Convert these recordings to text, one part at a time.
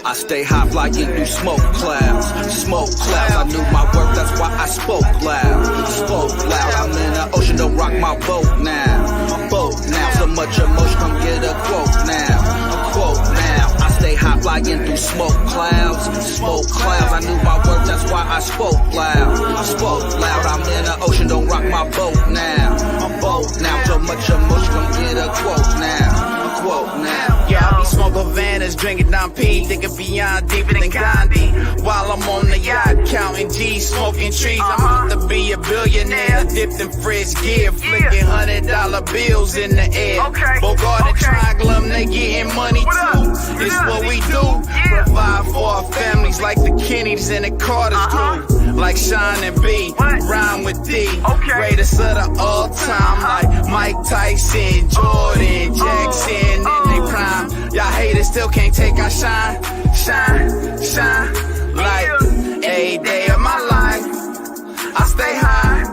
I stay high flying through smoke clouds. I knew my worth, that's why I spoke loud. I'm in the ocean, don't rock my boat now. So much emotion, come get a quote now. I stay high flying through smoke clouds. I knew my worth, that's why I spoke loud. I'm in the ocean, don't rock my boat now. So much emotion, come get a quote now. Yeah, I be smoking Vannas, drinking Dom P, thinking beyond deeper than Gandhi. While I'm on the yacht, counting G's, smoking trees. I'm about to be a billionaire, dipped in fridge gear, flicking $100 bills in the air. Bogard and Triangle, they getting money too. It's what we do. Provide for our families like the Kennedys and the Carters do. Like Sean and B, rhyme with D. Greatest of the all time, like Mike Tyson, Jordan, Jackson in they prime. Y'all haters still can't take our shine. Like every day of my life, I stay high,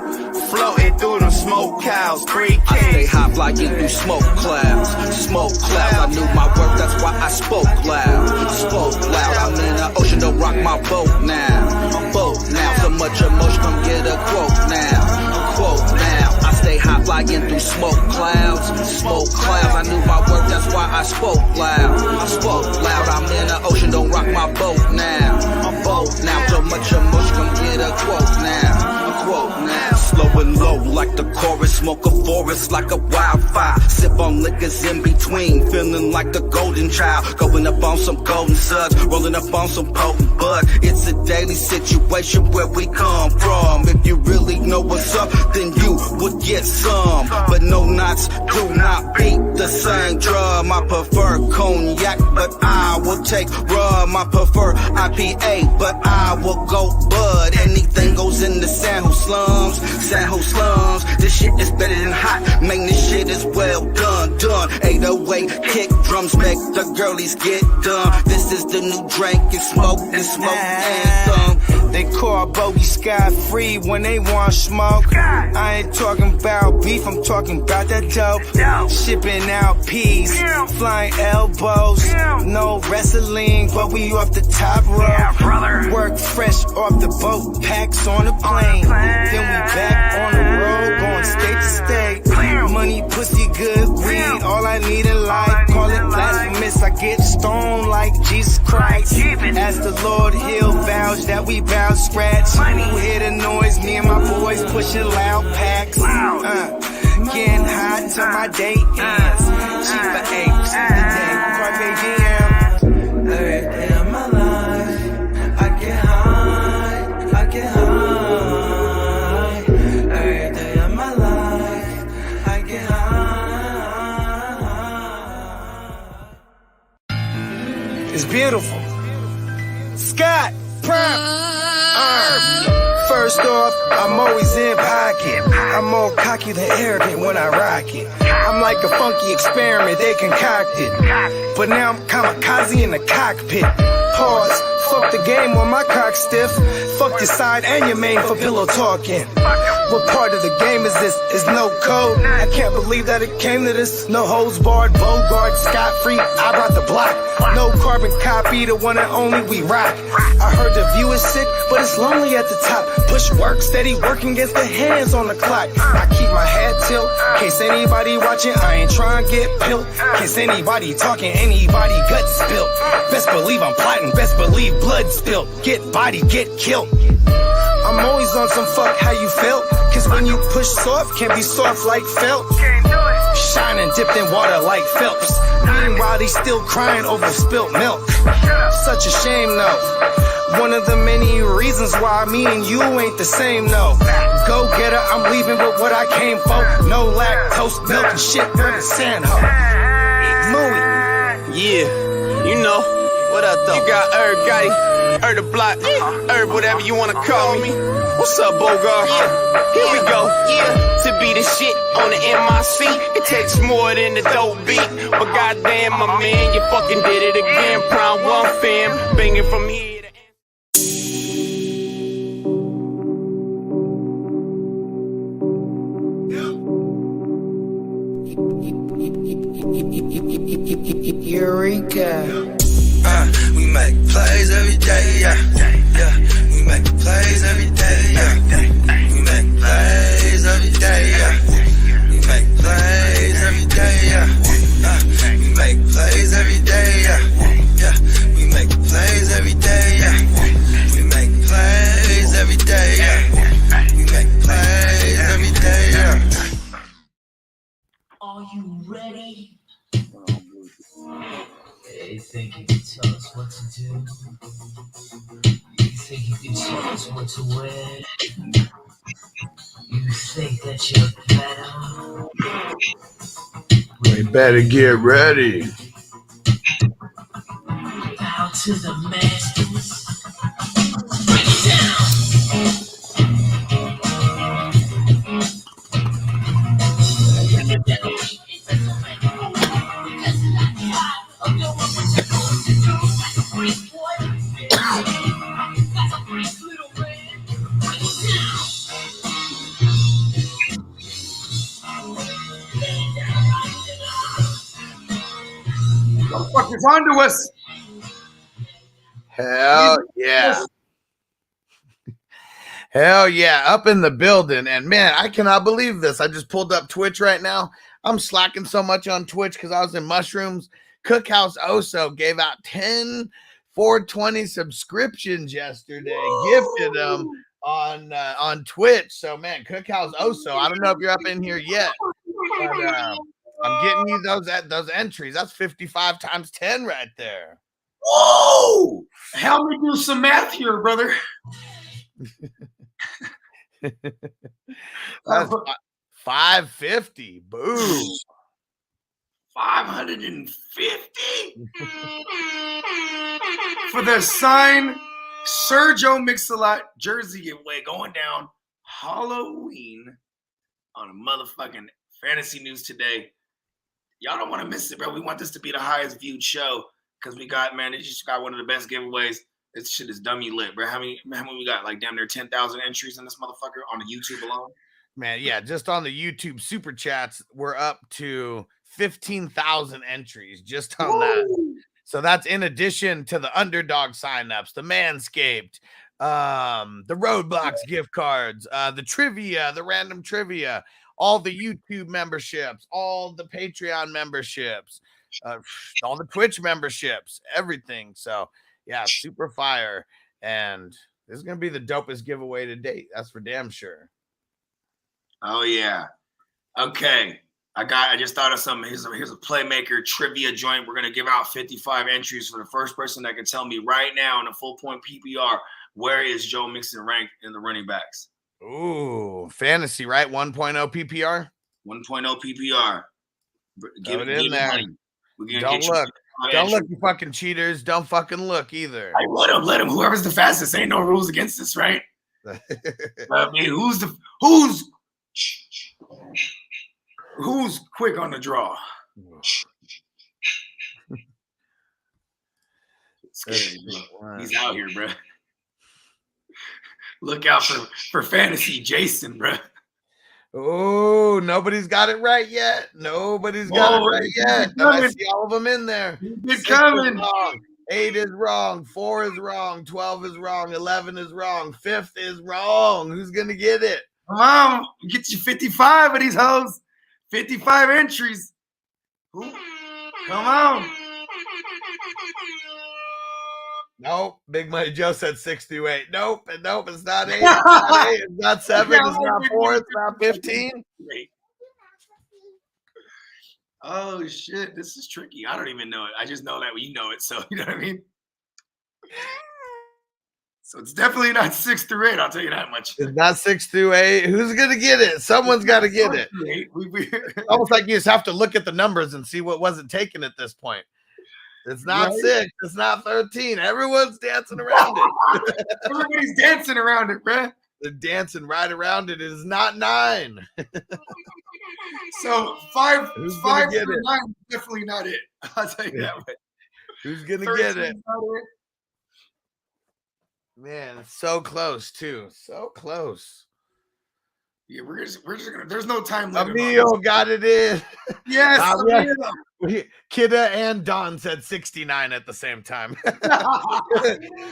floating through them smoke clouds. 3 I stay high flying through smoke clouds. I knew my worth, that's why I spoke loud. I'm in the ocean, don't rock my boat now. So much emotion, come get a quote now. I stay high flying through smoke clouds. I knew my worth, that's why I spoke loud. I'm in the ocean, don't rock my boat now. So much emotion, come get a quote now. Slow and low like the chorus, smoke a forest like a wildfire. Sip on liquors in between, feeling like the golden child. Going up on some golden suds, rolling up on some potent bud. It's a daily situation where we come from. If you really know what's up, then you would get some. But no knots do not beat the same drum. I prefer cognac, but I will take rum. I prefer IPA, but I will go bud. Anything goes in the San Jose slums. This shit is better than hot. Man, this shit is well done. 808 kick drums make the girlies get done. This is the new drink, it's smoke anthem. They call Bogard Scott free when they want smoke. I ain't talking about beef, I'm talking about that dope. Shipping out peas, flying elbows. No wrestling, but we off the top rope. Work fresh off the boat, packs on the plane. Then we back on the road, going state to state. Money, pussy, good weed, all I need in life. Call it blasphemous, I get stoned like Jesus Christ. Ask the Lord, he'll vouch that we bout scratch. Who hear the noise, me and my boys pushing loud packs. Getting hot till my day ends. Cheaper apes in the day, Carpe diem. Every day of my life, I get high. Every day of my life, I get high. It's beautiful. Scott, Prime. First off, I'm always in pocket. I'm more cocky than arrogant when I rock it. I'm like a funky experiment they concocted. But now I'm kamikaze in the cockpit. Pause. Fuck the game when my cock stiff. Fuck your side and your main for pillow talking. What part of the game is this? Is no code. I can't believe that it came to this. No holds barred, Bogard Scott free. I brought the block. No carbon copy, the one and only we rock. I heard the view is sick, but it's lonely at the top. Push work, steady working against the hands on the clock. I keep my head tilt, in case anybody watching. I ain't trying to get pilled. In case anybody talking, anybody gut spilt. Best believe I'm plotting, best believe blood spilt. Get body, get killed. I'm always on some fuck how you felt. Cause when you push soft, can't be soft like felt. Shining dipped in water like Phelps. Meanwhile they still crying over spilt milk. Such a shame though. One of the many reasons why me and you ain't the same though. Go get her, I'm leaving with what I came for. No lactose, milk and shit, we're the sand hoe. Louie. Yeah, you know, what up though? You got Herb Gotti, Herb the Block, Herb whatever you wanna call me. What's up, Bogard? Here we go. To be the shit on the MIC, it takes more than a dope beat. But goddamn, my man, you fucking did it again. Prime 1 fam, banging from here. think you can tell us what to wear? You think that you're better? We better get ready. Bow to the masters. Break it down. Motherfuckers onto us. Hell yeah. Hell yeah. Up in the building. And man, I cannot believe this. I just pulled up Twitch right now. I'm slacking so much on Twitch because I was in mushrooms. Cookhouse Oso gave out 10 420 subscriptions yesterday. Whoa. Gifted them on Twitch. So man, Cookhouse Oso, I don't know if you're up in here yet, but I'm getting you those entries. That's 55 times 10 right there. Whoa! Help me do some math here, brother. That's 550. Boom. 550 for the signed Sergio Mix-a-Lot jersey giveaway going down Halloween on a motherfucking Fantasy News Today. Y'all don't want to miss it, bro. We want this to be the highest viewed show because we got, man, it just got one of the best giveaways. This shit is dummy lit, bro. How many we got? Like damn near 10,000 entries in this motherfucker on the YouTube alone. Man, yeah, just on the YouTube super chats, we're up to 15,000 entries just on that. So that's in addition to the Underdog signups, the Manscaped, the Roadblocks gift cards, the trivia, the random trivia, all the YouTube memberships, all the Patreon memberships, all the Twitch memberships, everything. So yeah, super fire. And this is going to be the dopest giveaway to date. That's for damn sure. Oh yeah. Okay. I just thought of something. Here's a playmaker trivia joint. We're gonna give out 55 entries for the first person that can tell me right now in a full point PPR where is Joe Mixon ranked in the running backs. Ooh, fantasy, right? 1.0 PPR. 1.0 PPR. Give it in there. Don't look, you fucking cheaters. Don't fucking look either. I let him. Whoever's the fastest. Ain't no rules against this, right? I mean, who's quick on the draw? Scary, bro. He's out here, bro. Look out for fantasy Jason, bro. Oh, nobody's got it right yet. Nobody's got it right yet. I see all of them in there. It's coming. 8 is wrong. 4 is wrong. 12 is wrong. 11 is wrong. 5th is wrong. Who's gonna get it? Come on, get you 55 of these hoes. 55 entries. Ooh. Come on. Nope. Big Money Joe said 6 through 8. Nope. It's not 8. It's not 8. It's not 7. It's not 4. It's not 15. Oh shit. This is tricky. I don't even know it. I just know that you know it. So you know what I mean? So it's definitely not 6 through 8. I'll tell you that much. It's not 6 through 8. Who's gonna get it? Someone's got to get it. Almost like you just have to look at the numbers and see what wasn't taken at this point. It's not 6. It's not 13. Everyone's dancing around it. Everybody's dancing around it, bro. They're dancing right around it. It is not 9. So 5 through 9 is definitely not it. I'll tell you that way. Who's gonna get it? Man, it's so close too. So close. Yeah, we're just gonna. There's no time limit. Emil got it in. Yes. Kidda and Don said 69 at the same time.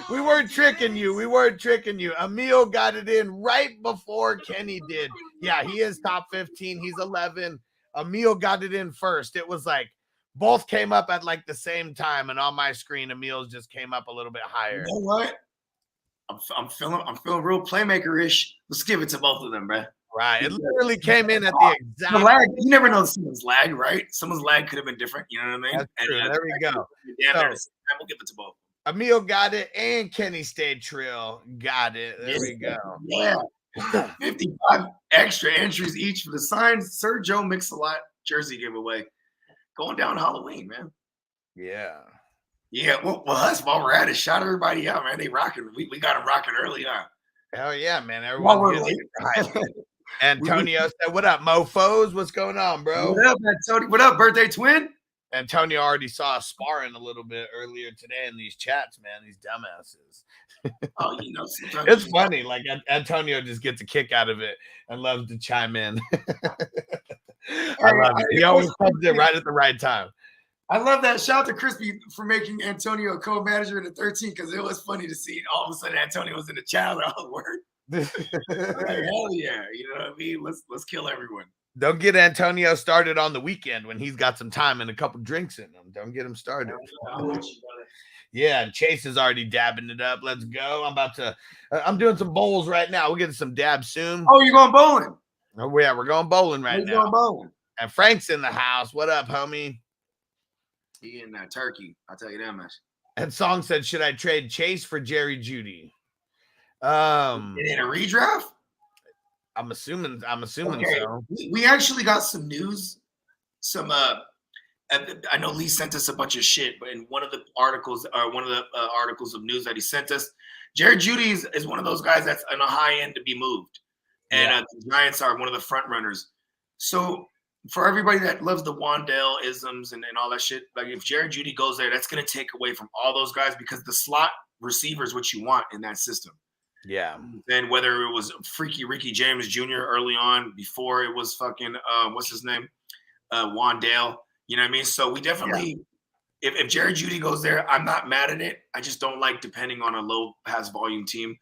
We weren't tricking you. Emil got it in right before Kenny did. Yeah, he is top 15. He's 11. Emil got it in first. It was like both came up at like the same time, and on my screen, Emil's just came up a little bit higher. You know what? I'm feeling real playmaker-ish. Let's give it to both of them, bro. Right. It literally came in at the exact lag. You never know someone's lag, right? Someone's lag could have been different. You know what I mean? That's true. There we go. Yeah, we'll give it to both. Emil got it, and Kenny Stayed Trill got it. There we go. Yeah. 55 extra entries each for the signed Sergio Mix-a-Lot jersey giveaway. Going down Halloween, man. Yeah. Yeah, well, us, while we're at it, shout everybody out, man. They rocking. We got them rocking early on. Hell yeah, man. While we're Everyone's late. Antonio said, "What up, mofos? What's going on, bro?" What up, Antonio? What up, birthday twin? Antonio already saw us sparring a little bit earlier today in these chats, man. These dumbasses. Oh, you know, It's funny. Like Antonio just gets a kick out of it and loves to chime in. I love it. He always comes in right at the right time. I love that. Shout out to Crispy for making Antonio a co-manager in the 13 because it was funny to see all of a sudden Antonio was in the chat. Oh, word. Hell yeah. You know what I mean? Let's kill everyone. Don't get Antonio started on the weekend when he's got some time and a couple drinks in him. Don't get him started. Yeah, and Chase is already dabbing it up. Let's go. I'm doing some bowls right now. We'll get some dabs soon. Oh, you're going bowling? Oh, yeah, we're going bowling right now. Going bowling. And Frank's in the house. What up, homie? He in that turkey. I'll tell you that much. And Song said, should I trade Chase for Jerry Judy? In a redraft? I'm assuming Okay. so. We actually got some news. I know Lee sent us a bunch of shit, but in one of the articles of news that he sent us, Jared Judy is one of those guys that's on a high end to be moved. And the Giants are one of the front runners. So for everybody that loves the Wandale isms and all that shit, like if Jared Judy goes there, that's going to take away from all those guys because the slot receiver is what you want in that system. Yeah. Then whether it was freaky Ricky James Jr. early on, before it was fucking what's his name, Wandale. You know what I mean? So we definitely, if Jared Judy goes there, I'm not mad at it. I just don't like depending on a low pass volume team.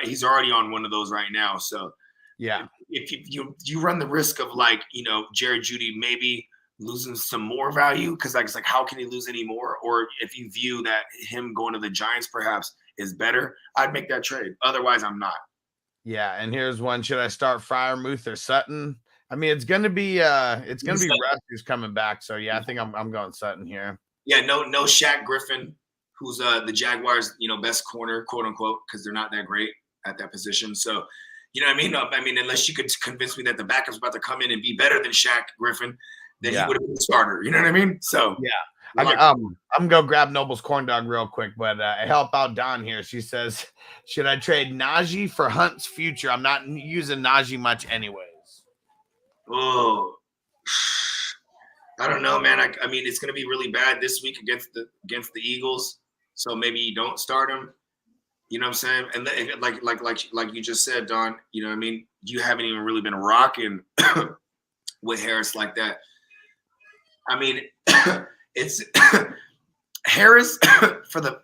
He's already on one of those right now. So yeah, if you run the risk of like, you know, Jared Judy maybe losing some more value because like it's like how can he lose any more? Or if you view that him going to the Giants perhaps is better, I'd make that trade. Otherwise, I'm not. Yeah, and here's one: should I start Freiermuth or Sutton? I mean, it's gonna be Russ who's coming back. So yeah, I think I'm going Sutton here. Yeah, no Shaq Griffin, who's the Jaguars, you know, best corner, quote unquote, because they're not that great at that position. So, you know what I mean? I mean, unless you could convince me that the backup's about to come in and be better than Shaq Griffin, then he would have been the starter. You know what I mean? So yeah. I'm gonna go grab Noble's corn dog real quick, but I help out Don here. She says, should I trade Najee for Hunt's future? I'm not using Najee much anyways. Oh, I don't know, man. I mean, it's gonna be really bad this week against the Eagles. So maybe you don't start him. You know what I'm saying? And like you just said, Don. You know what I mean? You haven't even really been rocking with Harris like that. I mean, it's Harris for the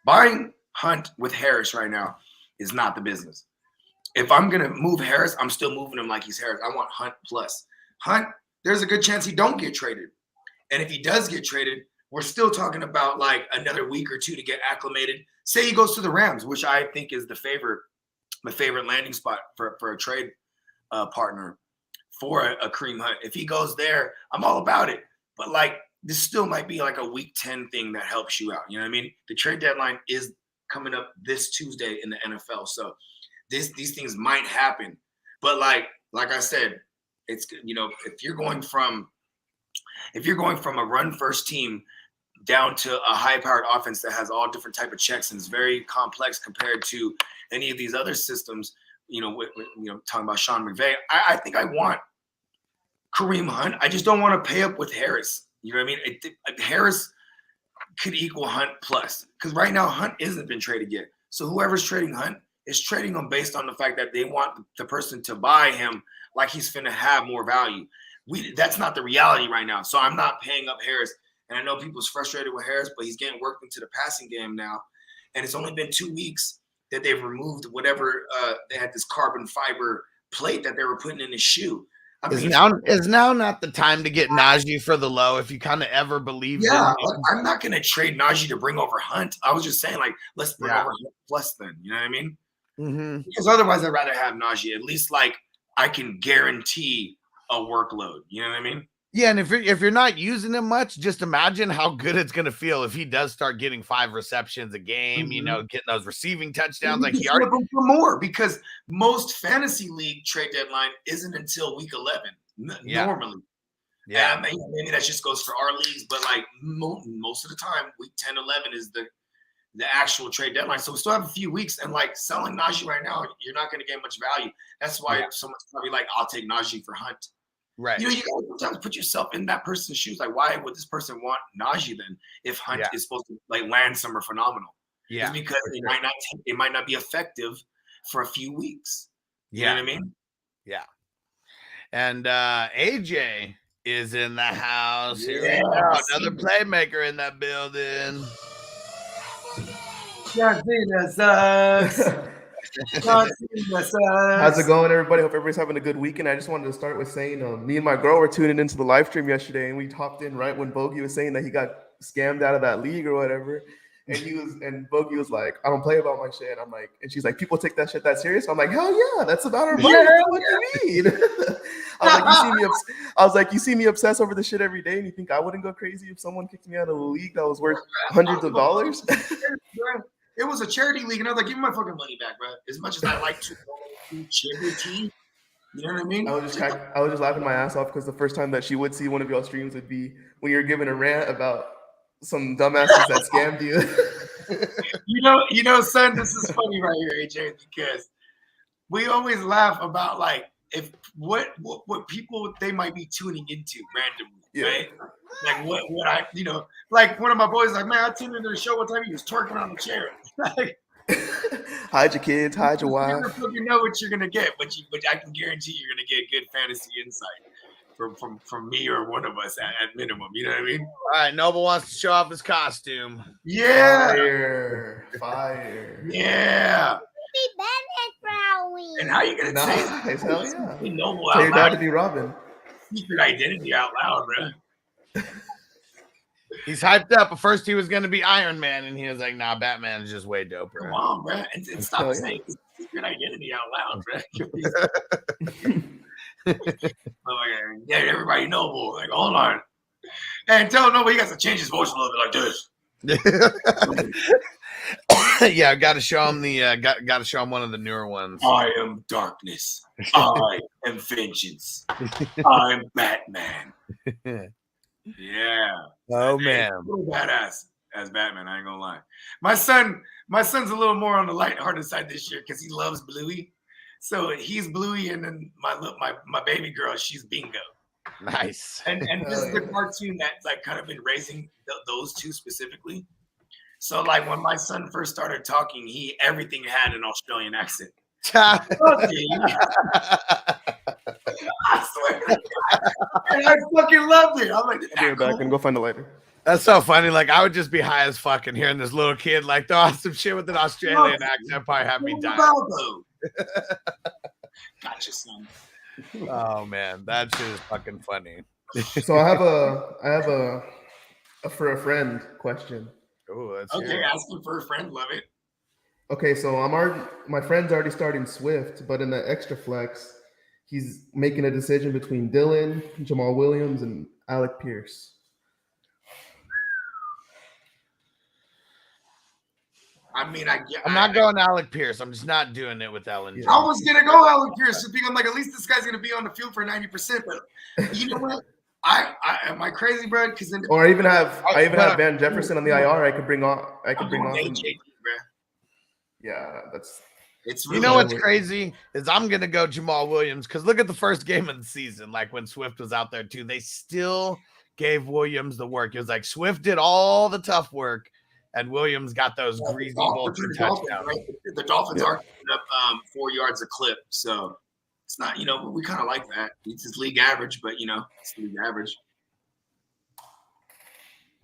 buying Hunt with Harris right now is not the business. If I'm going to move Harris, I'm still moving him like he's Harris. I want Hunt plus. Hunt, there's a good chance he don't get traded. And if he does get traded, we're still talking about like another week or two to get acclimated. Say he goes to the Rams, which I think is the favorite landing spot for a trade partner for a Kareem Hunt. If he goes there, I'm all about it. But like this still might be like a week 10 thing that helps you out. You know what I mean? The trade deadline is coming up this Tuesday in the NFL. So these things might happen. But like I said, it's, you know, if you're going from a run first team down to a high powered offense that has all different type of checks and is very complex compared to any of these other systems, you know, talking about Sean McVay, I think I want Kareem Hunt. I just don't want to pay up with Harris. You know what I mean? Harris could equal Hunt plus because right now Hunt isn't been traded yet. So whoever's trading Hunt is trading him based on the fact that they want the person to buy him like he's finna have more value. That's not the reality right now. So I'm not paying up Harris. And I know people's frustrated with Harris, but he's getting worked into the passing game now. And it's only been 2 weeks that they've removed whatever they had this carbon fiber plate that they were putting in his shoe. I mean, is now not the time to get Najee for the low if you kind of ever believe in him? I'm not going to trade Najee to bring over Hunt. I was just saying, like, let's bring over Hunt plus then. You know what I mean? Mm-hmm. Because otherwise, I'd rather have Najee. At least, like, I can guarantee a workload. You know what I mean? Yeah, and if you're not using him much, just imagine how good it's gonna feel if he does start getting 5 receptions a game. You know, getting those receiving touchdowns. Like he already for more because most fantasy league trade deadline isn't until week 11 normally. Yeah, maybe that just goes for our leagues, but like most of the time, week 10, 11 is the actual trade deadline. So we still have a few weeks, and like selling Najee right now, you're not going to get much value. That's why someone's probably like, I'll take Najee for Hunt. Right. You know, you gotta sometimes put yourself in that person's shoes. Like, why would this person want Najee then if Hunt is supposed to like land somewhere phenomenal? Yeah, it's because it might not be effective for a few weeks. You know what I mean? Yeah. And AJ is in the house. Here we go. Another playmaker in that building. How's it going, everybody? Hope everybody's having a good weekend. I just wanted to start with saying me and my girl were tuning into the live stream yesterday, and we hopped in right when Bogey was saying that he got scammed out of that league or whatever. And Bogey was like, I don't play about my shit. I'm like, and she's like, people take that shit that serious? I'm like, hell yeah, that's about our money. What do you mean? I was like, you see me obsess over this shit every day, and you think I wouldn't go crazy if someone kicked me out of a league that was worth hundreds of dollars? It was a charity league, and I was like, give me my fucking money back, bro. As much as I like to charity, you know what I mean? I was just laughing my ass off because the first time that she would see one of y'all streams would be when you're giving a rant about some dumbasses that scammed you. you know, son, this is funny right here, AJ, because we always laugh about like if what people they might be tuning into randomly, right? Like what I like one of my boys like, man, I tuned into the show one time, he was twerking on the chair. Like, hide your kids, hide your wife. You know what you're gonna get, but I can guarantee you're gonna get good fantasy insight from me or one of us at minimum. You know what I mean? All right, Noble wants to show off his costume. Yeah, fire. Yeah. And how you gonna say it? Hell yeah. Noble Tell out your dad to be Robin. Secret identity out loud, bro. He's hyped up. At first, he was going to be Iron Man, and he was like, nah, Batman is just way doper. Come on, bro. And stop saying secret identity out loud, bro. Yeah, everybody Noble. Like, hold on. And tell Noble he got to change his voice a little bit like this. Yeah, got to show him got to show him one of the newer ones. I am darkness. I am vengeance. I'm Batman. Yeah. Oh man. Badass as Batman, I ain't gonna lie. My son's a little more on the lighthearted side this year because he loves Bluey. So he's Bluey, and then my baby girl, she's Bingo. Nice. And this is the cartoon that's like kind of been raising those two specifically. So like when my son first started talking, everything had an Australian accent. I swear to God. And I fucking loved it. I'm like, I'll be back and go find it later. That's so funny. Like I would just be high as fuck and hearing this little kid like throw some shit with an Australian accent probably have me die. Gotcha, son. Oh man, that shit is fucking funny. So I have a for a friend question. Oh, that's okay. Asking for a friend, love it. Okay, so my friend's already starting Swift, but in the extra flex, he's making a decision between Dylan, Jamal Williams, and Alec Pierce. I mean, I'm not going Alec Pierce. I'm just not doing it with Ellen. Yeah. I was gonna go Alec Pierce just because I'm like, at least this guy's gonna be on the field for 90%. But you know what? I am I crazy, bro? Because or I even have Van Jefferson on the IR. I could bring on. Yeah, it's. Really, you know what's crazy is I'm gonna go Jamal Williams because look at the first game of the season. Like when Swift was out there too, they still gave Williams the work. It was like Swift did all the tough work, and Williams got those greasy vulture touchdowns. Right? The Dolphins are up 4 yards a clip, so it's not. We kind of like that. It's just league average, but it's league average.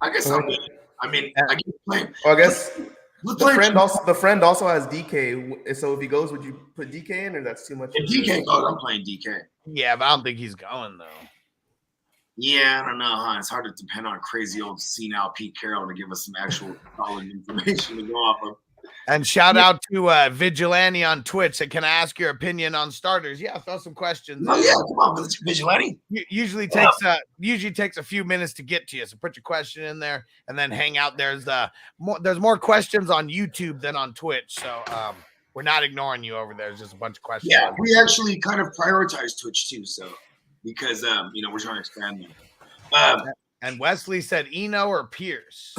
I guess I'm good. I mean, I keep playing. Well, I guess. The friend also has DK. So if he goes, would you put DK in, or that's too much? If DK goes, I'm playing DK. Yeah, but I don't think he's going though. Yeah, I don't know, huh? It's hard to depend on crazy old senile Pete Carroll to give us some actual solid information to go off of. And shout out to Vigilante on Twitch that can I ask your opinion on starters. Yeah, throw some questions. Oh, yeah, come on, Vigilante. Usually takes a few minutes to get to you. So put your question in there and then hang out. There's more questions on YouTube than on Twitch. So we're not ignoring you over there. There's just a bunch of questions. Yeah, we actually kind of prioritize Twitch too. So because we're trying to expand them. And Wesley said Eno or Pierce.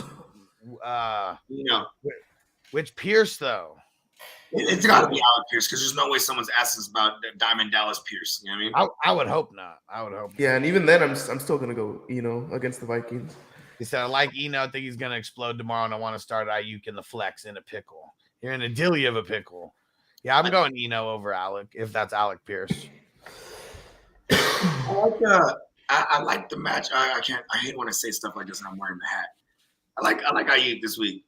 Which Pierce though? It's got to be Alec Pierce because there's no way someone's asking us about Diamond Dallas Pierce. You know what I mean? I would hope not. Yeah, and even then, I'm still gonna go against the Vikings. He said I like Eno. I think he's gonna explode tomorrow, and I want to start Ayuk in the flex in a pickle. You're in a dilly of a pickle. Yeah, I'm going Eno over Alec if that's Alec Pierce. I like the match. I hate when I say stuff like this and I'm wearing the hat. I like Ayuk this week.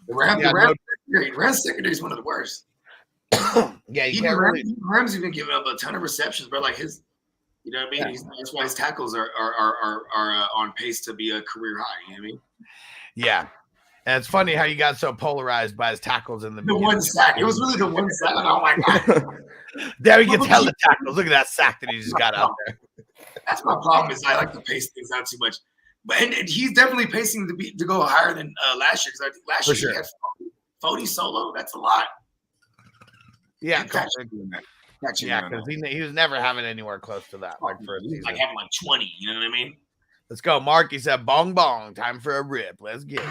The Rams secondary is one of the worst. Yeah, Rams even giving up a ton of receptions, but like his, you know what I mean? Yeah. That's why his tackles are on pace to be a career high. You know what I mean? Yeah, and it's funny how you got so polarized by his tackles in the one sack. It was really the one sack. Oh my god! There he gets hella tackles. Look at that sack that he just got out there. That's my problem. Is I like to pace things out too much. But and he's definitely pacing to go higher than last year because I think last year he had 40 solo. That's a lot. Yeah, because he was never having anywhere close to that. Like for a season. Like having like 20. You know what I mean? Let's go, Mark. He said, "Bong bong, time for a rip. Let's get it."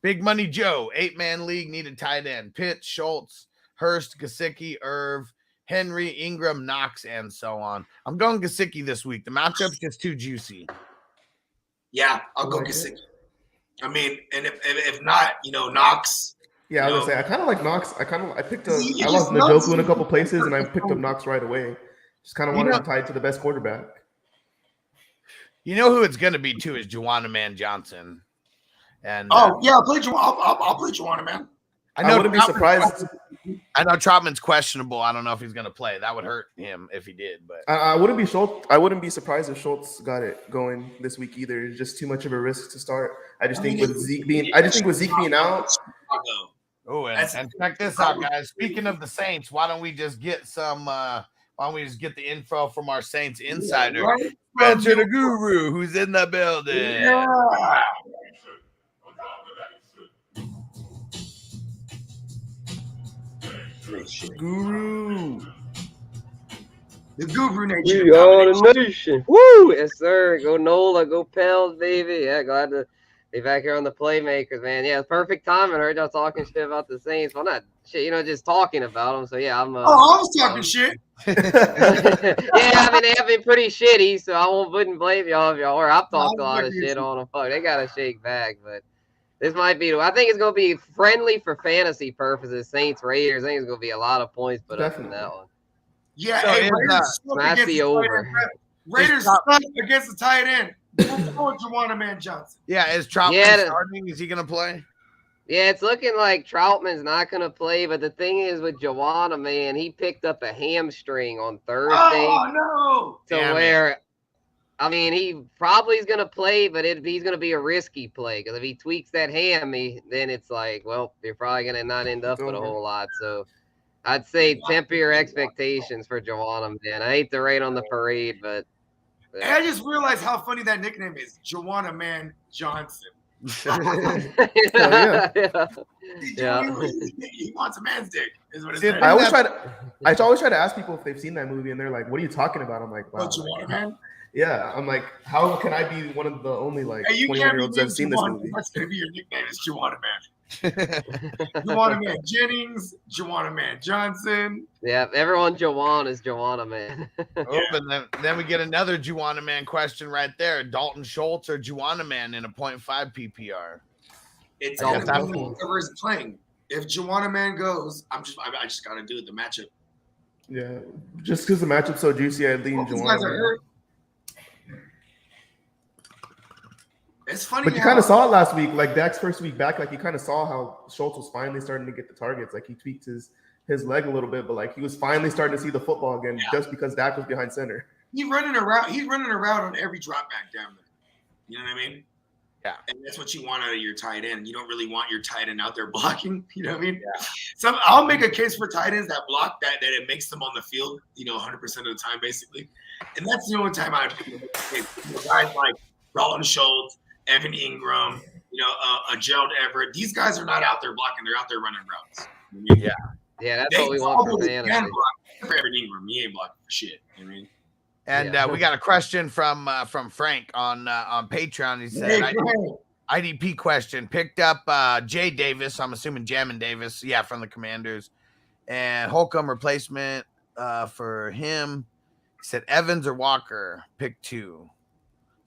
Big Money Joe, 8-man league needed tight end. Pitt, Schultz, Hurst, Gesicki, Irv, Henry, Ingram, Knox, and so on. I'm going Gesicki this week. The matchup's just too juicy. Yeah, I'll go Gesicki. I mean, and if not, Knox. Yeah, I was gonna say I kind of like Knox. I lost Njoku in a couple places, and I picked up Knox right away. Just kind of wanted to tie it to the best quarterback. You know who it's gonna be too is Juwanna Man Johnson. And I'll play Juwanna Man. I wouldn't be surprised. I know Trotman's questionable. I don't know if he's going to play. That would hurt him if he did. But I wouldn't be surprised if Schultz got it going this week either. It's just too much of a risk to start. I just think with Zeke being out. Oh, and check this out, guys. Speaking of the Saints, why don't we just get some? Why don't we just get the info from our Saints insider, Spencer the Guru, who's in the building? Yeah. Guru. The Guru Nation. We are the nation. Woo! Yes, sir. Go Nola. Go Pels, baby. Yeah, glad to be back here on the Playmakers, man. Yeah, perfect timing. I heard y'all talking shit about the Saints. Well, not shit, just talking about them. So, yeah, I'm... I was talking shit. Yeah, I mean, they have been pretty shitty, so I wouldn't blame y'all if y'all were. I've talked a lot of shit on them. Fuck, they got to shake back, but... This might be. I think it's going to be friendly for fantasy purposes. Saints Raiders. I think it's going to be a lot Definitely. Up in that one. Yeah, so Raiders smash the over. Raiders suck against the tight end. We'll go with Juwanna Man Johnson. Yeah, is Troutman starting? Is he going to play? Yeah, it's looking like Troutman's not going to play. But the thing is with Juwanna, man, he picked up a hamstring on Thursday. Oh no! I mean, he probably is going to play, but he's going to be a risky play because if he tweaks that hammy, then it's like, well, you're probably going to not end up with a whole lot. So I'd say temper your expectations for Juwanna, man. I hate to rain on the parade, but. And I just realized how funny that nickname is, Juwanna Man Johnson. Yeah. He wants a man's dick, is what it says. I always try to ask people if they've seen that movie, and they're like, "What are you talking about?" I'm like, "Wow." Juwanna Man? Yeah, I'm like, how can I be one of the only 21-year-olds that's seen this movie? What's going to be your nickname? Is Juwanna Man. Juwanna Man Jennings, Juwanna Man Johnson. Yeah, everyone Juwan is Juwanna Man. And then we get another Juwanna Man question right there. Dalton Schultz or Juwanna Man in a 0.5 PPR? It's whoever is playing. If Juwanna Man goes, I just got to do it, the matchup. Yeah, just because the matchup's so juicy, I lean Juwanna Man. It's funny, but you kind of saw it last week, like Dak's first week back. Like you kind of saw how Schultz was finally starting to get the targets. Like he tweaked his leg a little bit, but like he was finally starting to see the football again, just because Dak was behind center. He's running around on every drop back down there. You know what I mean? Yeah. And that's what you want out of your tight end. You don't really want your tight end out there blocking. You know what I mean? Yeah. So I'll make a case for tight ends that block that it makes them on the field, 100% of the time, basically. And that's the only time I guys like Dalton Schultz, Evan Ingram, Gerald Everett. These guys are not out there blocking. They're out there running routes. Yeah. Yeah, that's what we want for fantasy. For Evan Ingram, he ain't blocking for shit. You know what I mean? And we got a question from Frank on Patreon. He said, IDP question. Picked up Jay Davis. I'm assuming Jamin Davis. Yeah, from the Commanders. And Holcomb replacement for him. He said Evans or Walker. Pick 2.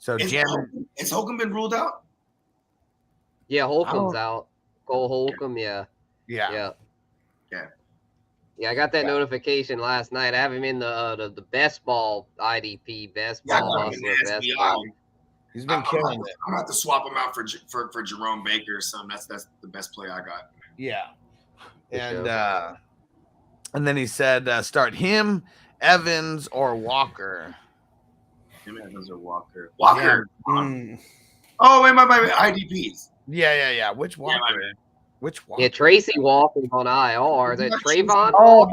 So has Holcomb been ruled out? Yeah, Holcomb's out. Cole Holcomb, yeah. Yeah. Yeah, I got that notification last night. I have him in the best ball IDP, best ball hustler, best ball. He's been killing it. I'm gonna have to swap him out for Jerome Baker or something. That's the best play I got. Yeah. And then he said start him, Evans, or Walker. Him, Evans, or Walker. Walker. Yeah. Oh, wait, my IDPs. Yeah. Which Walker? Yeah, which Walker? Yeah, Tracy Walker's on IR. Is that Trayvon? Oh,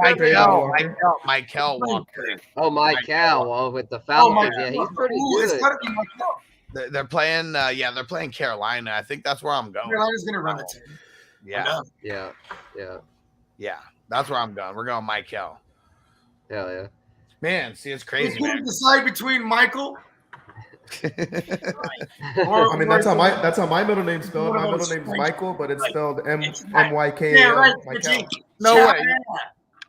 Michael Walker. Oh, Michael with the Falcons. Yeah, he's pretty good. It's gotta be Michael. They're playing. They're playing Carolina. I think that's where I'm going. Carolina's gonna run the team. Yeah. That's where I'm going. We're going Michael. Hell yeah. Man, see, it's crazy. You can decide between Michael. That's how my middle name's spelled. My middle name's Michael, but it's spelled M-Y-K-A-L. Yeah, right. No way.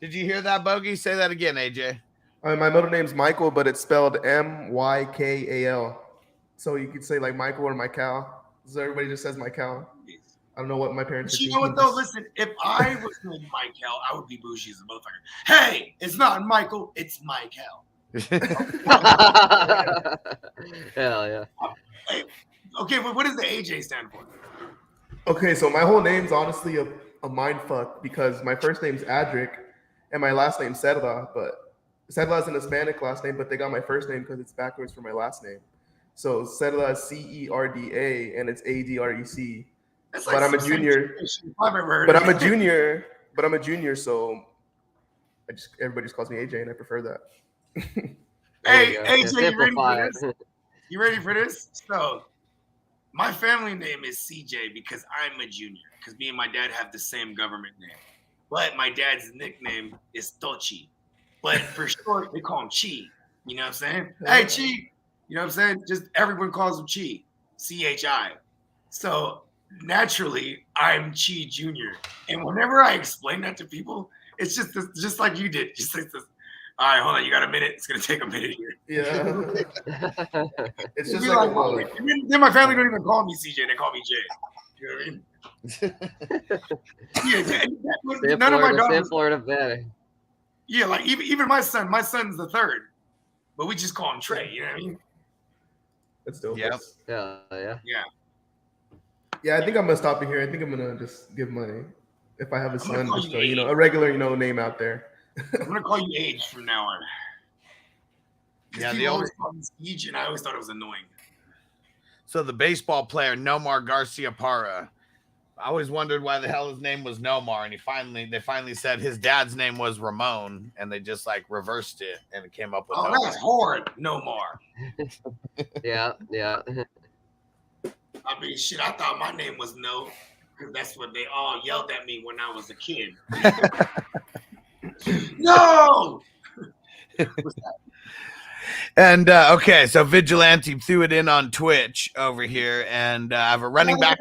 Did you hear that, Bogey? Say that again, AJ. My middle name's Michael, but it's spelled M-Y-K-A-L. So you could say like Michael or Michael. So everybody just says Michael. I don't know what my parents are. You know what though? Listen, if I was named Michael, I would be bougie as a motherfucker. Hey, it's not Michael, it's Michael. Hell yeah. Okay, but what does the AJ stand for? Okay, so my whole name's honestly a mind fuck because my first name's Adric and my last name's Cerda, but Cerda is an Hispanic last name, but they got my first name because it's backwards from my last name. So Cerda is C-E-R-D-A and it's A-D-R-E-C. But I'm a junior. But I'm a junior, so everybody just calls me AJ and I prefer that. Hey, AJ, you ready for this? You ready for this? So, my family name is CJ because I'm a junior. Because me and my dad have the same government name. But my dad's nickname is Tochi. But for short, they call him Chi. You know what I'm saying? Hey, Chi. You know what I'm saying? Just everyone calls him Chi. C-H-I. So, naturally, I'm Chi Jr. And whenever I explain that to people, it's just like you did. Just like this. All right, hold on. You got a minute? It's going to take a minute here. Yeah. It's just like then my family don't even call me CJ. They call me Jay. You know what I mean? None of my daughters. Simpler the better. Yeah, like even my son. My son's the third. But we just call him Trey. You know what I mean? That's dope. Yep. Yeah. Yeah, I think I'm going to stop it here. I think I'm going to just give if I have a son, just a regular, name out there. I'm gonna call you Age from now on. Yeah, they always call me Age, and I always thought it was annoying. So the baseball player Nomar Garcia Parra, I always wondered why the hell his name was Nomar, and they finally said his dad's name was Ramon, and they just like reversed it, and it came up with. Oh, that's hard, Nomar. Yeah. I mean, shit. I thought my name was No, because that's what they all yelled at me when I was a kid. No. And okay, so Vigilante threw it in on Twitch over here, and I have a running back.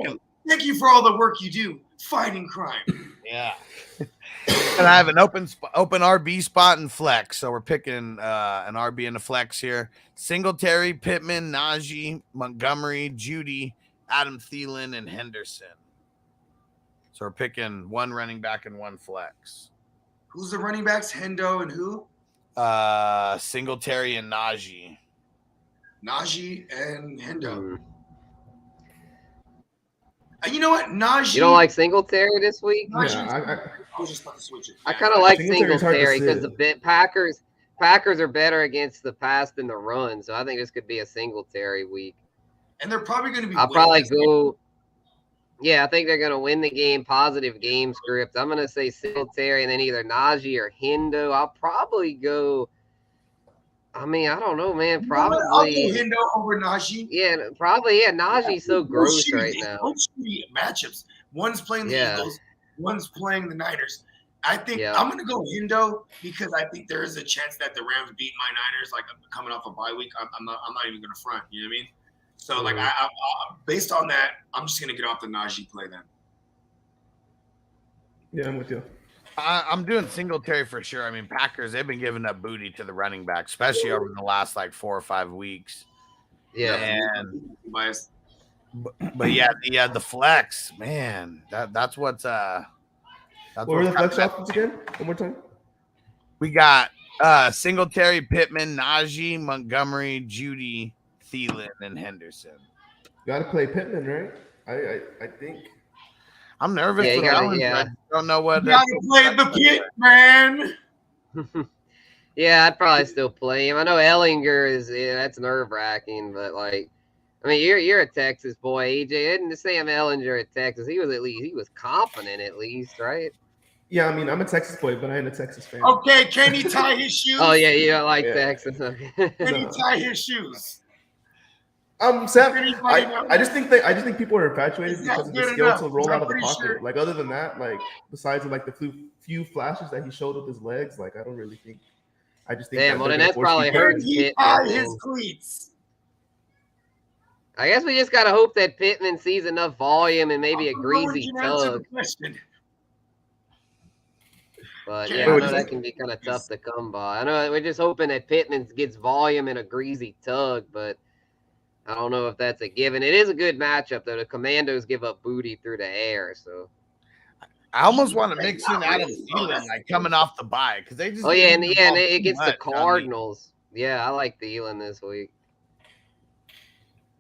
Thank you for all the work you do fighting crime. Yeah. And I have an open RB spot and flex, so we're picking an RB and a flex here. Singletary, Pittman, Najee, Montgomery, Judy, Adam Thielen, and Henderson. So we're picking one running back and one flex. Who's the running backs? Hendo and who? Singletary and Najee. Najee and Hendo. You know what? Najee. You don't like Singletary this week? I was just about to switch it. I kind of like Singletary because the Packers are better against the pass than the run. So I think this could be a Singletary week. And they're probably going to be. I'll probably go. Yeah, I think they're going to win the game. Positive game script. I'm going to say Singletary and then either Najee or Hendo. I'll probably go. I mean, I don't know, man. Probably. I'll go Hendo over Najee. Yeah, probably. Yeah, Najee's so gross right now. Both shitty matchups. One's playing the Eagles. One's playing the Niners. I think I'm going to go Hendo because I think there is a chance that the Rams beat my Niners, like coming off a bye week. I'm not even going to front. You know what I mean? So, like, I based on that, I'm just going to get off the Najee play then. Yeah, I'm with you. I'm doing Singletary for sure. I mean, Packers, they've been giving up booty to the running back, especially over the last, like, 4 or 5 weeks. Yeah. And, but yeah, the flex, man, that's what's that's what were the flex options again? One more time. We got Singletary, Pittman, Najee, Montgomery, Judy, Thielen, and Henderson. Got to play Pittman, right? I think. I'm nervous for that one. I don't know what. You got to play the Pit, man. Yeah, I'd probably still play him. I know Ellinger is that's nerve wracking, but like, I mean, you're a Texas boy, AJ. Didn't Sam Ellinger at Texas? He was confident at least, right? Yeah, I mean, I'm a Texas boy, but I ain't a Texas fan. Okay, can he tie his shoes? Oh yeah, you don't like Texas. Okay. Can he tie his shoes? Sam, I just think people are infatuated because of the skill to roll out of the pocket. Sure. Like other than that, like besides like the few flashes that he showed with his legs, like I don't really think. I just think. Damn, well then that's probably hurts Pittman. His cleats. I guess we just gotta hope that Pittman sees enough volume and maybe a greasy tug. But yeah, I know that can be kind of tough to come by. I know we're just hoping that Pittman gets volume and a greasy tug, but I don't know if that's a given. It is a good matchup, though. The Commandos give up booty through the air, so. I almost want to mix in Adam Thielen, like coming off the bye, because they just. Oh yeah, and against the Cardinals. Yeah, I like Thielen this week.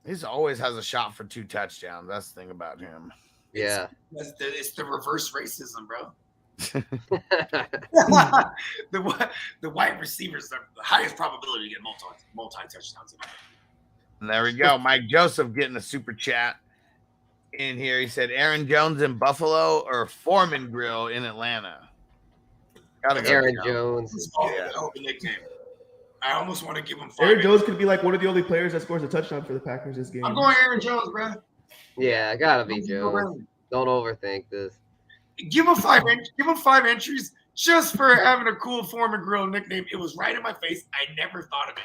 He always has a shot for 2 touchdowns. That's the thing about him. Yeah, it's the reverse racism, bro. the wide receivers are the highest probability to get multi touchdowns. And there we go. Mike Joseph getting a super chat in here. He said Aaron Jones in Buffalo or Foreman Grill in Atlanta. Gotta go Aaron Jones. Nickname. I almost want to give him 5. Aaron Jones could be like one of the only players that scores a touchdown for the Packers this game. I'm going Aaron Jones, bro. Yeah, I gotta be Jones. Don't overthink this. Give him 5. Give him 5 entries just for having a cool Foreman Grill nickname. It was right in my face. I never thought of it.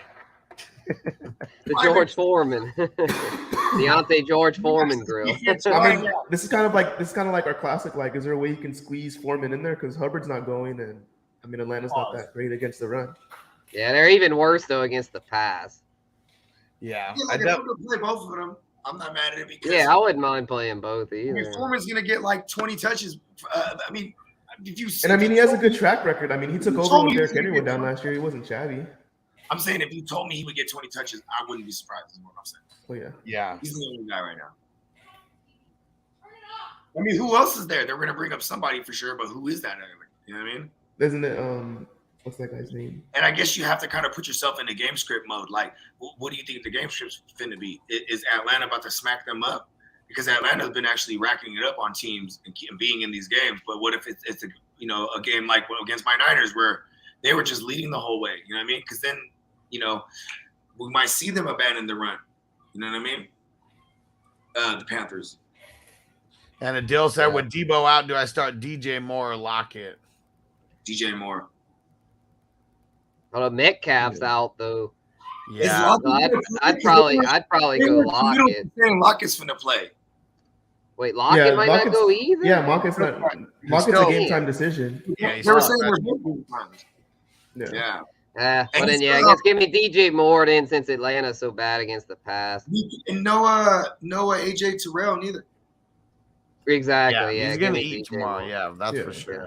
The George Foreman, Deontay George Foreman Grill. I mean, this is kind of like our classic. Like, is there a way you can squeeze Foreman in there? Because Hubbard's not going, and I mean, Atlanta's not that great against the run. Yeah, they're even worse though against the pass. Yeah, I don't play both of them. I'm not mad at it because I wouldn't mind playing both either. I mean, Foreman's gonna get like 20 touches. I mean, he has a good track record. I mean, he took over when Derrick Henry went down last year. He wasn't shabby. I'm saying if you told me he would get 20 touches, I wouldn't be surprised. Is what I'm saying. Oh yeah, yeah. He's the only guy right now. I mean, who else is there? They're gonna bring up somebody for sure, but who is that? You know what I mean? Isn't it? What's that guy's name? And I guess you have to kind of put yourself in the game script mode. Like, what do you think the game script's finna be? Is Atlanta about to smack them up? Because Atlanta's been actually racking it up on teams and being in these games. But what if it's a game like against my Niners where they were just leading the whole way? You know what I mean? Because then, we might see them abandon the run. You know what I mean? The Panthers. And Adil said, with Debo out, do I start DJ Moore or Lockett? DJ Moore. Well, Metcalf's out though. Yeah, I'd probably go Lockett. Lockett's finna play. Wait, Lockett might not go either. Yeah, Lockett's a game time decision. Yeah, they were saying yeah. But then I guess give me DJ Moore then, since Atlanta's so bad against the pass. And Noah AJ Terrell neither. Exactly. Yeah, he's gonna eat tomorrow. Yeah, that's for sure. Yeah.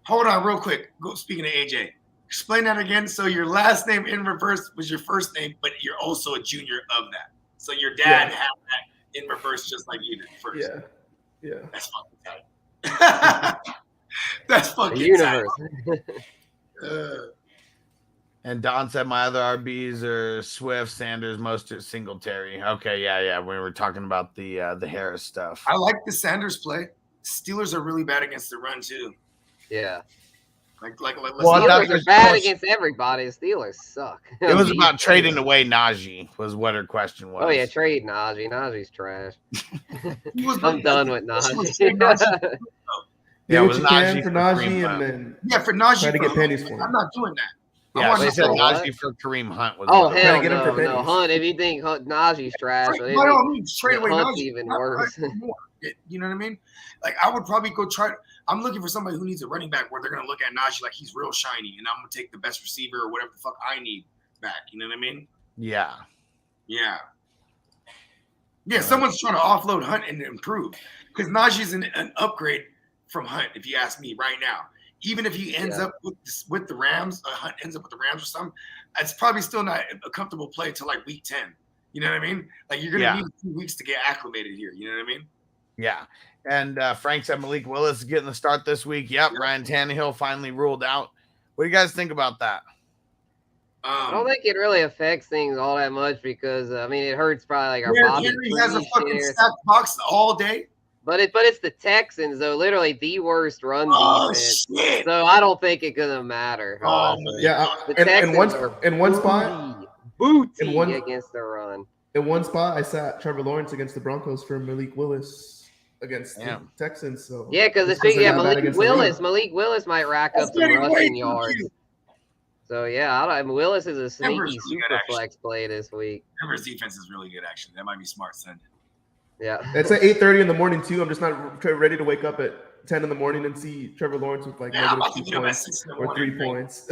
Hold on, real quick. Speaking of AJ, explain that again. So your last name in reverse was your first name, but you're also a junior of that. So your dad had that in reverse, just like you did first. Yeah. That's fucking tight. That's fucking universe. And Don said my other RBs are Swift, Sanders, Mostert, Singletary. Okay, yeah. We were talking about the Harris stuff. I like the Sanders play. Steelers are really bad against the run too. Yeah. Steelers are bad against everybody. The Steelers suck. It was about trading away Najee was what her question was. Oh yeah, trade Najee. Najee's trash. I'm done with Najee. Yeah, it was Najee for Najee and then for Najee. Try to get pennies for him. I'm not doing that. Yeah, they said Najee for Kareem Hunt was. Oh hell no, Hunt. If you think Najee's trash, by all means, trade away Hunt's Najee. even worse. You know what I mean? Like I would probably go try. I'm looking for somebody who needs a running back where they're gonna look at Najee like he's real shiny, and I'm gonna take the best receiver or whatever the fuck I need back. You know what I mean? Yeah. Someone's trying to offload Hunt and improve because Najee's an upgrade from Hunt. If you ask me right now, even if he ends up with the Rams, Hunt ends up with the Rams or something, it's probably still not a comfortable play till like week 10. You know what I mean? Like you're gonna need a few weeks to get acclimated here. You know what I mean? Yeah. And Frank said Malik Willis is getting the start this week. Yep. Ryan Tannehill finally ruled out. What do you guys think about that? I don't think it really affects things all that much because it hurts probably like our body. Henry has a fucking stacked box all day. But it's the Texans though, literally the worst run defense. Shit. So I don't think it's gonna matter. In one spot, booty against the run. In one spot, I sat Trevor Lawrence against the Broncos for Malik Willis against the Texans. So because Malik Willis might rack up some rushing yards. So Willis is a sneaky super flex play this week. Denver's defense is really good, actually. That might be smart sending. Yeah, it's at 8:30 in the morning too. I'm just not ready to wake up at 10 in the morning and see Trevor Lawrence with like -2 points or 3 points.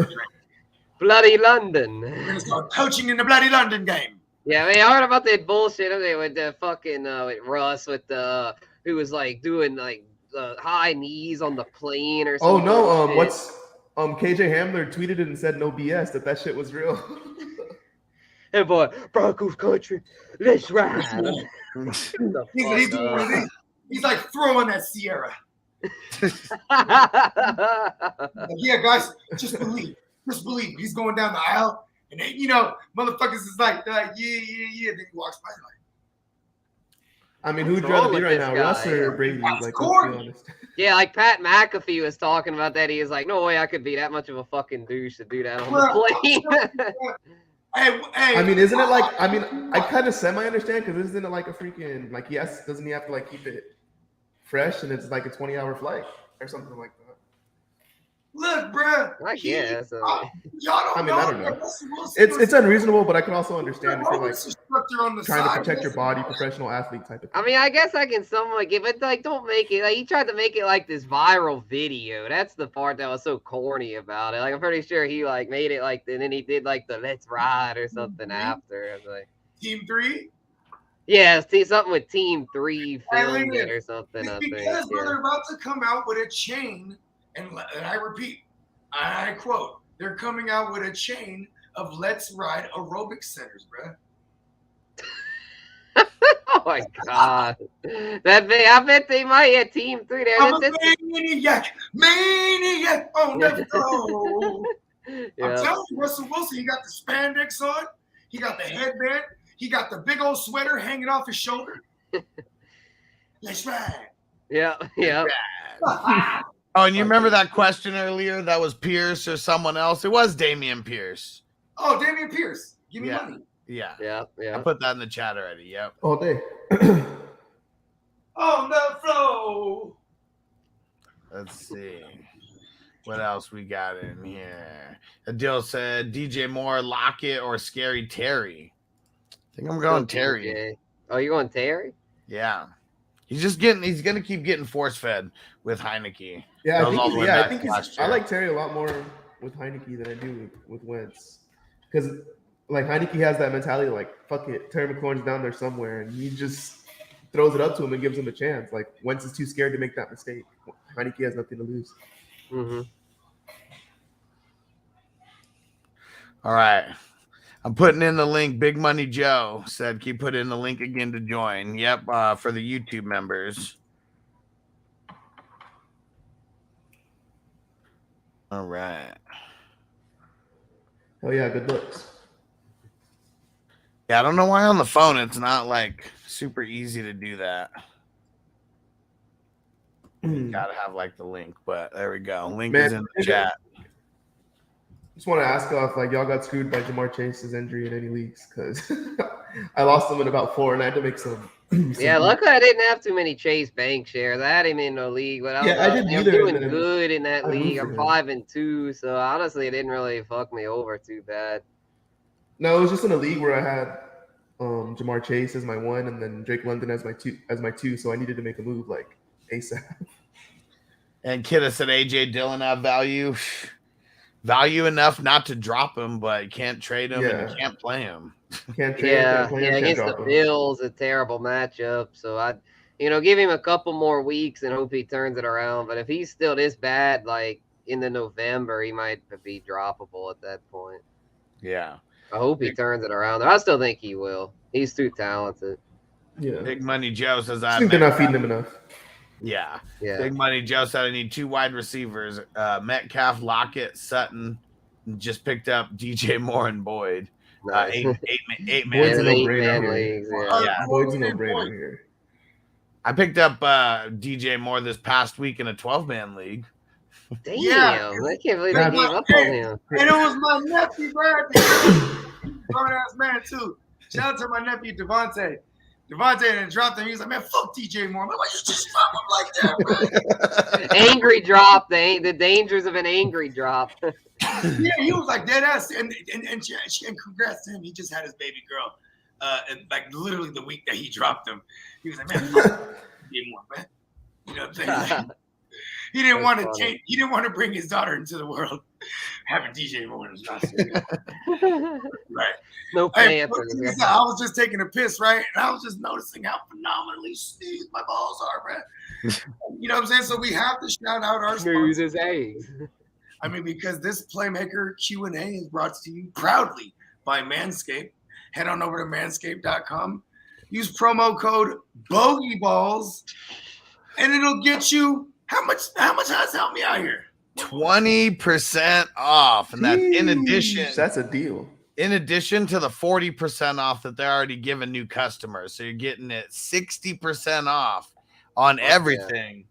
Bloody London. We're gonna start coaching in the bloody London game. Yeah, I heard about that bullshit with the fucking with Russ with the who was like doing like high knees on the plane or something. Oh no, KJ Hamler tweeted it and said no BS that shit was real. Hey boy, Broncos country, let's ride. He's like throwing that Sierra. Yeah, guys, just believe. He's going down the aisle, and then, motherfuckers is like, yeah. Then he walks by like. Who'd you rather be right now, Russ or Brady? Like, let's be honest. Yeah, like Pat McAfee was talking about that. He was like, no way I could be that much of a fucking douche to do that on the plane. Isn't it like? I kind of semi-understand because isn't it like a freaking doesn't he have to like keep it fresh and it's like a 20-hour flight or something like that? Look, bro. I guess. Y'all don't know. I don't know. It's unreasonable, but I can also understand if you're like trying to protect your body, professional athlete type of thing. I guess I can somewhat give it, like, don't make it, like, he tried to make it like this viral video. That's the part that was so corny about it. Like, I'm pretty sure he, like, made it like, and then he did, like, the let's ride or something after. I was like, Team 3? Yeah, something with Team 3 filmed it or something, I think. Because they're about to come out with a chain. And I repeat, I quote, they're coming out with a chain of Let's Ride aerobic centers, bro. Oh my God. I bet they might have Team 3 there. I'm a maniac on the floor. I'm telling you, Russell Wilson, he got the spandex on, he got the headband, he got the big old sweater hanging off his shoulder. Let's ride. Yeah. Oh, and you remember that question earlier? That was Pierce or someone else? It was Damian Pierce. Oh, Damian Pierce. Give me money. Yeah. I put that in the chat already. Yep. All day. On the floor. Let's see. What else we got in here? Adil said DJ Moore, Lockett, or Scary Terry. I think I'm going Terry. Okay. Oh, you're going Terry? Yeah. He's going to keep getting force fed with Heineke. Yeah, I think I like Terry a lot more with Heineke than I do with Wentz. Because like Heineke has that mentality like, fuck it, Terry McLaurin's down there somewhere, and he just throws it up to him and gives him a chance. Like Wentz is too scared to make that mistake. Heineke has nothing to lose. Mm-hmm. All right. I'm putting in the link. Big Money Joe said, "Can you put in the link again to join?" Yep, for the YouTube members. All right. Oh yeah, good looks. Yeah, I don't know why on the phone it's not like super easy to do that. You gotta have like the link, but there we go. Link is in the chat. Just want to ask if like y'all got screwed by Jamar Chase's injury in any leagues, because I lost him in about 4 and I had to make some. Yeah, luckily I didn't have too many Chase Bank shares. I had him in the league, but I didn't I'm either, doing and then good in that I league. moved I'm for him. 5-2, so honestly, it didn't really fuck me over too bad. No, it was just in a league where I had Jamar Chase as my 1 and then Drake London as my two, so I needed to make a move like ASAP. And Kidda said AJ Dillon have value. Value enough not to drop him, but you can't trade him and you can't play him. Can't trade him, can't play him, can't against drop the him. Bills, a terrible matchup. So I'd, give him a couple more weeks and hope he turns it around. But if he's still this bad, like in the November, he might be droppable at that point. Yeah. I hope he turns it around. I still think he will. He's too talented. Yeah. Big Money Joe says I think they're not feeding him enough. Yeah. Yeah. Big Money Joe said I need 2 wide receivers. Metcalf, Lockett, Sutton. Just picked up DJ Moore and Boyd. Nice. Eight Boyd's a man. no-brainer leagues, Yeah. Boyd's a no-brainer here. I picked up DJ Moore this past week in a 12-man league. Damn. Yeah. I can't believe they gave up on him. And it was my nephew, Brad. Grown-ass man, too. Shout out to my nephew, Devontae. Devontae and dropped him. He was like, man, fuck DJ Moore. Man, why you just drop him like that, man? Angry drop. The dangers of an angry drop. Yeah, he was like dead ass. And congrats to him. He just had his baby girl. And like literally the week that he dropped him. He was like, man, fuck DJ Moore, man. You know what I'm saying? He didn't want to change. He didn't want to bring his daughter into the world. Having DJ Moore in his right. No Panthers. I was just taking a piss, right? And I was just noticing how phenomenally smooth my balls are, man. You know what I'm saying? So we have to shout out our Smooth sponsors. as eggs. I mean, because this Playmaker Q&A is brought to you proudly by Manscaped. Head on over to manscaped.com. Use promo code BOGIEBALLS, and it'll get you how much? Help me out here. 20% off, and that's in addition. That's a deal. In addition to the 40% off that they're already giving new customers, so you're getting it 60% off on everything.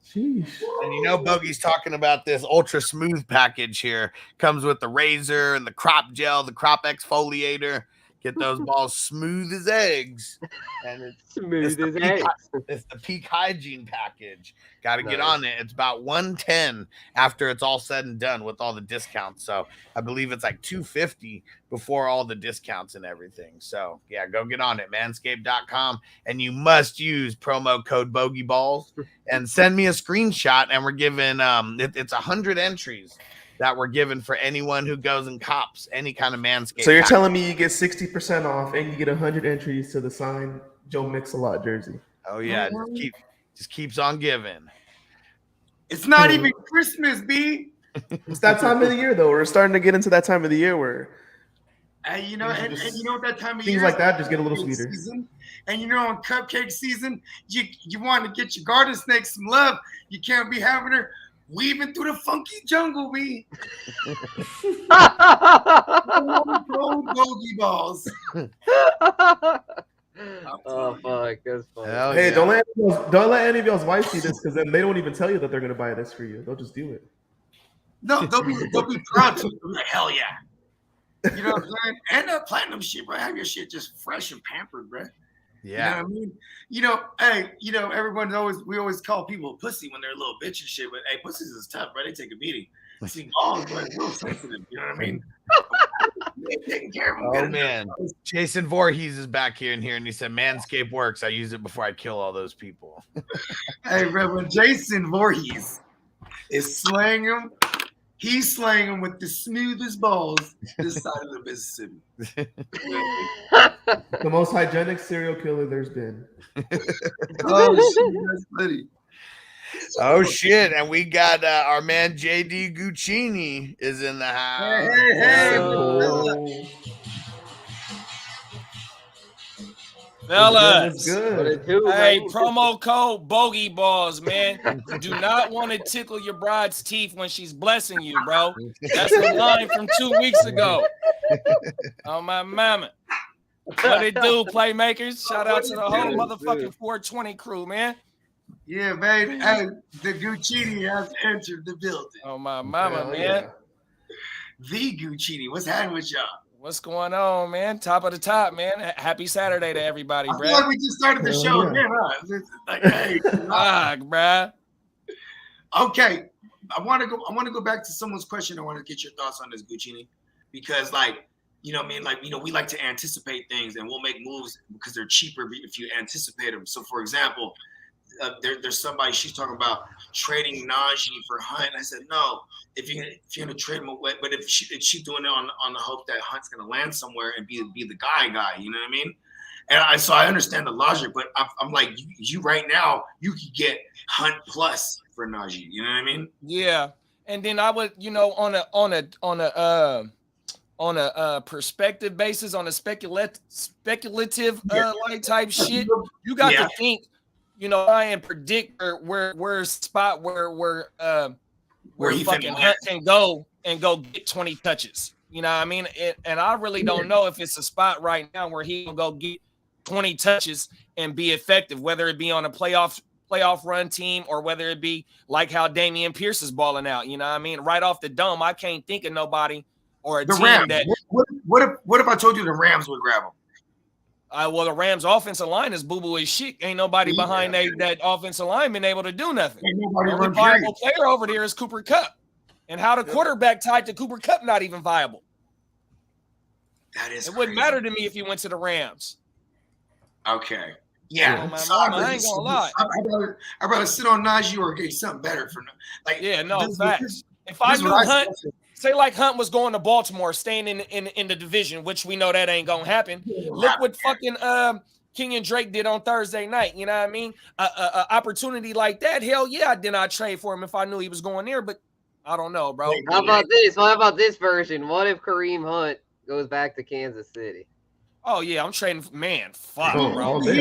Sheesh. And Bogey's talking about this ultra smooth package here. Comes with the razor and the crop gel, the crop exfoliator. Get those balls smooth as eggs. And it's the peak hygiene package. Got to get on it. It's about $110 after it's all said and done with all the discounts. So I believe it's like $250 before all the discounts and everything. So yeah, go get on it, manscaped.com. And you must use promo code BogeyBalls and send me a screenshot. And we're giving it's 100 entries that we're given for anyone who goes and cops any kind of Manscaped. So you're telling me you get 60% off and you get 100 entries to the signed Joe Mix-a-Lot jersey. Oh yeah, just keeps on giving. It's not even Christmas, B. It's that time of the year though. We're starting to get into that time of the year where and you know what that time of year things like that just get a little sweeter. Season. And on cupcake season, you want to get your garden snake some love. You can't be having her weaving through the funky jungle, B. Bogey balls. Oh fuck, that's funny. Hey, don't let any of y'all's wives see this, because then they don't even tell you that they're gonna buy this for you. They'll just do it. No, they'll be proud to. They'll be like, hell yeah. You know what I'm saying? And that platinum shit, bro. Have your shit just fresh and pampered, bro. Yeah. You know what I mean? Hey, we always call people pussy when they're a little bitch and shit, but hey, pussies is tough, bro. They take a beating. See, balls, bro, real sensitive. You know what I mean? Taking care of them. Oh man, Jason Voorhees is back here, and he said Manscaped works. I use it before I kill all those people. Hey, bro, when Jason Voorhees is slaying them, he's slaying them with the smoothest balls this side of the Mississippi. The most hygienic serial killer there's been. Oh shit, that's funny. Oh shit, and we got our man JD Guccini is in the house. Hey. Fellas, good. Hey, promo code Bogey Balls, man. You do not want to tickle your bride's teeth when she's blessing you, bro. That's the line from 2 weeks ago. Oh, my mama. What it do, Playmakers? Shout out to the whole motherfucking 420 crew, man. Yeah, man. Hey, the Guccini has entered the building. Oh, my mama, man. The Guccini. What's happening with y'all? What's going on, man? Top of the top, man. Happy Saturday to everybody, I bro. feel like we just started the show again, huh? Like, hey, bruh. Okay, I want to go back to someone's question. I want to get your thoughts on this, Guccini, because like, you know what I mean? Like, you know, we like to anticipate things and we'll make moves because they're cheaper if you anticipate them. So for example, there's somebody, she's talking about trading Najee for Hunt. I said, no, if you're going to trade him away, but if she's doing it on the hope that Hunt's going to land somewhere and be the guy, you know what I mean? And so I understand the logic, but I'm like, you right now, you could get Hunt plus for Najee. You know what I mean? Yeah. And then I would, you know, on a perspective basis, on a speculative like type shit, you got to think, you know, try and predict where spot where fucking Hunt can go and go get 20 touches. You know what I mean? And I really don't know if it's a spot right now where he will go get 20 touches and be effective, whether it be on a playoff run team or whether it be like how Damian Pierce is balling out. You know what I mean? Right off the dome, I can't think of nobody or a team Rams. that. What if I told you the Rams would grab him? Well, the Rams' offensive line is boo-boo as shit. Ain't nobody behind that offensive line been able to do nothing. The only viable player over there is Cooper Kupp. And how the quarterback tied to Cooper Kupp not even viable. That is. It wouldn't matter to me if he went to the Rams. Okay. Yeah. I ain't gonna lie. I'd rather sit on Najee or get something better for like. Yeah, no facts. If I knew Hunt, say like Hunt was going to Baltimore, staying in the division, which we know that ain't gonna happen. Look what fucking King and Drake did on Thursday night. You know what I mean? A opportunity like that, hell yeah, I did not trade for him if I knew he was going there. But I don't know, bro. How about this? How about this version? What if Kareem Hunt goes back to Kansas City? Oh yeah, I'm trading. Man, fuck, bro. But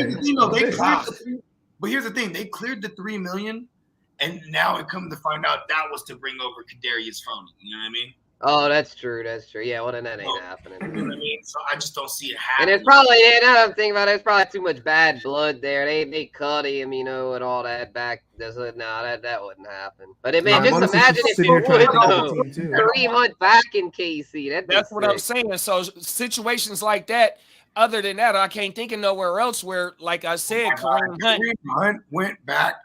here's the thing: they cleared the $3 million. And now it come to find out that was to bring over Kadarius Toney. You know what I mean? Oh, that's true. That's true. Yeah, well, then that ain't happening. You know what I mean? So I just don't see it happening. And it's probably, now that I'm thinking about it, there's probably too much bad blood there. They cut him, you know, and all that back. No, that wouldn't happen. But it just imagine if it would, though. Kareem Hunt back in KC. That's what I'm saying. So situations like that, other than that, I can't think of nowhere else where, like I said, Kareem Hunt went back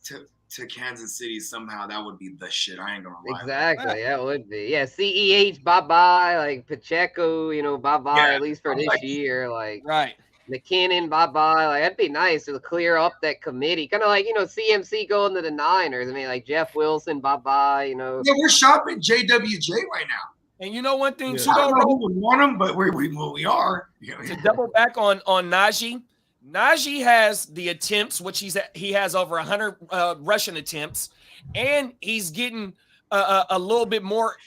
to Kansas City somehow. That would be the shit. I ain't gonna lie. Exactly. That would be. Yeah, CEH, bye-bye. Like Pacheco, you know, bye-bye, at least for this year. Like, right. McKinnon, bye-bye. Like, that'd be nice to clear up that committee. Kind of like, you know, CMC going to the Niners. I mean, like Jeff Wilson, bye-bye, you know. Yeah, we're shopping JWJ right now. And you know one thing, too, I don't know who would want him, but we are. To double back on Najee. Najee has the attempts, which he has over 100 rushing attempts, and he's getting a little bit more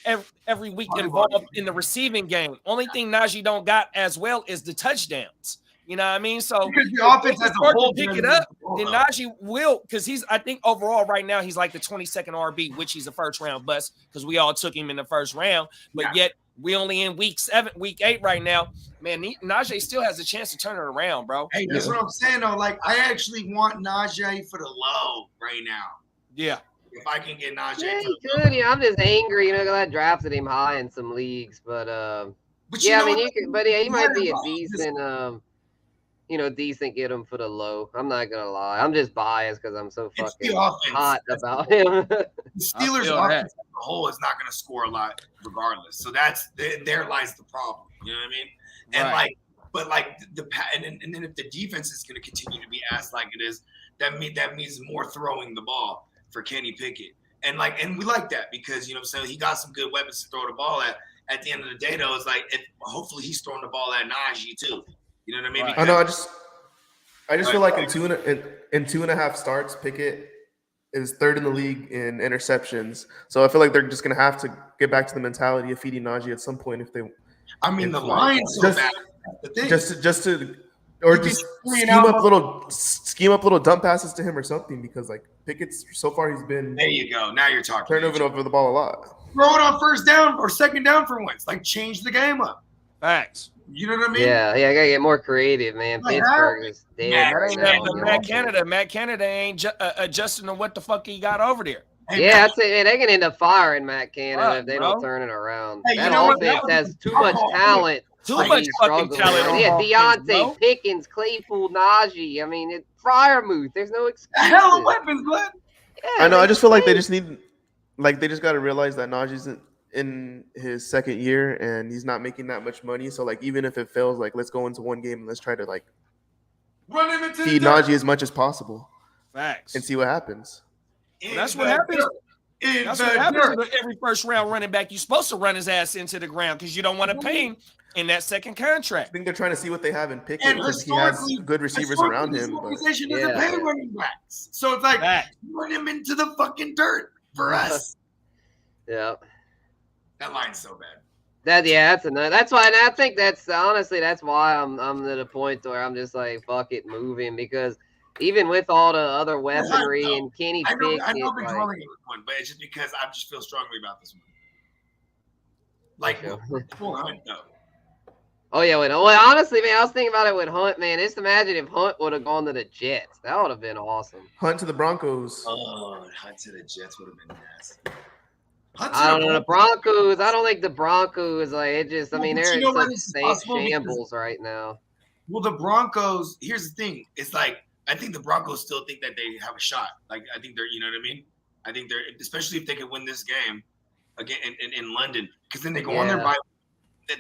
every week involved in the receiving game. Only thing Najee don't got as well is the touchdowns. You know what I mean? So because the offense has a whole pick it up, then Najee will, because I think overall right now he's like the 22nd RB, which he's a first round bust because we all took him in the first round, but yet we only in week 8 right now. Man, Najee still has a chance to turn it around, bro. Hey, that's what I'm saying though. Like, I actually want Najee for the low right now. Yeah. If I can get Najee. Yeah, he could. Yeah, I'm just angry, you know, because I drafted him high in some leagues, but yeah, I mean, he might be a decent, you know, decent get him for the low. I'm not gonna lie. I'm just biased because I'm so fucking hot about him. The Steelers' offense as a whole is not gonna score a lot regardless. So there lies the problem. You know what I mean? And and then if the defense is gonna continue to be ass like it is, that means more throwing the ball for Kenny Pickett. And we like that because, you know what I'm saying, he got some good weapons to throw the ball at. At the end of the day, though, it's like hopefully he's throwing the ball at Najee too. You know what I mean? Right. I just feel like in 2.5 starts, Pickett is third in the league in interceptions. So I feel like they're just gonna have to get back to the mentality of feeding Najee at some point if they. I mean, the line's so bad. The thing. Just to Or You just can scheme up little dump passes to him or something, because like Pickett's so far he's been There you go. Now you're talking. turning over the ball a lot. Throw it on first down or second down for once. Like change the game up. Facts. You know what I mean? Yeah, I gotta get more creative, man. Like, Pittsburgh is dead. Matt right Canada, now. Matt Canada. Matt Canada ain't adjusting to what the fuck he got over there. Hey, Yeah, Matt, I'd say they can end up firing Matt Canada Fuck, if they bro. don't turn it around. Hey, you That know what? offense has too much talent. Too to much be fucking struggling. talent on Yeah, offense, Deontay, bro. Pickens, Claypool, Najee. I mean, it's Fryermuth. There's no excuse. a hell of weapons, bud. Yeah, I know. I just feel like they great. just need, like, they just got to realize that Najee's in his second year and he's not making that much money. So like, even if it fails, like, let's go into one game and let's try to like Run him into feed the dirt. Najee as much as possible Facts. and see what happens. In That's what the happens. dirt. In That's the what happens dirt. with every first round running back. You're supposed to run his ass into the ground because you don't want to pay him in that second I contract. think they're trying to see what they have in Pickett And because he has historically, good receivers around him. This But organization doesn't Yeah. pay running backs. So it's like, Facts. run him into the fucking dirt for us. Yeah. That line's so bad. That's another. That's why, and I think that's honestly that's why I'm to the point where I'm just like fuck it, moving, because even with all the other weaponry and Kenny I know Pickett, I've been like, calling it one, but it's just because I just feel strongly about this one. Like, poor Hunt, though. oh yeah, well honestly, man, I was thinking about it with Hunt, man. Just imagine if Hunt would have gone to the Jets. That would have been awesome. Hunt to the Broncos. Oh, Hunt to the Jets would have been nasty. Hunt to I don't know the Broncos. Broncos. I don't think the Broncos like it. Just I Well, mean but they're you know in why such this is safe possible? Because- shambles right now. Well, the Broncos, here's the thing. It's like, I think the Broncos still think that they have a shot. Like, I think they're, you know what I mean? I think they're, especially if they could win this game again in London, because then they go on there Yeah. by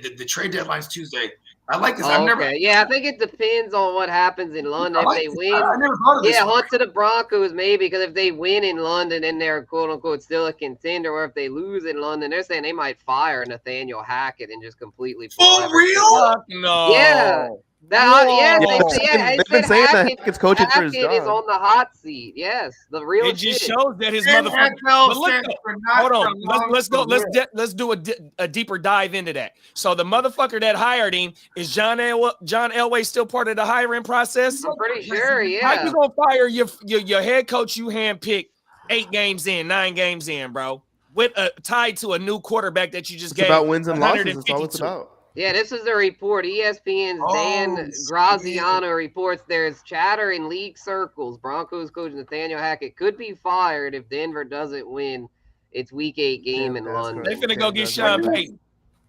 the trade deadline's Tuesday. I like this. Oh, I've never. okay. Yeah, I think it depends on what happens in London. I like If they this. win, I never thought of this. yeah, Hunt to the Broncos maybe, because if they win in London and they're quote unquote still a contender, or if they lose in London, they're saying they might fire Nathaniel Hackett and just completely pull For everything real? up. Fuck no. Yeah. That, yes, Yeah, they've been saying that Hackett's coaching for his Hackett is job. on the hot seat. Yes, the real It just shit. shows that his NFL motherfucker. But look, stands though, for not hold on. belong Let's go. for real. Let's do a deeper dive into that. So the motherfucker that hired him is John Elway still part of the hiring process? I'm pretty sure. How Yeah. you gonna fire your head coach you handpicked 9 games in, bro? With tied to a new quarterback that you just It's gave about wins and losses. That's all it's 152. about. Yeah, this is a report. ESPN's Dan Oh, Graziano reports there's chatter in league circles. Broncos coach Nathaniel Hackett could be fired if Denver doesn't win its Week 8 game in that's London. They finna go get That's Sean right. Payton.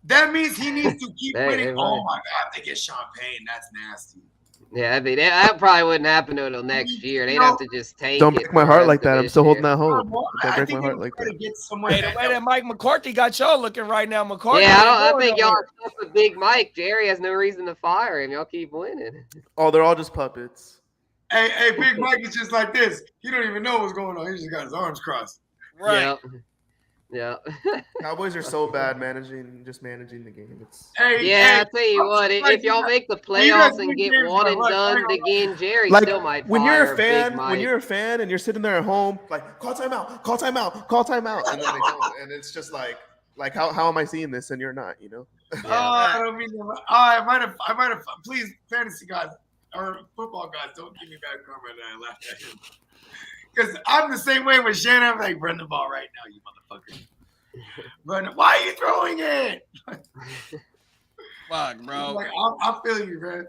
That means he needs to keep Hey, winning. hey, Oh man. my God, they get Sean Payne. That's nasty. Yeah, I mean, that probably wouldn't happen until next year. They'd have to just take Don't it break my for the heart rest like of that. I'm this still holding year. that hope. Well, Don't I break think my they heart would like try to that. get someone Hey, the way that Mike McCarthy got y'all looking right now, McCarthy. Yeah, ain't I going think y'all nowhere. are stuck with Big Mike. Jerry has no reason to fire him. Y'all keep winning. Oh, they're all just puppets. Hey, Big Mike is just like this. He don't even know what's going on. He just got his arms crossed. Right. Yeah. Cowboys are so bad managing the game. It's Hey, Yeah, hey, I tell you what, like, if y'all make the you guys playoffs and win get games one by and what? done Hang on. again, Jerry like still might when fire you're a fan, Big Mike. when you're a fan and you're sitting there at home, like call timeout, call timeout, call timeout, and then they go, and it's just like how am I seeing this and you're not, you know? Oh, I don't mean to. I might have. Please, fantasy guys or football guys, don't give me bad karma that I laughed at him. Because I'm the same way with Shannon. I'm like, run the ball right now, you motherfucker. Run. Why are you throwing it? Fuck, bro. Like, I'm feeling you, man.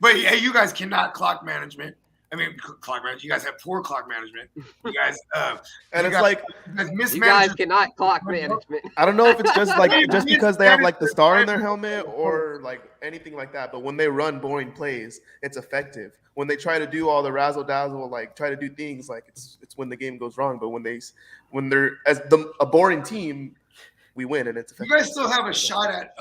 But yeah, you guys cannot clock management. I mean, clock management. You guys have poor clock management. You guys, And you it's guys, like you guys You mismanage. guys cannot clock management. I don't know if it's just because they have like the star in their helmet or like anything like that. But when they run boring plays, it's effective. When they try to do all the razzle dazzle, like try to do things, like it's when the game goes wrong. But when they're a boring team, we win and it's You effective. guys still have a shot at.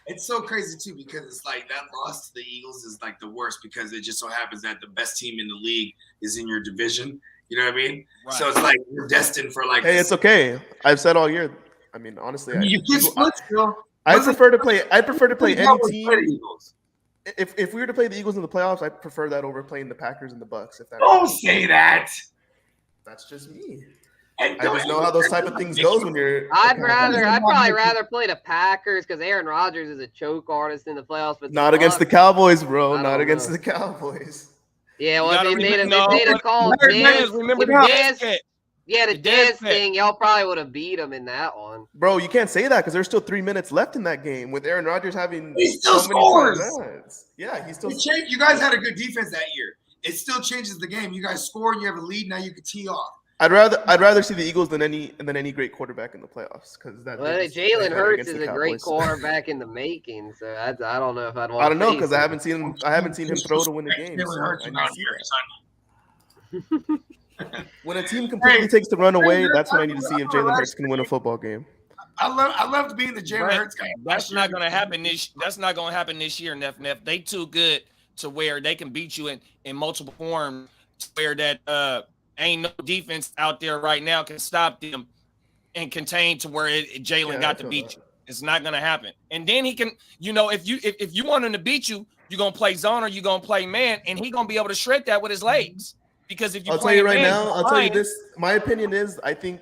It's so crazy too because it's like that loss to the Eagles is like the worst because it just so happens that the best team in the league is in your division. You know what I mean? Right. So it's like you're destined for like. Hey, it's okay. I've said all year. I mean, honestly, You keep split still. I prefer to play any Cowboys team. play the Eagles. If we were to play the Eagles in the playoffs, I prefer that over playing the Packers and the Bucks. If that Don't say that. that's just me. I just know how those type of things goes when you're. I'd probably rather play the Packers because Aaron Rodgers is a choke artist in the playoffs. But Not against the Cowboys, bro. Not against the Cowboys. Yeah, well, if they made a call, remember the dance thing, y'all probably would have beat them in that one. Bro, you can't say that because there's still 3 minutes left in that game with Aaron Rodgers having he still scores. Yeah, he still. You guys had a good defense that year. It still changes the game. You guys score and you have a lead. Now you can tee off. I'd rather see the Eagles than any great quarterback in the playoffs because that. Well, Jalen Hurts is a great quarterback in the making, so I don't know if I'd want. I don't know because I haven't seen him throw to win the game. Jalen Hurts not here, When a team completely takes the run away, that's when I need to see if Jalen Hurts can win a football game. I loved being the Jalen Hurts guy. That's not going to happen this year, Neff. They too good to where they can beat you in multiple forms. Where that ain't no defense out there right now can stop them and contain to where Jalen got to beat you. It's not going to happen. And then he can, if you want him to beat you, you're going to play zone or you're going to play man, and he's going to be able to shred that with his legs. Because if you I'll tell you right now, I'll tell you this. My opinion is, I think,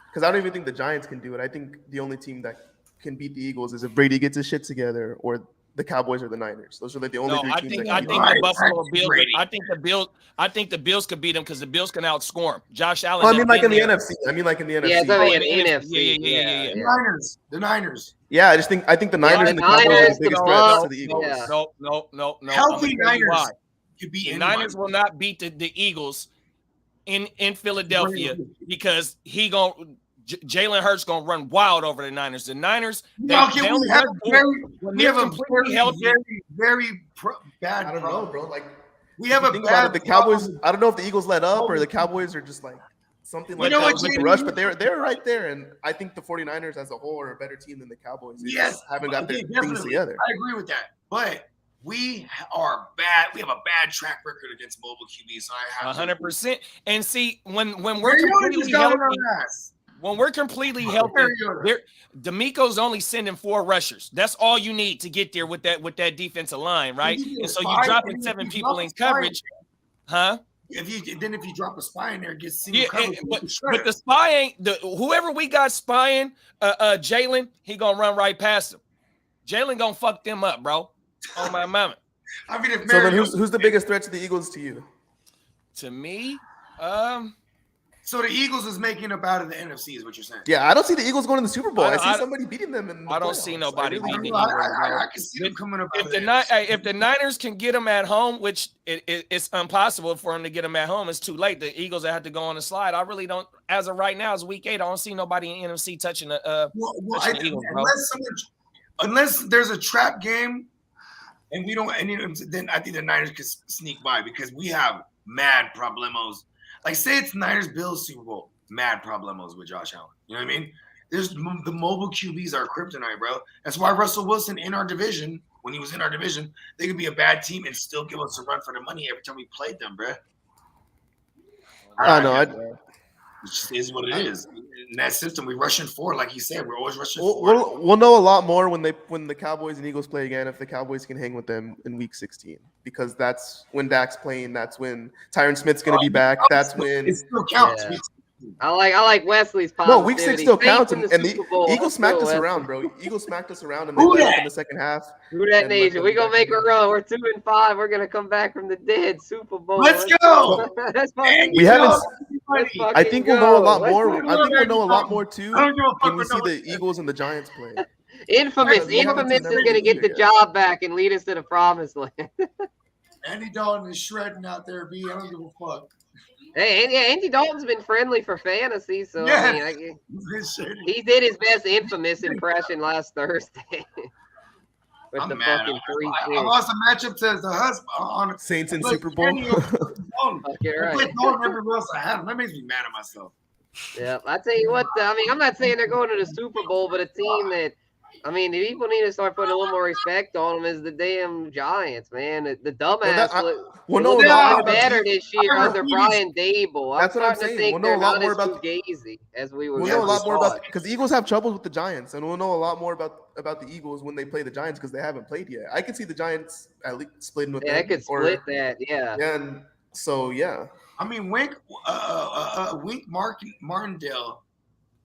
because I don't even think the Giants can do it. I think the only team that can beat the Eagles is if Brady gets his shit together, or the Cowboys or the Niners. Those are like the only three teams. I think the Buffalo Bills. I think the Bills could beat them because the Bills can outscore them. Josh Allen. Well, I mean, like in the NFC. Yeah, it's only an NFC. Yeah. The Niners. Yeah, I think the Niners and the Cowboys are the biggest threats to the Eagles. No. Healthy Niners. The Niners will not beat the Eagles in Philadelphia because Jalen Hurts gonna run wild over the Niners. The Niners, we have a very bad. I don't know, bro. Like we have a bad. The Cowboys. I don't know if the Eagles let up or the Cowboys are just like something like that with the rush, but they're right there, and I think the 49ers as a whole are a better team than the Cowboys. They just haven't got their things together. I agree with that, but we are bad. We have a bad track record against mobile QBs. So I have 100%. And see, when we're completely healthy, D'Amico's only sending 4 rushers. That's all you need to get there with that defensive line, right? And so you're dropping 7 people in coverage, huh? If you drop a spy in there, it gets single coverage. But the spy ain't whoever we got spying, Jalen, he gonna run right past him. Jalen gonna fuck them up, bro. Oh my mama. I mean, so then who's the biggest threat to the Eagles to you? To me, so the Eagles is making up out of the NFC, is what you're saying? Yeah, I don't see the Eagles going to the Super Bowl. I see somebody beating them in the I don't see nobody beating them. I can see them coming up. If the Niners can get them at home, which it's impossible for them to get them at home, it's too late. The Eagles have to go on the slide. I really don't. As of right now, it's week 8. I don't see nobody in NFC touching the Eagles, bro. Unless there's a trap game. And we don't, then I think the Niners could sneak by because we have mad problemos. Like, say it's Niners Bills Super Bowl, mad problemos with Josh Allen. You know what I mean? The mobile QBs are kryptonite, bro. That's why Russell Wilson in our division, when he was in our division, they could be a bad team and still give us a run for the money every time we played them, bro. I know. It just is what it is. In that system, we rushing 4, like you said. We're always rushing 4. We'll know a lot more when the Cowboys and Eagles play again, if the Cowboys can hang with them in Week 16, because that's when Dak's playing. That's when Tyron Smith's going to be back. That's when it still counts. Yeah. I like Wesley's positivity. No, Week 6 still counts, and the Eagles smacked us around, bro. Eagles smacked us around, and they led up in the second half. Who that nation? We're gonna make a run. We're 2-5. We're gonna come back from the dead. Super Bowl. Let's go. We haven't. I think we'll know a lot more. I think we'll know a lot more too when we see the Eagles and the Giants play. Infamous is gonna get the job back and lead us to the promised land. Andy Dalton is shredding out there, B. I don't give a fuck. Hey, Andy Dalton's been friendly for fantasy, so I mean, he did his best Infamous impression last Thursday. With I'm the mad. fucking 3 I lost a matchup to the husband on Saints in Super Bowl. Everywhere else I have. That makes me mad at myself. Yeah, I tell you what. I mean, I'm not saying they're going to the Super Bowl, but a team that, I mean, the people need to start putting a little more respect on them is the damn Giants, man. The dumbass look better this year under Brian Dable. That's what I'm saying. We'll know a lot more about Fugazi as we were. We'll know a lot more about, because the Eagles have troubles with the Giants, and we'll know a lot more about the Eagles when they play the Giants because they haven't played yet. I could see the Giants at least splitting with them. Yeah, I could split that. Yeah. And so I mean, Wink Martindale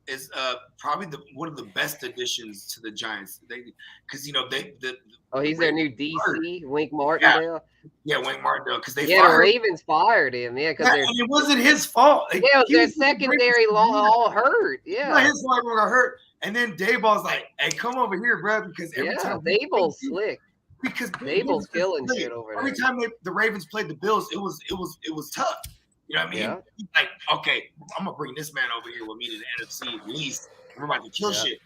is probably one of the best additions to the Giants. Because he's their new DC, fired. Wink Martindale. Yeah, Wink Martindale, because they the Ravens fired him. Yeah, because it wasn't his fault. Yeah, it was their secondary all hurt. Yeah, not his fault. Everyone got hurt, and then Dayball's like, "Hey, come over here, bro," because every time Dayball's slick. Because Dayball's killing shit over there. Every time the Ravens played the Bills, it was tough. You know what I mean? Yeah. He's like, okay, I'm gonna bring this man over here with me to the NFC at least. We're about to kill shit.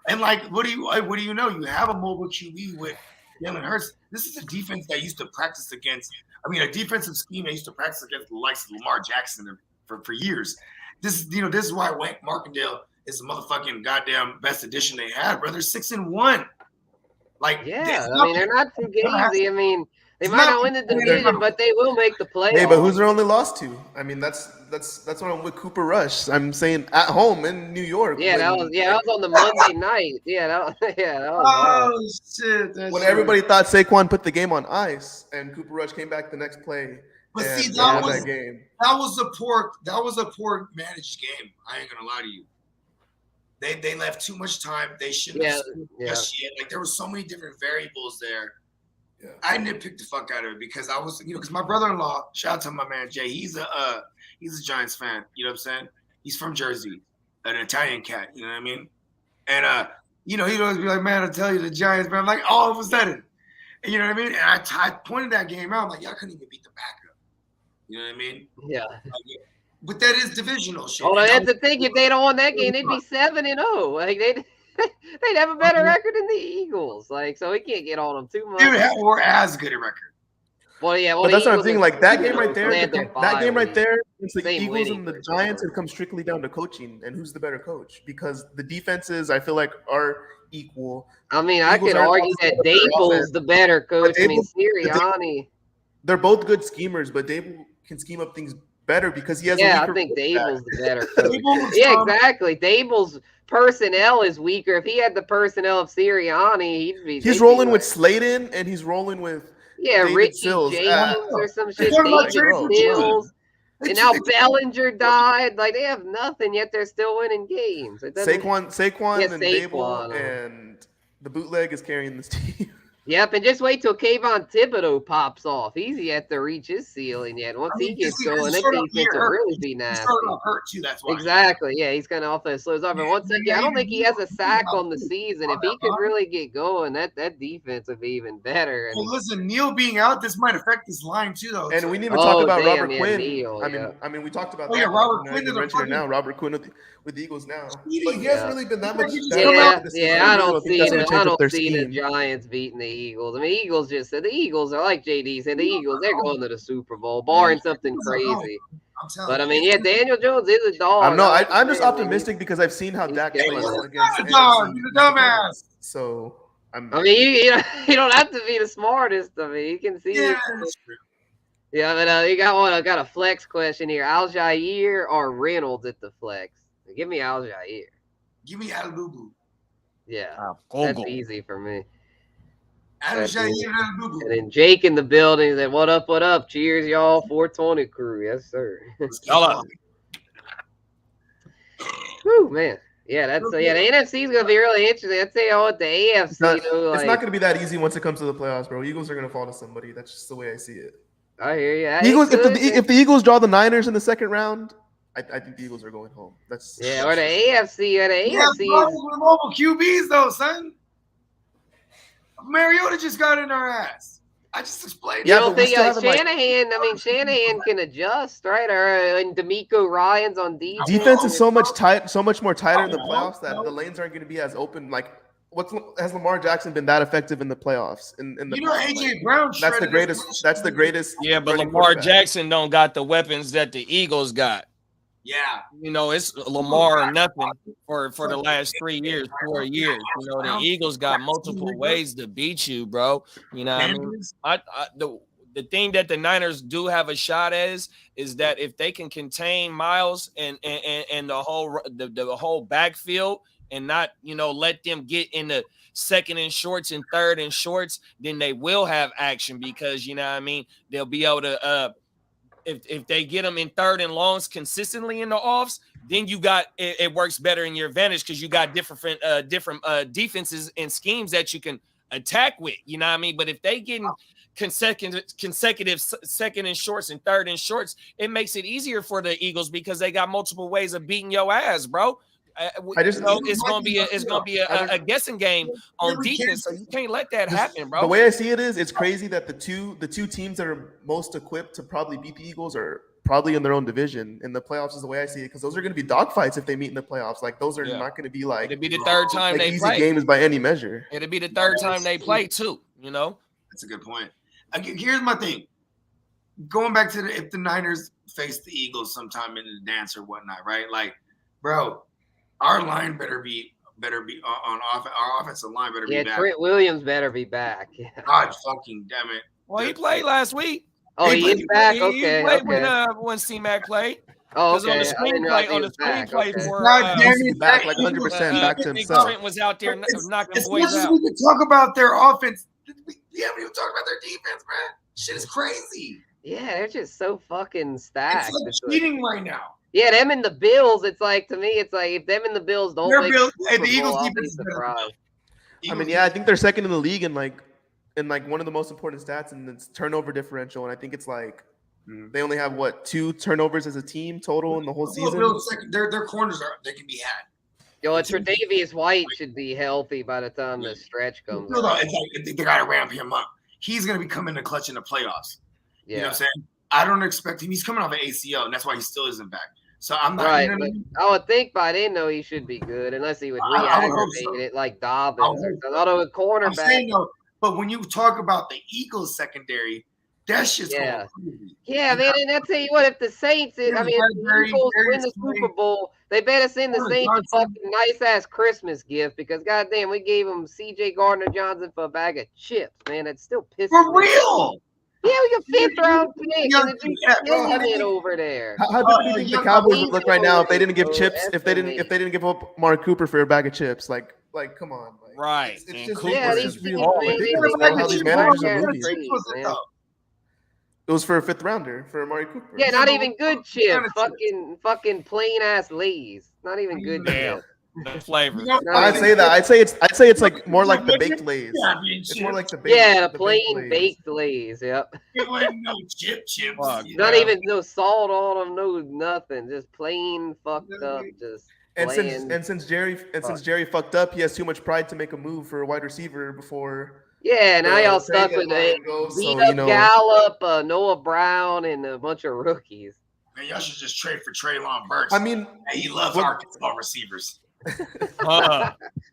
And like, what do you know? You have a mobile QB with Jalen Hurts. This is a defense that used to practice against. I mean, a defensive scheme that used to practice against the likes of Lamar Jackson for years. This is why Wink Martindale is the motherfucking goddamn best addition they had, brother. 6-1. Like, yeah, I mean, they're not too gazy. I mean, they might not win the division, but they will make the playoffs. Hey, but who's their only loss to? I mean, that's what I'm with Cooper Rush. I'm saying at home in New York. Yeah, that was on the Monday night. Yeah, that was shit. When everybody thought Saquon put the game on ice and Cooper Rush came back the next play. But and see, that was a poor managed game. I ain't gonna lie to you. They left too much time. They shouldn't have shit. Like, there were so many different variables there. Yeah. I nitpicked the fuck out of it because I was, because my brother-in-law, shout out to my man Jay, he's a Giants fan. You know what I'm saying? He's from Jersey, an Italian cat. You know what I mean? And he'd always be like, "Man, I tell you, the Giants." But I'm like, all of a sudden, you know what I mean? And I pointed that game out. I'm like, y'all couldn't even beat the backup. You know what I mean? Yeah. But that is divisional shit. Oh, that's the thing. If they don't win that game, they'd be 7-0. Like they'd have a better record than the Eagles. Like, so we can't get on them too much. Dude, we're as good a record. Well, yeah. Well, but that's what I'm saying. Like that game right there, it's the Same Eagles and the Giants. It comes strictly down to coaching and who's the better coach. Because the defenses, I feel like, are equal. I mean, I could argue that Dable's the better coach. I mean, Sirianni. They're both good schemers, but Dable can scheme up things better because he has. Yeah, I think Dable's the better coach. Yeah, exactly. Dable's personnel is weaker. If he had the personnel of Sirianni, he's rolling with Slayton and he's rolling with Richie Sills. James or some shit. David Sills. And now Bellinger died. Like, they have nothing, yet they're still winning games. Saquon and Dable and the bootleg is carrying this team. Yep, and just wait till Kayvon Thibodeau pops off. He's yet to reach his ceiling yet. Once he gets going, that defense will really be nasty. He's starting off hurt too, that's why. Exactly, yeah, he's kind of off that slows off. But once again, I don't think he has a sack on the season. If he could really get going, that defense would be even better. Well, listen, Neal being out, this might affect this line too, though. And we didn't even talk about Robert Quinn. Neal, I mean, we talked about that. Yeah, Robert Quinn is mentioned it now. Robert Quinn with the Eagles now, but he hasn't really been that much. I don't see the Giants beating the Eagles. I mean, Eagles just said the Eagles are like JD said. The Eagles, they're going to the Super Bowl, barring something crazy. But I mean, Daniel Jones is a dog. I'm just optimistic because I've seen how Dak plays against. He's a dumbass. So I mean, you don't have to be the smartest. I mean, you can see it. Yeah, but you got one. I got a flex question here: Al-Jair or Reynolds at the flex? Give me Al-Jair. Give me Al-Bubu. Yeah, that's easy for me. Al-Jair and Al-Bubu. And then Jake in the building said, "What up? What up? Cheers, y'all! 420 crew, yes sir." Hello. Whew, man. Yeah, the NFC is gonna be really interesting. I'd say the AFC. It's not gonna be that easy once it comes to the playoffs, bro. Eagles are gonna fall to somebody. That's just the way I see it. I hear you. Eagles, if the Eagles draw the Niners in the second round, I think the Eagles are going home. Or the AFC. Or the AFC. We're mobile QBs though, son. Mariota just got in our ass. I just explained. You don't think Shanahan? I mean, Shanahan can adjust, right? Or and D'Amico Ryans on defense. Defense is so much more tighter in the playoffs that the lanes aren't going to be as open. Like, has Lamar Jackson been that effective in the playoffs? AJ Brown. That's the greatest. That's the greatest. Yeah, but Lamar Jackson don't got the weapons that the Eagles got. Yeah, it's Lamar or nothing for the last 4 years. The Eagles got multiple ways to beat you, bro. You know what I mean? The thing that the Niners do have a shot as is that if they can contain Miles and the whole backfield and not let them get in the second and shorts and third and shorts, then they will have action because they'll be able to if they get them in third and longs consistently in the offs, then you got it works better in your advantage because you got different defenses and schemes that you can attack with. You know what I mean? But if they getting consecutive second and shorts and third and shorts, it makes it easier for the Eagles because they got multiple ways of beating your ass, bro. It's gonna be a guessing game on defense, so you can't let that happen, bro. The way I see it is, it's crazy that the two teams that are most equipped to probably beat the Eagles are probably in their own division in the playoffs. Is the way I see it, because those are going to be dogfights if they meet in the playoffs. Like those are not going to be like it'll be the third time they easy play. games by any measure. It'll be the third time they play too. You know, that's a good point. Here's my thing. Going back to if the Niners face the Eagles sometime in the dance or whatnot, right? Like, bro. Our line better be on offense. Our offensive line better be back. Yeah, Trent Williams better be back. Yeah. God fucking damn it. Well, he played last week. Oh, he is back. Okay. He played when C-Mac played. Oh, okay. On the screenplay for he's back like 100% back to himself. Trent was out there knocking boys out. We can talk about their offense. We haven't even talked about their defense, man. Shit is crazy. Yeah, they're just so fucking stacked. It's like cheating right now. Yeah, them and the Bills. It's like, to me, it's like if them and the Bills don't make the Eagles defense is surprised. I mean, yeah, I think they're second in the league in like one of the most important stats, and it's turnover differential. And I think it's like they only have 2 turnovers as a team total in the whole season. Their corners they can be had. Yo, Tre'Davious White should be healthy by the time the stretch comes. It's like they gotta ramp him up. He's gonna be coming to clutch in the playoffs. Yeah. You know what I'm saying? I don't expect him. He's coming off an ACL, and that's why he still isn't back. So I'm not right. You know But I mean? I would think by then, though, he should be good, unless he would re-aggravate it like Dobbins. Although a cornerback. I'm saying, no, but when you talk about the Eagles secondary, that's just going crazy. Yeah, man, and I tell you what, if the Saints, if the Eagles win the Super Bowl, they better send the Saints a fucking nice-ass Christmas gift because, goddamn, we gave them C.J. Gardner-Johnson for a bag of chips, man. It's still pissing me for real. Yeah, we got 5th round pick and it over there. How do you think the Cowboys would look right now if they didn't give chips? If they didn't give up MarkOoper for a bag of chips, like come on, like, right? It's just, yeah, it's just really how these managers are moving. It was for a 5th rounder for Amari Cooper. Yeah, not even good chips. Fucking plain ass Lay's. Not even good chips. No flavor. I'd say that. I'd say it's like more like the baked Lay's. It's more like the baked. Yeah, the plain baked Lay's. Yep. It wasn't no chips. Not even no salt on them. No nothing. Just plain fucked up. Just. And since Jerry fucked up, he has too much pride to make a move for a wide receiver before. Yeah, now y'all stuck with it. Gallup, Noah Brown, and a bunch of rookies. Man, y'all should just trade for Treylon Burks. I mean, he loves Arkansas receivers.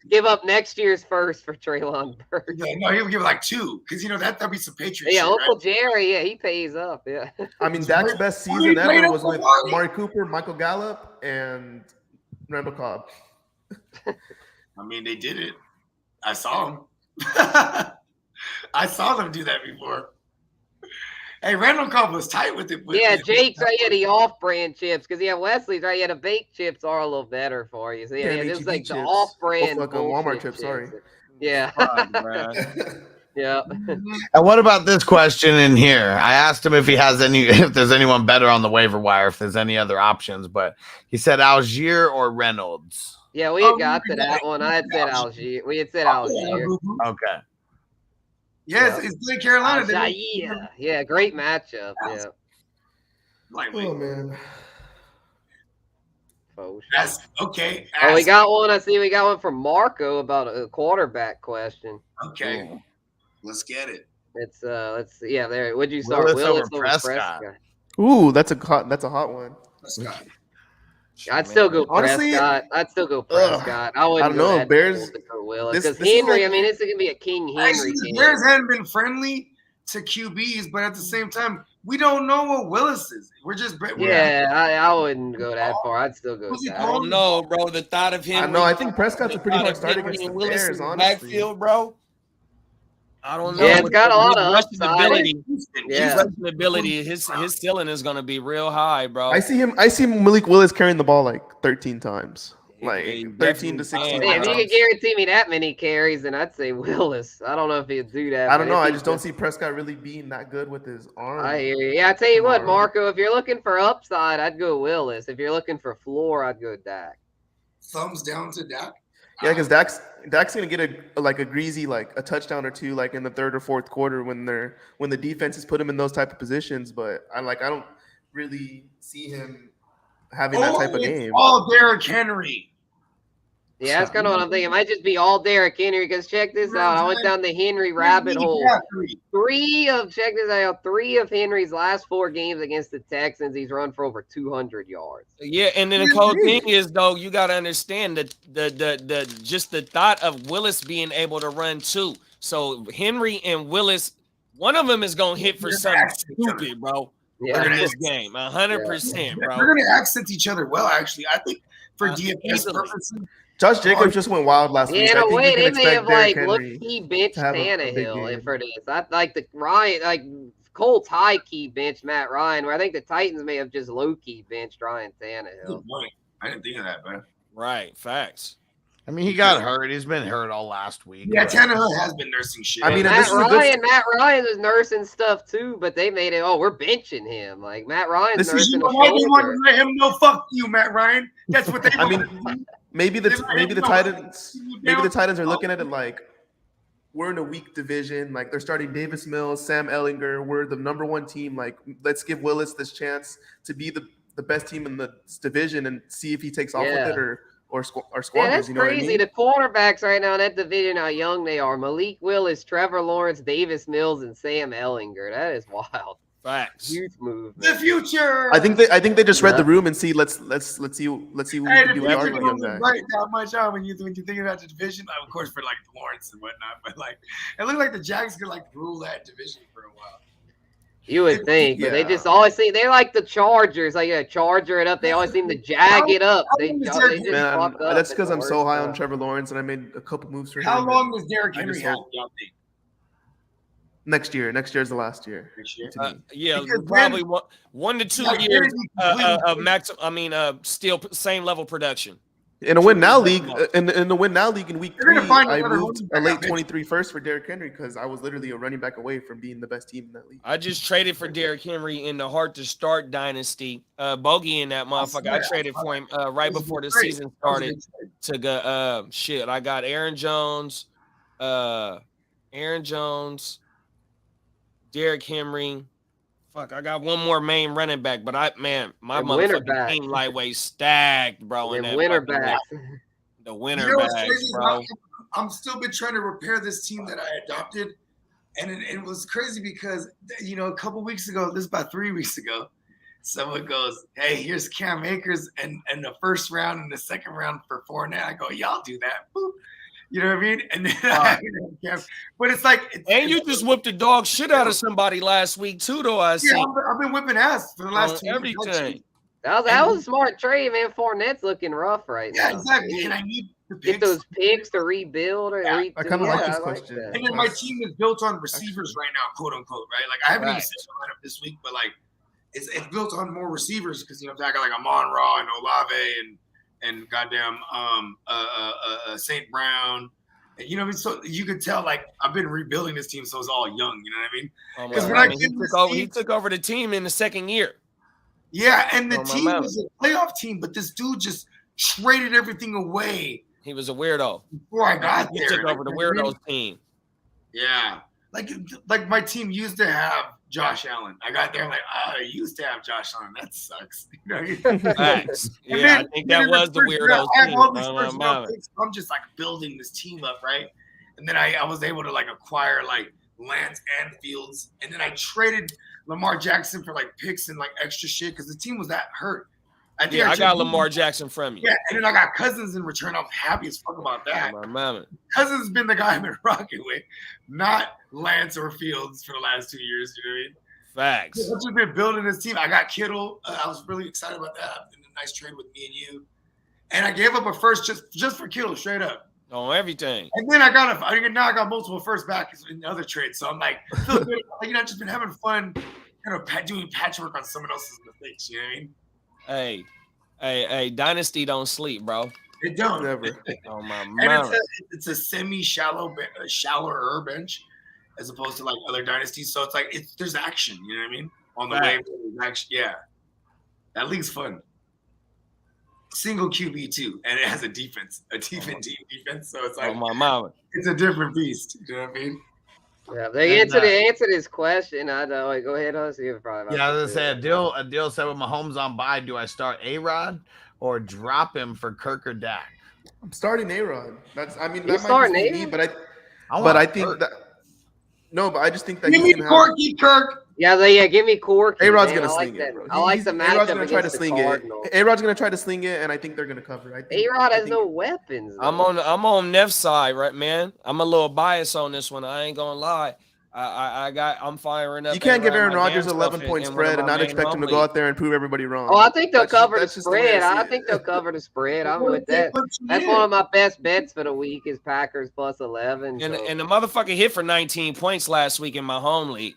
Give up next year's first for Treylon Burks. Yeah, no, he'll give like 2 because that'll be some Patriots. Yeah, shit, Uncle right? Jerry, yeah, he pays up. Yeah. I mean, Dak's best season ever was with Amari Cooper, Michael Gallup, and Randall Cobb. I mean, they did it. I saw them. I saw them do that before. Hey, Randall Cobb was tight with it. Jake's right. Yeah, the off-brand chips because Wesley's right. Yeah, the baked chips are a little better for you. So yeah, it's like the off-brand. Like a Walmart chip. Sorry. Yeah. Yeah. And what about this question in here? I asked him if there's anyone better on the waiver wire, if there's any other options, but he said Algier or Reynolds. Yeah, we had got to that one. I had said Algier. We had said Algier. Okay. Yes, it's good Carolina. Yeah, great matchup. Yeah. Oh man. That's okay. Oh, we got one. I see we got one from Marco about a quarterback question. Okay. Ooh. Let's get it. It's let's see. Yeah, there. Would you start Willis over Prescott? Ooh, that's a hot one. Prescott. I'd still go Prescott. I'd still go Prescott. I don't know. Bears go Willis because Henry. I mean, it's gonna be a King Henry. Bears hadn't been friendly to QBs, but at the same time, we don't know what Willis is. We're just I wouldn't go that far. I'd still go. I don't know, bro. The thought of him. I know. I think Prescott's a pretty hard start against the Bears. Honestly, backfield, bro. I don't know. Yeah, it's got a lot of upside. His rushing ability, his ceiling is going to be real high, bro. I see Malik Willis carrying the ball like 13 times. like 13 to 16. If you could guarantee me that many carries, then I'd say Willis. I don't know if he'd do that. I don't know. I just don't see Prescott really being that good with his arm. I hear you. Yeah, I tell you what, Marco, if you're looking for upside, I'd go Willis. If you're looking for floor, I'd go Dak. Thumbs down to Dak. Yeah, because Dak's gonna get a greasy a touchdown or two in the third or fourth quarter when the defenses put him in those type of positions. But I don't really see him having that type of game. All Derrick Henry. Yeah, that's kind of what I'm thinking. It might just be all Derrick Henry because check this out. I went down the Henry rabbit hole. Three of Henry's last 4 games against the Texans, he's run for over 200 yards. Yeah, and then the cool thing is, though, you got to understand that the thought of Willis being able to run too. So Henry and Willis, one of them is gonna hit for something stupid, bro. Yeah, in this game, 100%, bro. They're gonna accent each other well, actually. I think for DFS purposes. Josh Jacobs just went wild last week. In a way, they may have Henry low-key benched Tannehill for this. I like Colts high-key benched Matt Ryan, where I think the Titans may have just low-key benched Ryan Tannehill. I didn't think of that, man. Right, facts. I mean, he got hurt. He's been hurt all last week. Yeah, Tannehill has been nursing shit. I mean, Matt Ryan was nursing stuff too, but they made it. Oh, we're benching him. Like Matt Ryan's nursing. Why do you want to let him know? Fuck you, Matt Ryan. That's what they. I mean, maybe the Titans are looking at it like we're in a weak division. Like they're starting Davis Mills, Sam Ehlinger. We're the number 1 team. Like let's give Willis this chance to be the best team in the division and see if he takes off with it or squanders. Yeah, that's you know crazy. What I mean? The quarterbacks right now in that division, how young they are. Malik Willis, Trevor Lawrence, Davis Mills, and Sam Ehlinger. That is wild. Facts. Huge move. The future. I think they just read the room and see. Let's see who we can do with our young guy. Right that much out when you think about the division, of course for Lawrence and whatnot, but it looked like the Jags could rule that division for a while. You would think, but they just always seem they're like the Chargers, charger it up. They always seem to jag it up. That's because I'm so high on Trevor Lawrence and I made a couple moves for him. How long does Derrick Henry have? Next year. Next year is the last year. Yeah, probably 1 to 2 years of max. Still same level production. In a win now league, in the win now league in week 3, I moved a late 23 first for Derrick Henry because I was literally a running back away from being the best team in that league. I just traded for Derrick Henry in the hard to start dynasty. Bogey in that motherfucker. I traded for him right before the season started to go. I got Aaron Jones, Derrick Henry. Fuck, I got one more main running back, but my motherfucking team lightweight stacked, bro. In that winner back. The winner backs, bro. I'm still been trying to repair this team that I adopted, and it was crazy because a couple weeks ago, this is about 3 weeks ago, someone goes, "Hey, here's Cam Akers and the first round and the second round for Fournette." I go, "Y'all do that." Boop. You know what I mean? And then but it's and you just whipped the dog shit out of somebody last week too, though. I've been whipping ass for the last 2 weeks. Everything. That was a smart trade, man. Fournette's looking rough right now. Yeah, exactly. And I need the picks. Get those picks to rebuild or I kind of like this question. And then my team is built on receivers right now, quote unquote, right? I haven't even set the lineup this week, but it's built on more receivers because I got Amon-Ra and Olave and goddamn St. Brown. And, you know what I mean? So you could tell I've been rebuilding this team, so it's all young. You know what I mean? Because he took over the team in the second year. Yeah, and the team was a playoff team, but this dude just traded everything away. He was a weirdo. Before I got there. He took over the weirdos team. Yeah. Like my team used to have Josh Allen. I got there I used to have Josh Allen. That sucks. Facts. Yeah, I think that was the weirdos team. I'm just building this team up, right? And then I was able to acquire Lance and Fields, and then I traded Lamar Jackson for picks and extra shit because the team was that hurt. I got Lamar Jackson from you. Yeah, and then I got Cousins in return. I'm happy as fuck about that. Cousins has been the guy I've been rocking with, not Lance or Fields for the last 2 years. You know what I mean? Facts. I've just been building this team. I got Kittle. I was really excited about that. A nice trade with me and you. And I gave up a first just for Kittle, straight up. On everything. And then I got multiple first backs in other trades. So I'm feel good. I've just been having fun, doing patchwork on someone else's mistakes. You know what I mean? Hey, Dynasty don't sleep, bro. It don't. Never. Oh my And mouth. it's a shallower bench as opposed to like other dynasties. So it's like there's action. You know what I mean? On the Right. wave, there's action. Yeah, that league's fun. Single QB too, and it has a defense, a defense. So it's like Oh my mama. it's a different beast. You know what I mean? Yeah, they answer this question. I know. Like, go ahead, I'll see if probably. Yeah, I was gonna say Adil said with Mahomes on bye, do I start A-Rod or drop him for Kirk or Dak? I'm starting A-Rod. That You might starting be me, A-Rod? but I think that but I just think that Give he's me gonna Corky Kirk. Yeah, give me Corky. A-Rod's man. gonna I like sling that. it, bro. I like the A-Rod's matchup gonna try to against the sling it. Cardinals. A-Rod's gonna try to sling it, and I think they're gonna cover. A-Rod has no weapons. I'm on Neff's side, right, man. I'm a little biased on this one. I ain't gonna lie. I'm firing up. You can't give A-Rod, Aaron my Rodgers damn 11-point stuff in spread one and of my not main expect him home to go leagues. out there and prove everybody wrong. Oh, I think they'll cover the that's just the way spread. I see I it. think they'll cover the spread. I'm with that. That's one of my best bets for the week is Packers plus 11. And, so. and the motherfucker hit for 19 points last week in my home league.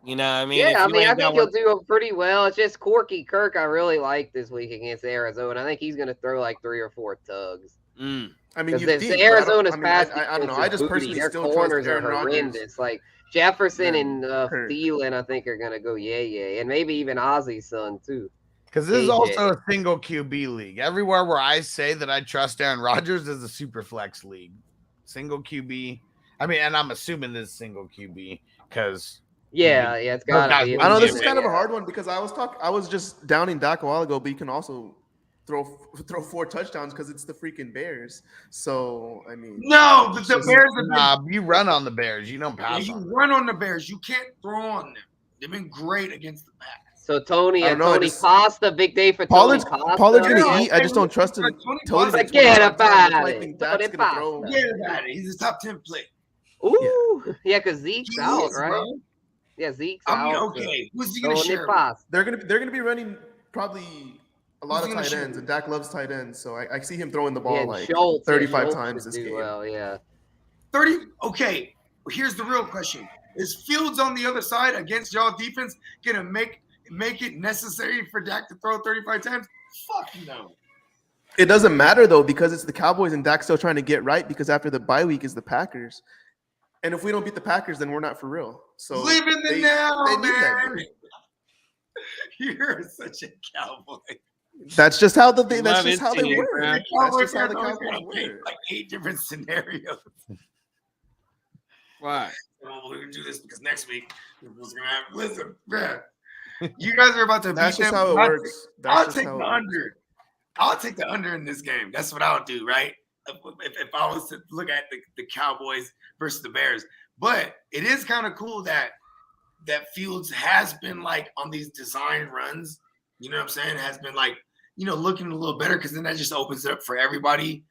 You know what I mean? Yeah, If I you mean, I ain't think got he'll do pretty well. It's just Corky Kirk I really like this week against Arizona. I think he's going to throw like 3 or 4 tugs. I mean, Because you think, but Arizona's I pass don't know. I just personally their still trust corners are Aaron Rodgers. horrendous. Like Jefferson than and Kirk. Thielen, I think are going to go yeah, and maybe even Ozzy's son too. Because this is AJ. also a single QB league. Everywhere where I say that I trust Aaron Rodgers is a super flex league. Single QB. I mean, and I'm assuming this is single QB because Yeah, it's got to be. I know this Yeah. is kind of a hard one because I was just downing Dak a while ago, but you can also throw 4 touchdowns because it's the freaking Bears. So I mean, No, but the Bears have been. you run on the Bears. You don't Yeah, pass you on them. run on the Bears. You can't throw on them. They've been great against the Pats. So Tony I don't know, Tony just- Pasta, big day for Pollard's Tony Pasta. gonna eat. I just don't trust him. Tony Forget about I it. think Dak's Tony gonna throw. Pasta. Forget about it. He's a top 10 play. Ooh, yeah, because Zeke's He out, is, right? bro. Yeah, Zeke's I mean, out. okay. Who's he gonna Tony share? Pasta. They're gonna be running probably a lot Who's of he gonna tight shoot? ends, and Dak loves tight ends. So I see him throwing the ball Yeah, like Schultz, 35 Schultz times should this do game. well, yeah. 30. Okay. Here's the real question: is Fields on the other side against y'all defense gonna make it necessary for Dak to throw 35 times? Fuck no. It doesn't matter though because it's the Cowboys and Dak's still trying to get right because after the bye week is the Packers, and if we don't beat the Packers, then we're not for real. So Live in the now, they need that. man. You're such a cowboy. That's just how Love that's just his how they team, work. bro. That's Cowboys just how the fans always Cowboys gotta pick work. like 8 different scenarios. Why? Well, we're gonna do this because next week was gonna have. Listen, man, you guys are about to That's beat just them. how it works. That's I'll just take how the it works. under. I'll take the under in this game. That's what I'll do, right? If I was to look at the Cowboys versus the Bears, but it is kind of cool that Fields has been like on these design runs. You know what I'm saying? Has been like looking a little better because then that just opens it up for everybody.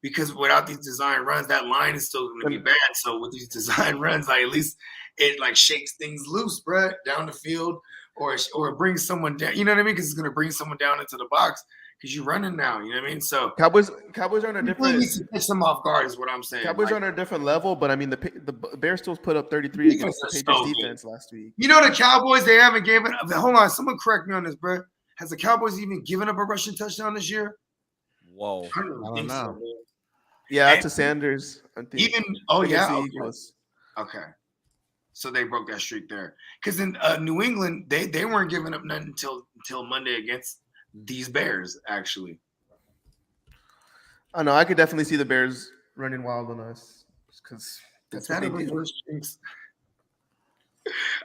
Because without these design runs, that line is still going to be bad. So with these design runs, like at least it like shakes things loose, bro, down the field, or it brings someone down. You know what I mean? Because it's going to bring someone down into the box because you're running now. You know what I mean? So Cowboys are on a different. needs to catch them off guard, is what I'm saying. Cowboys are on a different level, but I mean the Bears still put up 33 against the Defense is Patriots so good. defense last week. You know the Cowboys, they haven't given up. Hold on, someone correct me on this, bro. Has the Cowboys even given up a rushing touchdown this year? Whoa. I don't think so, man. Yeah, And to Sanders. I think. Even against the okay. Eagles. Okay. So they broke that streak there. Because in New England, they weren't giving up nothing until Monday against these Bears, actually. I know. I could definitely see the Bears running wild on us because that's what they do. reverse jinx.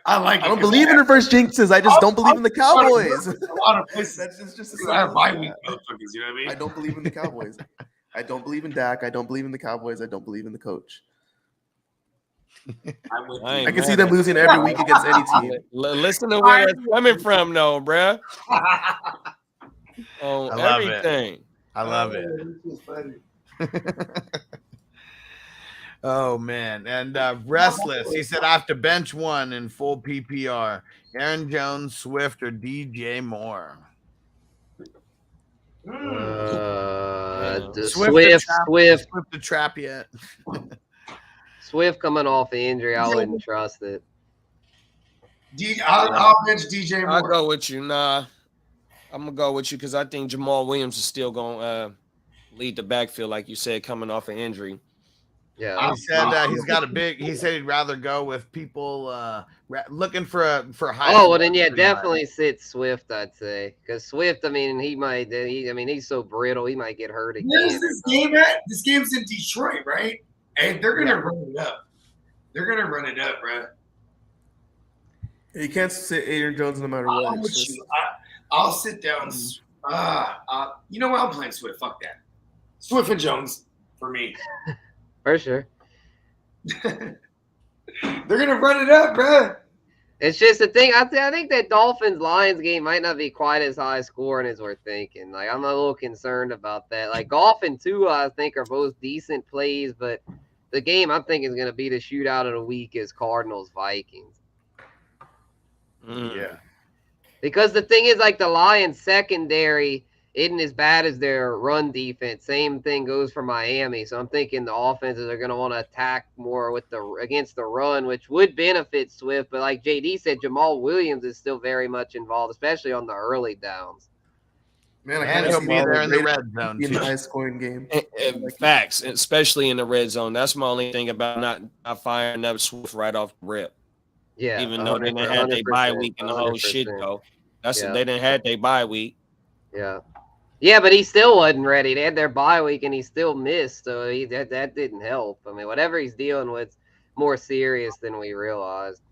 I like it. I don't believe in reverse jinxes. I just don't believe in the Cowboys. A lot of places. That's just I have bye week motherfuckers, you know what I mean? I don't believe in the Cowboys. I don't believe in Dak. I don't believe in the Cowboys. I don't believe in the coach. I'm with I you. ain't I can see mad them at losing every week against any team. Listen to where it's coming from, though, bruh. On I love it. everything. I love it. Oh man, and Restless. He said I have to bench one in full PPR. Aaron Jones, Swift, or DJ Moore. Swift the trap yet. Swift coming off the injury. I wouldn't trust it. I'll bench DJ I'll Moore. go with you. Nah, I'm gonna go with you because I think Jamal Williams is still gonna lead the backfield, like you said, coming off an injury. Yeah. He said he's got a big. He said he'd rather go with people looking for a high. Oh well, then yeah, definitely sit Swift. I'd say because Swift. I mean, he might. He's so brittle. He might get hurt again. Where's this game at? This game's in Detroit, right? And they're gonna run it up. They're gonna run it up, bro. You can't sit Aaron Jones no matter what. I'll sit down. You know what? I'm playing Swift. Fuck that. Swift and Jones for me. For sure. They're gonna run it up, bro. It's just the thing. I think that Dolphins-Lions game might not be quite as high scoring as we're thinking. Like I'm a little concerned about that. Like Goff and Tua, I think, are both decent plays, but the game I'm thinking is gonna be the shootout of the week is Cardinals-Vikings. Yeah. Because the thing is, like the Lions secondary isn't as bad as their run defense. Same thing goes for Miami. So I'm thinking the offenses are going to want to attack more with against the run, which would benefit Swift. But like JD said, Jamal Williams is still very much involved, especially on the early downs. Man, And he'll be there in the red zone in too. a high scoring game. Facts, especially in the red zone. That's my only thing about not firing up Swift right off the rip. Yeah. Even though they didn't have their bye week and the whole shit, though. They didn't have their bye week. Yeah. Yeah, but he still wasn't ready. They had their bye week and he still missed. So that didn't help. I mean, whatever he's dealing with, more serious than we realized.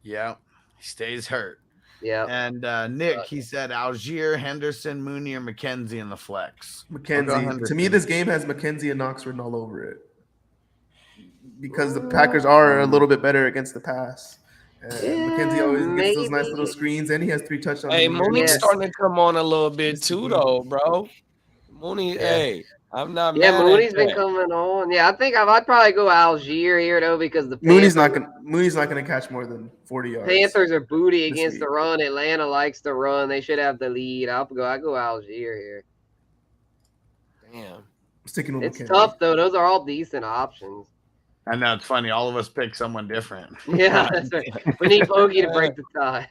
Yeah. He stays hurt. Yeah. And Nick, he said Algier, Henderson, Mooney, or McKenzie in the flex. McKenzie. To me, this game has McKenzie and Knox written all over it. Because the Packers are a little bit better against the pass. McKenzie always gets those nice little screens, and he has 3 touchdowns. Hey, Mooney's starting to come on a little bit too, though, bro. Mooney, hey, I'm not mad. Yeah, Mooney's been coming on. Yeah, I think I'd probably go Algier here though because the Mooney's not gonna catch more than 40 yards. Panthers are booty against the run. Atlanta likes to run. They should have the lead. I go Algier here. Damn, sticking with it's McKenzie. tough though. Those are all decent options. I know it's funny. All of us pick someone different. Yeah, that's right. We need Bogey to break the tie.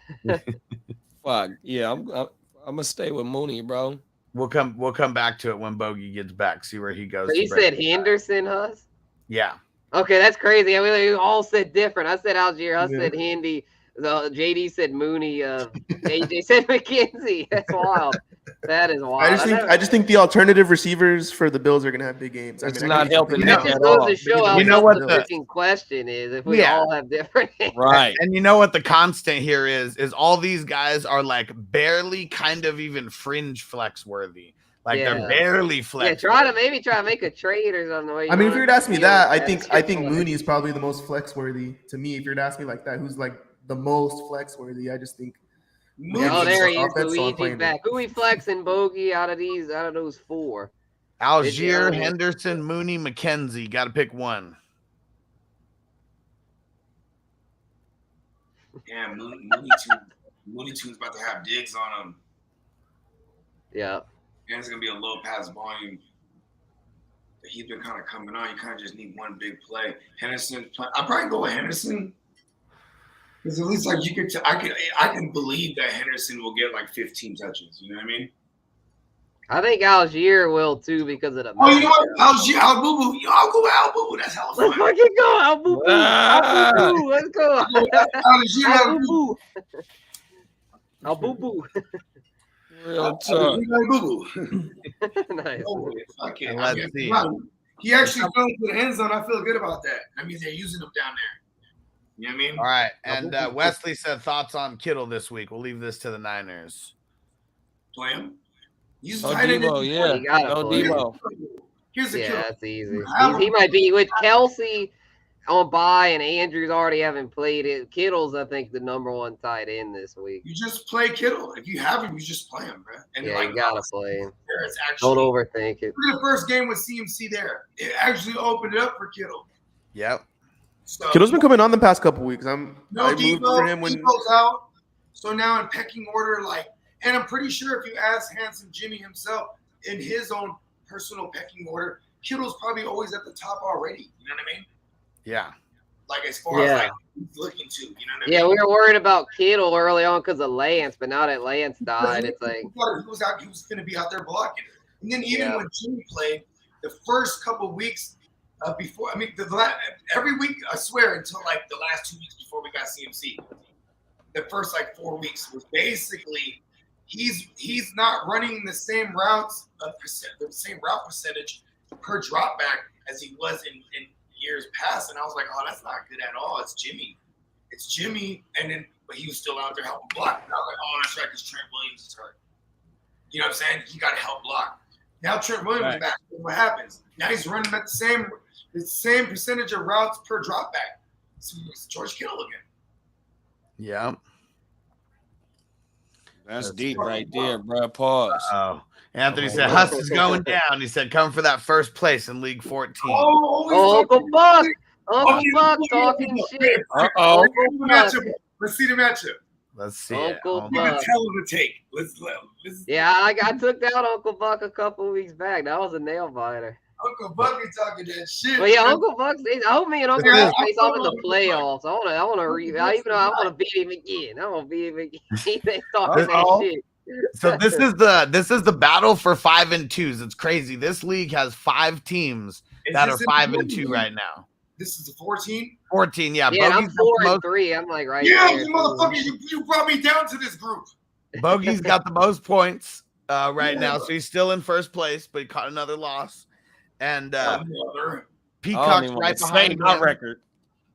Fuck yeah, I'm gonna stay with Mooney, bro. We'll come back to it when Bogey gets back. See where he goes. So you said Henderson, Huss? Yeah. Okay, that's crazy. I mean, we all said different. I said Algier. I said Hendy. JD said Mooney. AJ said McKenzie. That's wild. That is wild. I just think the alternative receivers for the Bills are gonna have big games. It's not helping. That just goes to show how what the freaking question is. If we all have different, right? And you know what the constant here is all these guys are like barely, kind of even fringe flex worthy. Like they're barely flex. Yeah, try to make a trade or something. I mean, if you were to ask me that, I think Mooney is probably the most flex worthy to me. If you were to ask me like that, who's like the most flex worthy? I just think. Oh, there he is. Luigi's back. Who we flexing, Bogey, out of those 4? Algier, Henderson, Mooney, McKenzie. Got to pick one. Yeah, Mooney Tune's about to have digs on him. Yeah. And it's gonna be a low pass volume. He's been kind of coming on. You kind of just need one big play. Henderson. I'll probably go with Henderson. Because at least like you could, I can believe that Henderson will get like 15 touches. You know what I mean? I think Algier will too because of the. Oh, you know what? Algier, Al Boo Boo. I'll go Al Boo Boo. That's hell fun. Let's fucking go, Al Boo Boo. Al Boo Boo. Let's go. Algier, Al Boo Boo. Al Boo Boo. Real tough. Nice. Let's see. He actually fell into the end zone. I feel good about that. That means they're using him down there. You know what I mean? All right. And Wesley said thoughts on Kittle this week. We'll leave this to the Niners. Play him. Debo, yeah. No Debo. Here's the Kittle. That's easy. He might be with Kelsey on bye and Andrews already haven't played it. Kittle's, I think, the number 1 tight end this week. You just play Kittle. If you have him, you just play him, bro. And yeah, you gotta play him. Don't overthink it. The first game with CMC there, it actually opened it up for Kittle. Yep. So, Kittle's been coming on the past couple weeks. I moved for him when Debo's out. So now in pecking order, and I'm pretty sure if you ask Handsome Jimmy himself in his own personal pecking order, Kittle's probably always at the top already. You know what I mean? Yeah. Like as far as he's looking to, you know what I mean? Yeah, we were worried about Kittle early on because of Lance, but now that Lance died, it's like he was going to be out there blocking. And then even when Jimmy played, the first couple of weeks before, I mean, every week, I swear, until like the last 2 weeks before we got CMC, the first like 4 weeks was basically he's not running the same routes, the same route percentage per drop back as he was in years past. And I was like, oh, that's not good at all. It's Jimmy. And then, but he was still out there helping block. And I was like, oh, that's right, because Trent Williams is hurt. You know what I'm saying? He got to help block. Now Trent Williams is back. What happens? Now he's running at the same percentage of routes per drop back. So it's George Kittle again. Yeah. That's deep right there, bro. Pause. Oh, Anthony said Huss is going down. He said come for that first place in League 14. Uncle Buck. Uncle Buck talking shit. Uh-oh. Let's see the matchup. Let's see. Uncle You can Buck. tell him to take. Let's Yeah, I took down Uncle Buck a couple weeks back. That was a nail biter. Uncle Buck is talking that shit. But yeah, Uncle Buck's. I hope me and Uncle Buck face off in the playoffs. I want to even though I want to beat him again. I want to beat him again. He ain't talking that shit. So this is the battle for 5 and 2s. It's crazy. This league has 5 teams that are 5 and 2 right now. This is the 14. 14, yeah. Yeah, I'm Bogey's 4 and 3. I'm like right Yeah, there. you motherfucker, you brought me down to this group. Bogey's got the most points right now, so he's still in first place, but he caught another loss. And Peacock's right behind my him. record.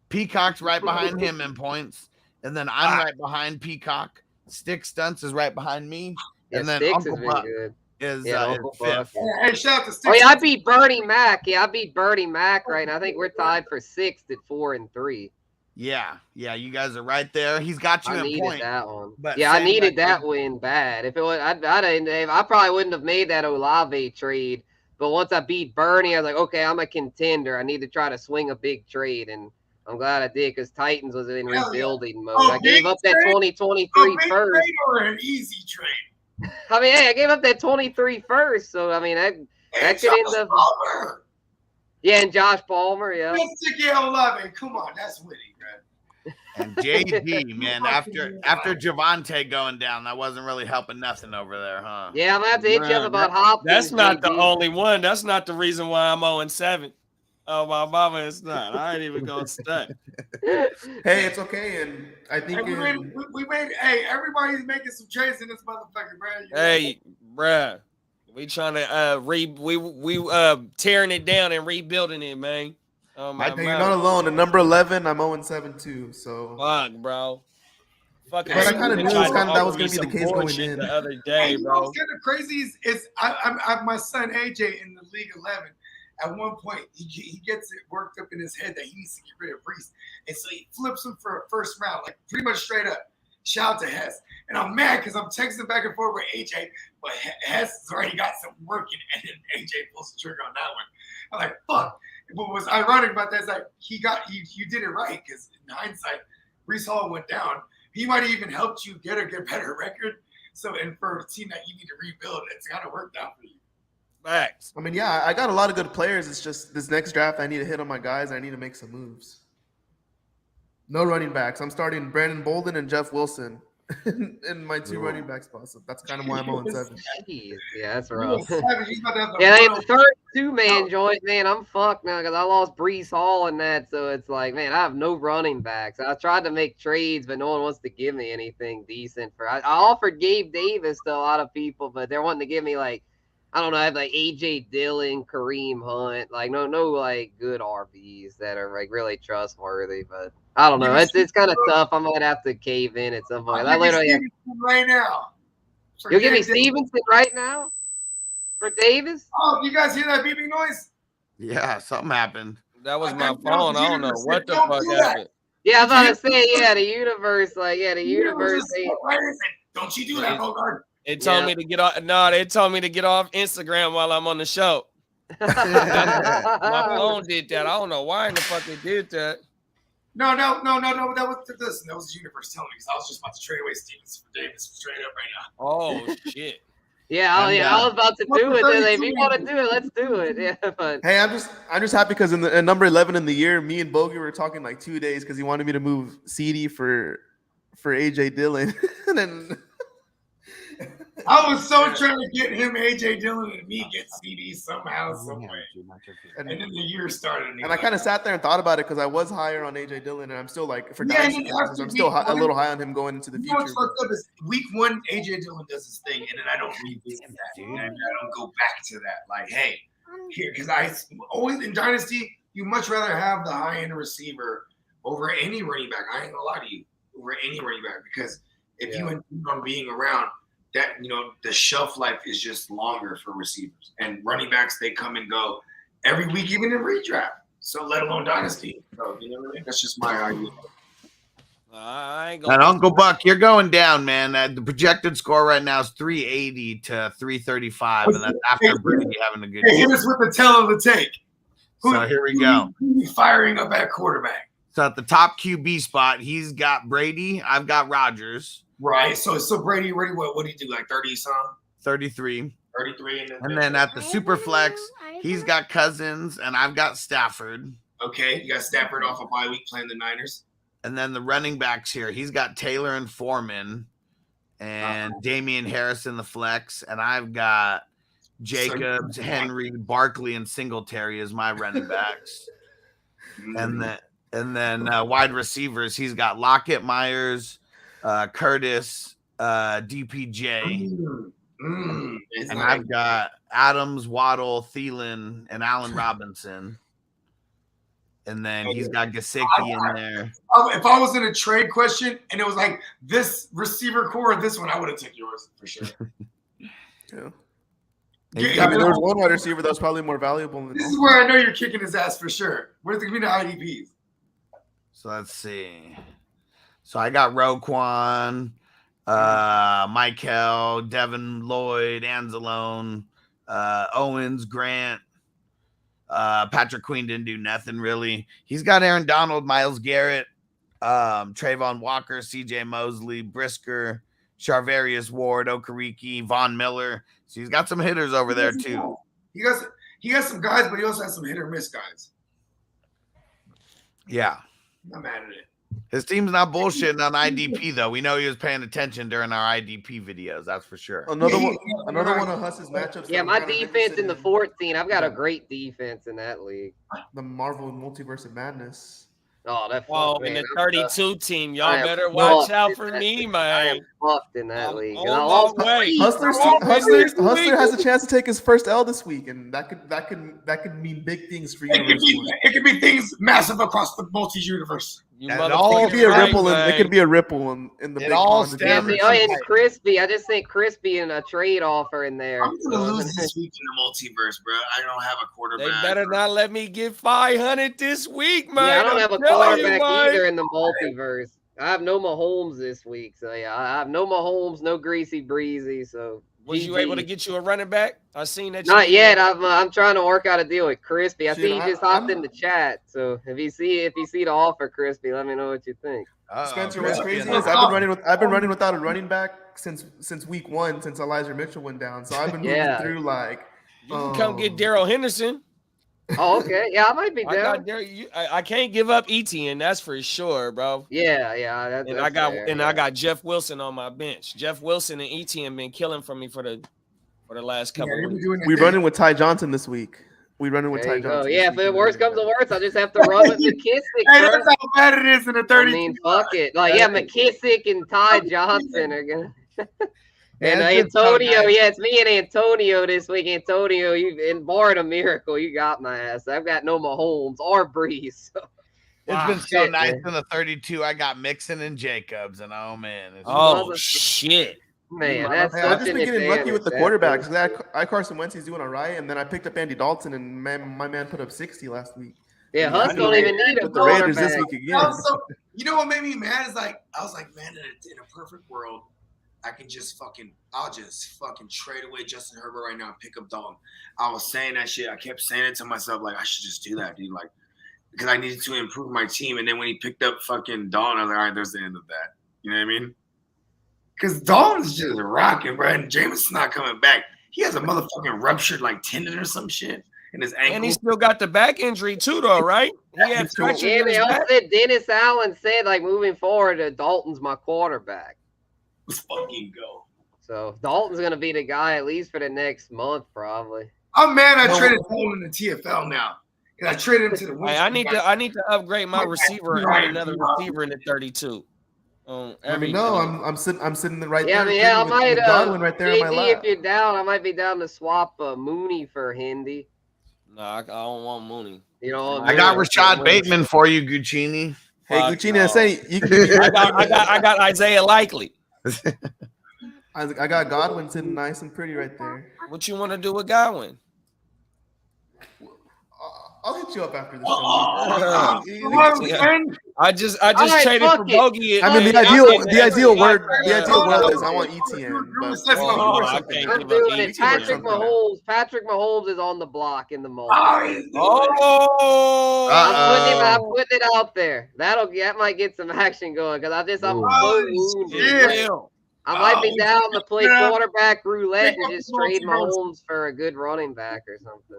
Peacock's right behind him in points, and then I'm right behind Peacock. Stick Stunts is right behind me, and then Sticks Uncle has been Buck good. is Uncle Buck. fifth. Hey, shout out to Sticks. Oh yeah, I beat Bernie Mac. Yeah, I beat Bernie Mac right now. I think we're tied for 6th at 4 and 3. Yeah, you guys are right there. He's got you I in needed point. that one. But Yeah, I same needed record. that win bad. If it was, I probably wouldn't have made that Olave trade. But once I beat Bernie, I was like, okay, I'm a contender. I need to try to swing a big trade, and I'm glad I did because Titans was in rebuilding mode. I gave up that 2023 first. Trade or an easy trade? I mean, hey, I gave up that 23 first, so I mean that could end up. Palmer. Yeah, and Josh Palmer, yeah. Let's take it Olave. Come on, that's witty, man. And JD, man, after Javante going down, that wasn't really helping nothing over there, huh? Yeah, I'm gonna have to hit you up about Hopkins. That's not the JD. only one. That's not the reason why I'm 0-7. Oh, my mama, it's not. I ain't even gonna stunt. Hey, it's okay, and I think We made. Hey, everybody's making some trades in this motherfucker, bro. Hey, bruh, we trying to we tearing it down and rebuilding it, man. Oh my you're not alone. At number 11, I'm 0-7 too. So fuck, bro. Fucking But I kinda knew that was gonna be the case going bullshit in. the other Hey, day, you know bro. what's kind of crazy is I my son AJ in the League 11. At one point, he gets it worked up in his head that he needs to get rid of Reese, and so he flips him for a first round, like pretty much straight up. Shout out to Hess, and I'm mad because I'm texting back and forth with AJ, but Hess has already got something working, and then AJ pulls the trigger on that one. I'm like, fuck. What was ironic about that is like you did it right because in hindsight, Reese Hall went down. He might have even helped you get a better record. So, and for a team that you need to rebuild, it's kind of worked out for you. Facts. I mean, yeah, I got a lot of good players. It's just this next draft, I need to hit on my guys. I need to make some moves. No running backs. I'm starting Brandon Bolden and Jeff Wilson in my 2 running back spots. So that's kind of why I'm 0-7. Jeez, yeah, that's rough. He's about to have the Yeah, world- the third 2-man joint, man, I'm fucked now because I lost Brees Hall in that. So it's like, man, I have no running backs. I tried to make trades, but no one wants to give me anything decent. I offered Gabe Davis to a lot of people, but they're wanting to give me like, I don't know, I have like AJ Dillon, Kareem Hunt, like no like good RBs that are like really trustworthy. But I don't know, it's kind of tough. I might have to cave in at some point. I literally have, right now. you'll give me Stevenson right now for Davis. Oh, you guys hear that beeping noise? Yeah, something happened. That was I my don't phone. I don't know universe. what the Don't fuck do that. happened. Yeah, I was about to say, yeah, the universe, like, yeah, the universe. Don't you do that, Bogard? It told me to get off. No, they told me to get off Instagram while I'm on the show. My phone did that. I don't know why in the fuck it did that. No. That was listen. That was the universe telling me because I was just about to trade away Stevenson for Davis straight up right now. Oh shit. Yeah, I was about to do it. Then if you want to do it, let's do it. Yeah, but Hey, I'm just happy because in number 11 in the year, me and Bogey were talking like 2 days because he wanted me to move CD for AJ Dillon, and then I was so trying to get him, AJ Dillon, and me get CD somehow, some way. And then the year started. And I kind of sat there and thought about it because I was higher on AJ Dillon, and I'm still like, for dynasty purposes, I'm still a little high on him going into the future. What's fucked up is week 1, AJ Dillon does his thing, and then I don't revisit that. And I don't go back to that. Like, hey, here, because I always in dynasty, you much rather have the high end receiver over any running back. I ain't gonna lie to you, over any running back, because if you intend on being around, that the shelf life is just longer for receivers, and running backs, they come and go every week, even in redraft. So let alone dynasty. So you know what I mean? That's just my idea. And Uncle Buck, you're going down, man. The projected score right now is 380 to 335, and that's after Brady having a good Hey, year. hit us with the tell of the take. So here we go. Who firing up at quarterback? So at the top QB spot, he's got Brady. I've got Rodgers. Right. So Brady, what did he do? Like 30 some? 33. 33. And then at the super flex, he's got Cousins, and I've got Stafford. Okay. You got Stafford off a bye week playing the Niners. And then the running backs here, he's got Taylor and Foreman and Damian Harris in the flex. And I've got Jacobs, Henry, Barkley, and Singletary as my running backs. And then wide receivers, he's got Lockett, Myers, Curtis, DPJ. And I've got Adams, Waddle, Thielen, and Allen Robinson. And then he's got Gesicki in there. If I was in a trade question and it was like this receiver core or this one, I would have taken yours for sure. I mean, there was one wide receiver that was probably more valuable than this is where I know you're kicking his ass for sure. Where's the IDPs? So let's see. So I got Roquan, Michael, Devin Lloyd, Anzalone, Owens, Grant. Patrick Queen didn't do nothing really. He's got Aaron Donald, Myles Garrett, Trayvon Walker, CJ Mosley, Brisker, Charvarius Ward, Okereke, Von Miller. So he's got some hitters over there too. He got some guys, but he also has some hit or miss guys. Yeah. I'm mad at it. His team's not bullshitting on IDP though. We know he was paying attention during our IDP videos. That's for sure. Another one of Huss's matchups. Yeah, my defense in the 14. I've got a great defense in that league. The Marvel Multiverse of Madness. Oh, that. Oh, in the 32 team, y'all better watch out for me, man. I am fucked in that league. Hustler has a chance to take his first L this week, and that could mean big things for you. It could be things massive across the multi-universe. It could be a ripple in the big pond. And Crispy, I just think Crispy and a trade offer in there. I'm gonna lose this week in the multiverse, bro. I don't have a quarterback. They better not let me get 500 this week, man. Yeah, I don't have a quarterback either in the multiverse. I have no Mahomes this week, so yeah, I have no Mahomes, no Greasy Breezy. So was you able to get you a running back? I seen that. Not yet. I'm trying to work out a deal with Crispy. I see he just hopped in the chat. So if you see the offer, Crispy, let me know what you think. Spencer, what's crazy is I've been running without a running back since week 1, since Elijah Mitchell went down. So I've been moving through like. You can come get Darrell Henderson. Oh, okay. Yeah, I might be down. I can't give up Etienne, that's for sure, bro. Yeah. I got Jeff Wilson on my bench. Jeff Wilson and Etienne been killing for me for the last couple of weeks. We're running with Ty Johnson this week. We're running with Ty Johnson. Yeah, if the worst comes to worst, I just have to run with McKissick. Hey, that's how bad it is in the 30. I mean, fuck it. Like, yeah, McKissick and Ty Johnson are gonna. And Antonio, it's me and Antonio this week. Antonio, and barring a miracle, you got my ass. I've got no Mahomes or Breeze. So. It's been so nice in the 32. I got Mixon and Jacobs, and oh man, shit, man, that's I've just been getting lucky with the quarterbacks. I Carson Wentz, he's doing all right, and then I picked up Andy Dalton, and my man put up 60 last week. Yeah, Huss don't even need a with the Raiders this week again. Also, you know what made me mad is I was like, man, in a perfect world, I'll just fucking trade away Justin Herbert right now and pick up Dalton. I was saying that shit. I kept saying it to myself, like, I should just do that, dude. Like, because I needed to improve my team. And then when he picked up fucking Dalton, I was like, all right, there's the end of that. You know what I mean? Because Dalton's just rocking, bro. And Jameson's not coming back. He has a motherfucking ruptured, like, tendon or some shit in his ankle. And he still got the back injury, too, though, right? He had they all said Dennis Allen said, like, moving forward, Dalton's my quarterback. Let's fucking go. So Dalton's gonna be the guy at least for the next month, probably. I'm mad I traded Dalton in the TFL now. And I traded him to the Hey, I need to upgrade my receiver and add another receiver in the 32. Let me know. I'm sitting right Yeah, there. I mean, I with might Godwin right there on my JD, lap. if you're down, I might be down to swap Mooney for Hindi. No, I don't want Mooney. You know, I got Rashad Bateman for you, Guccini. Hey, Guccini, I say you can. I got Isaiah Likely. I got Godwin sitting nice and pretty right there. What you want to do with Godwin? I'll hit you up after this. I just right, traded for Bogey. I mean, the ideal world is I want ETN. I can't I'm give doing up it. Patrick Mahomes is on the block in the moment. Oh, I'm putting it out there. That might get some action going because I'm so wounded. I might be down to play quarterback roulette and just trade Mahomes for a good running back or something.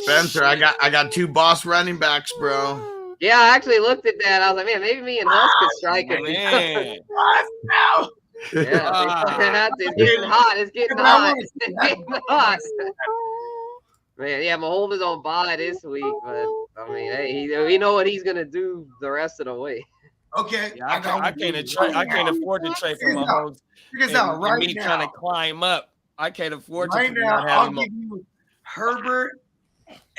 Spencer, I got 2 boss running backs, bro. Yeah, I actually looked at that. I was like, man, maybe me and Husk could strike it. man. Yeah, it's getting hot. It's getting hot. It's getting hot. Man, yeah, Mahomes is on bye this week, but I mean, hey, we know what he's gonna do the rest of the way. Okay. Yeah, I can't afford to trade for Mahomes. Right me now, trying to climb up. I can't afford to. right now, I'll give you Herbert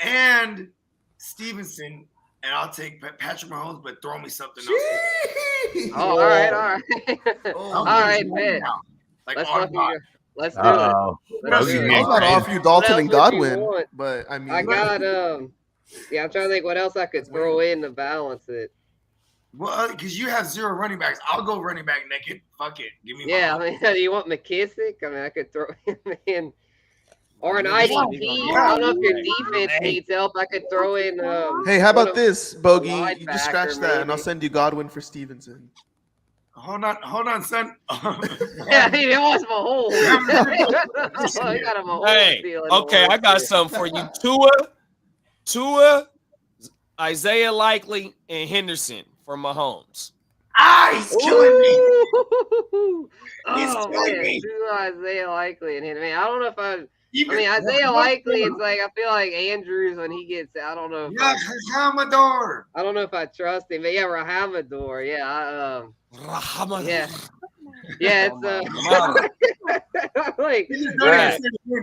and Stevenson, and I'll take Patrick Mahomes, but throw me something else. All right. All right, man. Like let's do it. I was about to offer you Dalton and Godwin, but I mean, I got yeah, I'm trying to think what else I could throw in to balance it. Well, because you have 0 running backs, I'll go running back naked. Fuck it, give me. Yeah, I mean, do you want McKissick? I mean, I could throw him in, or an IDP. I don't know if your defense needs help. I could throw in. hey, how about this, Bogey? You just scratch that, and I'll send you Godwin for Stevenson. Hold on, son. Yeah, he wants Mahomes. He got a Mahomes deal in the okay, I works got here. something for you. Tua, Isaiah Likely, and Henderson for Mahomes. He's killing me. He's Oh killing man, me. Isaiah Likely and him. Man, I don't know if I mean, Isaiah Likely, it's like I feel like Andrews when he gets. I don't know. Yeah, Hamador. I don't know if I trust him, but yeah, Rahamador. Yeah, yeah, it's like.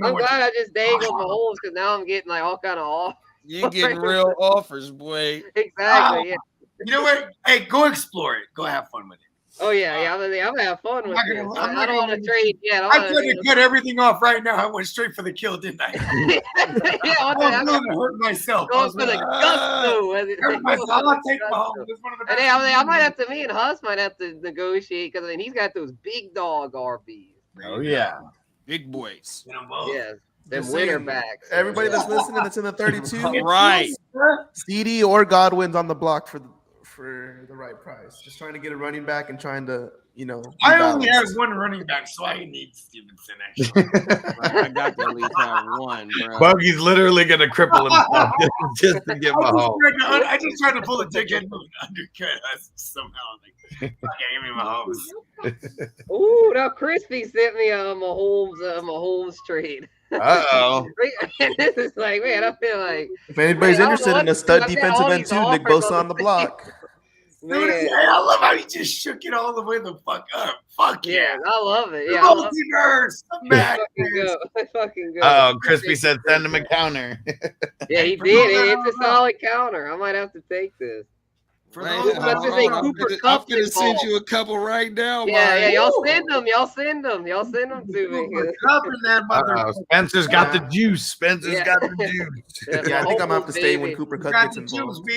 I'm glad I just dangled Mahomes because now I'm getting like all kind of off. You getting real offers, boy. Exactly. Yeah. You know what? Hey, go explore it. Go have fun with it. Oh yeah. I'm gonna have fun with it. I don't want to trade yet. I tried to cut everything off right now. I went straight for the kill, didn't I? Yeah, I was going to hurt myself. Going for the gusto. I'll take Mahomes. And I might have to. Me and Huss might have to negotiate because I mean he's got those big dog RBs. Oh yeah, big boys. Yeah. Them winner backs. Everybody that's listening that's in the 32, right? CD or Godwin's on the block for the right price. Just trying to get a running back and trying to, I only have 1 running back, so I need Stevenson. Actually, I got to at least have 1, bro. Buggy's literally gonna cripple himself just to get Mahomes. I just tried to pull a dickhead move and undercut us somehow. Like, okay, give me Mahomes. Ooh, now Crispy sent me a Mahomes trade. This is like, man, I feel like if anybody's interested in a stud defensive end too, Nick Bosa on the block. Dude, I love how he just shook it all the way the fuck up. Fuck yeah. I love it. Yeah, multiverse. Fucking go. Oh, Crispy said send him a counter. Yeah, he did. It's a solid counter. I might have to take this. I'm gonna send you a couple right now. Yeah, y'all send them. Y'all send them to me. Spencer's got the juice. Spencer's got the juice. Yeah, I think I'm gonna have to stay when Cooper Kupp gets involved.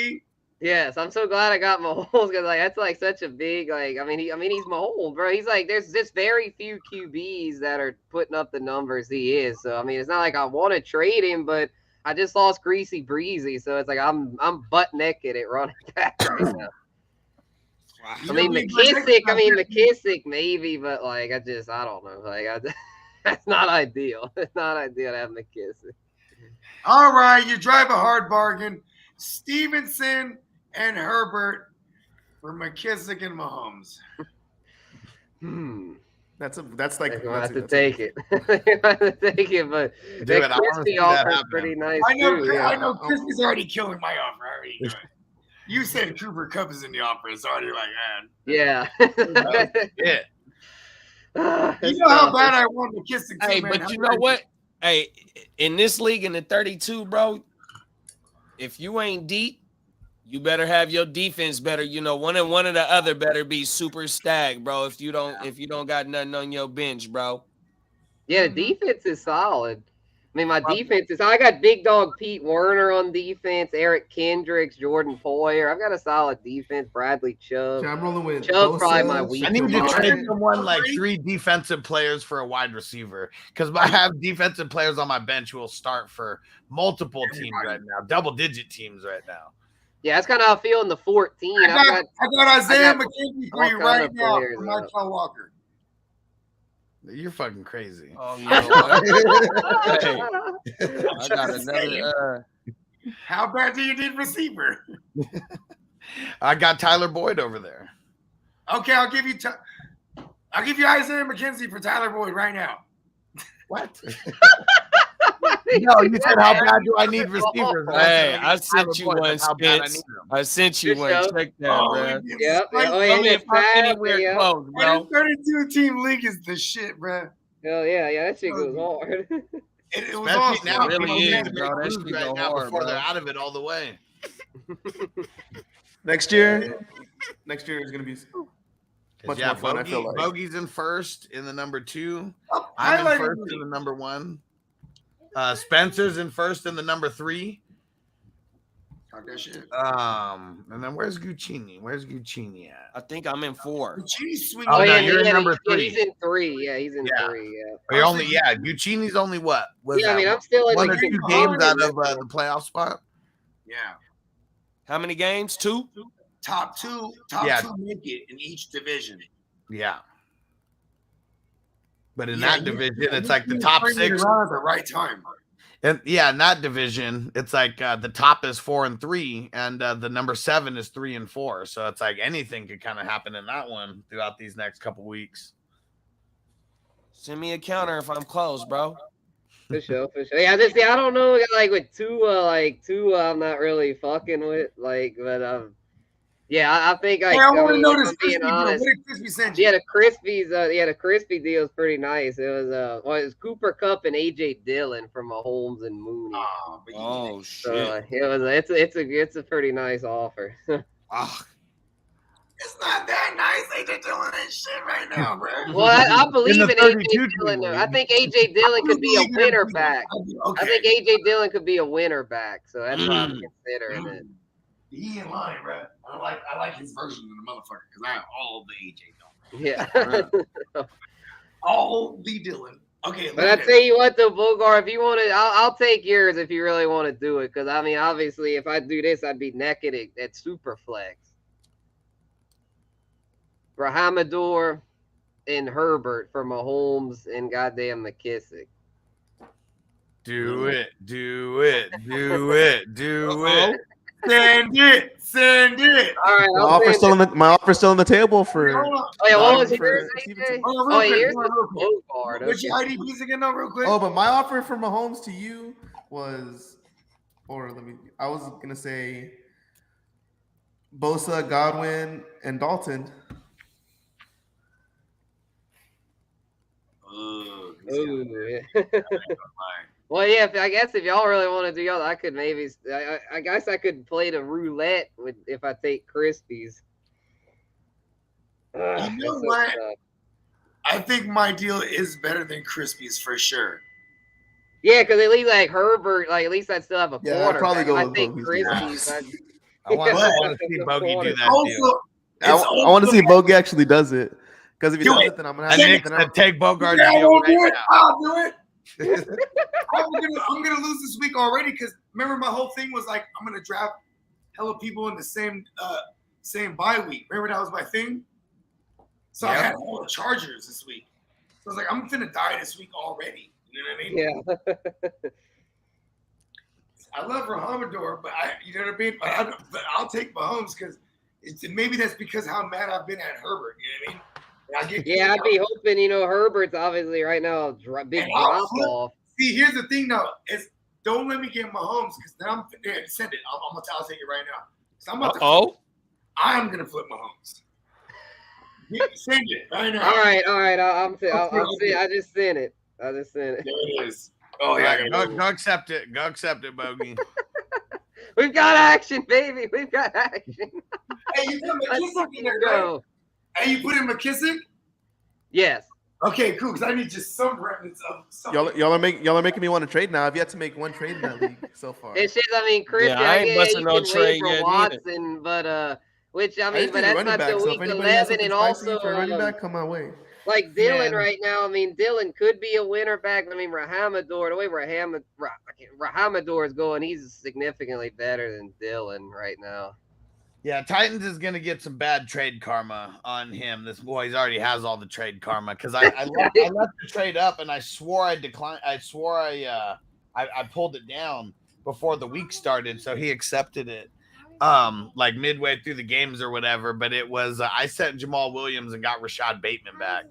Yes, I'm so glad I got Mahomes because like that's like such a big like. I mean he's Mahomes, bro. He's like there's just very few QBs that are putting up the numbers he is. So I mean it's not like I want to trade him, but I just lost Greasy Breezy, so it's like I'm butt naked at running back right now. I mean McKissick maybe, but like I don't know. Like that's not ideal. It's not ideal to have McKissick. All right, you drive a hard bargain. Stevenson and Herbert for McKissick and Mahomes. That's like You're gonna have to that's take it. You're gonna have to take it, but Dude, that I wanna see crispy that offer is happen. pretty nice I know, too. Yeah. I know. Crispy's already killing my offer. I already know it. You said Cooper Cup is in the offer. It's already like, man. Yeah. Yeah. You know how bad I want McKissick. Hey, but you know what? Hey, in this league in the 32, bro, if you ain't deep, you better have your defense better. You know, one or the other better be super stacked, bro. If you don't got nothing on your bench, bro. Yeah, the defense is solid. I mean, my defense is. I got big dog Pete Werner on defense, Eric Kendricks, Jordan Poyer. I've got a solid defense. Bradley Chubb. I'm rolling with Chubb probably Bosa, my weak. I need to spot. trade someone like 3 defensive players for a wide receiver because I have defensive players on my bench who will start for multiple teams right now, double-digit teams right now. Yeah, that's kind of how I feel in the 14. I got Isaiah McKenzie for all you kind right of now. players, For Markel Walker. You're fucking crazy. Oh, you know what? Hey, I got another. How bad do you need receiver? I got Tyler Boyd over there. Okay, I'll give you Isaiah McKenzie for Tyler Boyd right now. What? No, you said how bad do I need receivers? Hey, I sent you one, Spence. I sent you one. Check that, bro. Yep. Oh, yeah, anywhere close, bro. 32-team league is the shit, bro. Hell yeah, that shit goes hard. It was Especially awesome. now, It really people is, can't bro. make That moves shit right go now hard, before bro. they're out of it all the way. Next year is gonna be much Yeah, more fun. I feel like Bogey's in first in the number 2. Oh, I'm in highlighted first me. in the number 1. Spencer's in first in the number 3. Talk that shit. And then where's Guccini? Where's Guccini at? I think I'm in 4. Guccini's swinging. Oh, no, you're in number yeah, 3. he's in 3. Yeah, he's in Yeah. 3. Yeah. You're only Guccini's only what? Was Yeah, I that mean, I'm still in 1 the or 2 good games corner. out of the playoff spot. Yeah. How many games? 2? Top two make it in each division. Yeah. But in that division, it's like the top 6. Around at the right time. And yeah, in that division, it's like the top is 4 and 3, and the number 7 is 3 and 4. So it's like anything could kind of happen in that one throughout these next couple weeks. Send me a counter if I'm close, bro. For sure. Yeah, I don't know. Like with Tua, I'm not really fucking with. But yeah, I think Hey, I want to know this if I'm being crispy, bro. honest. What did Crispy send you? Yeah, the Crispies. The crispy deal is pretty nice. It was it was Cooper Cup and AJ Dillon from Mahomes and Mooney. Oh, but Oh So shit. it's a pretty nice offer. Ah, it's not that nice. AJ doing that shit right now, bro. Well, I believe in the AJ 32 Dillon. team I league. think AJ Dillon could be a winner back. Okay. I think AJ Dillon could be a winner back. So that's why I'm considering it. He in line, bro. I like his version of the motherfucker because I have all the AJ Yeah. all the Dylan. Okay, But I tell you what, though, Bogard, if you want to, I'll take yours if you really want to do it. Because I mean, obviously, if I do this, I'd be naked at Superflex. Rahamador and Herbert for Mahomes and goddamn McKissick. do it. Send it. All right, my offer's still on the table for. Oh yeah, what was for yours? Steven AJ? Hold on, Oh real yeah, quick, yours hold on, real quick. is Bogard. What's your IDPs again, though, real quick? Oh, but my offer from Mahomes to you was, I was gonna say, Bosa, Godwin, and Dalton. Ugh, Ooh, yeah. Well, yeah. I guess if y'all really want to do y'all, I could maybe. I guess I could play the roulette with if I take Crispies. You know what? I think my deal is better than Crispy's for sure. Yeah, because at least like Herbert, like at least I'd still have a Yeah, I'd quarter. probably go I with think Bogey's. Crispies. I want to see Bogey do that deal. I want to see Bogey actually does it. Because if he does it, then I'm gonna have And Nick to. said take Bogard Yeah, I deal won't do right it. now. I'll do it. I'm gonna lose this week already because remember my whole thing was like I'm gonna draft hella people in the same bye week. Remember that was my thing. So I had all the Chargers this week. So I was like, I'm finna die this week already. You know what I mean? Yeah. I love Rahamador, but you know what I mean. But I'll take Mahomes because maybe that's because how mad I've been at Herbert. You know what I mean? Yeah, I'd be hoping, Herbert's obviously right now a big drop off. See, here's the thing though, is don't let me get Mahomes because then I'm send it. I'll take it right now. So I'm about to I'm gonna flip Mahomes. Send it right now. All right. I just sent it. There it is. Oh yeah, go accept it. Go accept it, Bogey. We've got action, baby. We've got action. Hey, you put McKissick in there, right? Hey, you put in McKissick? Yes. Okay, cool. Because I need just some remnants of something. Y'all are making me want to trade now. I've yet to make one trade in that league so far. It's just, Chris, I ain't busting no trade for yet Watson, but but that's not the week 11, and also for running back, come my way. Like Dylan right now, Dylan could be a winner back. Rahamador, the way Rahamador is going, he's significantly better than Dylan right now. Yeah, Titans is going to get some bad trade karma on him. This boy already has all the trade karma because I left the trade up and I swore I declined. I swore I pulled it down before the week started, so he accepted it like midway through the games or whatever. But it was I sent Jamal Williams and got Rashad Bateman back.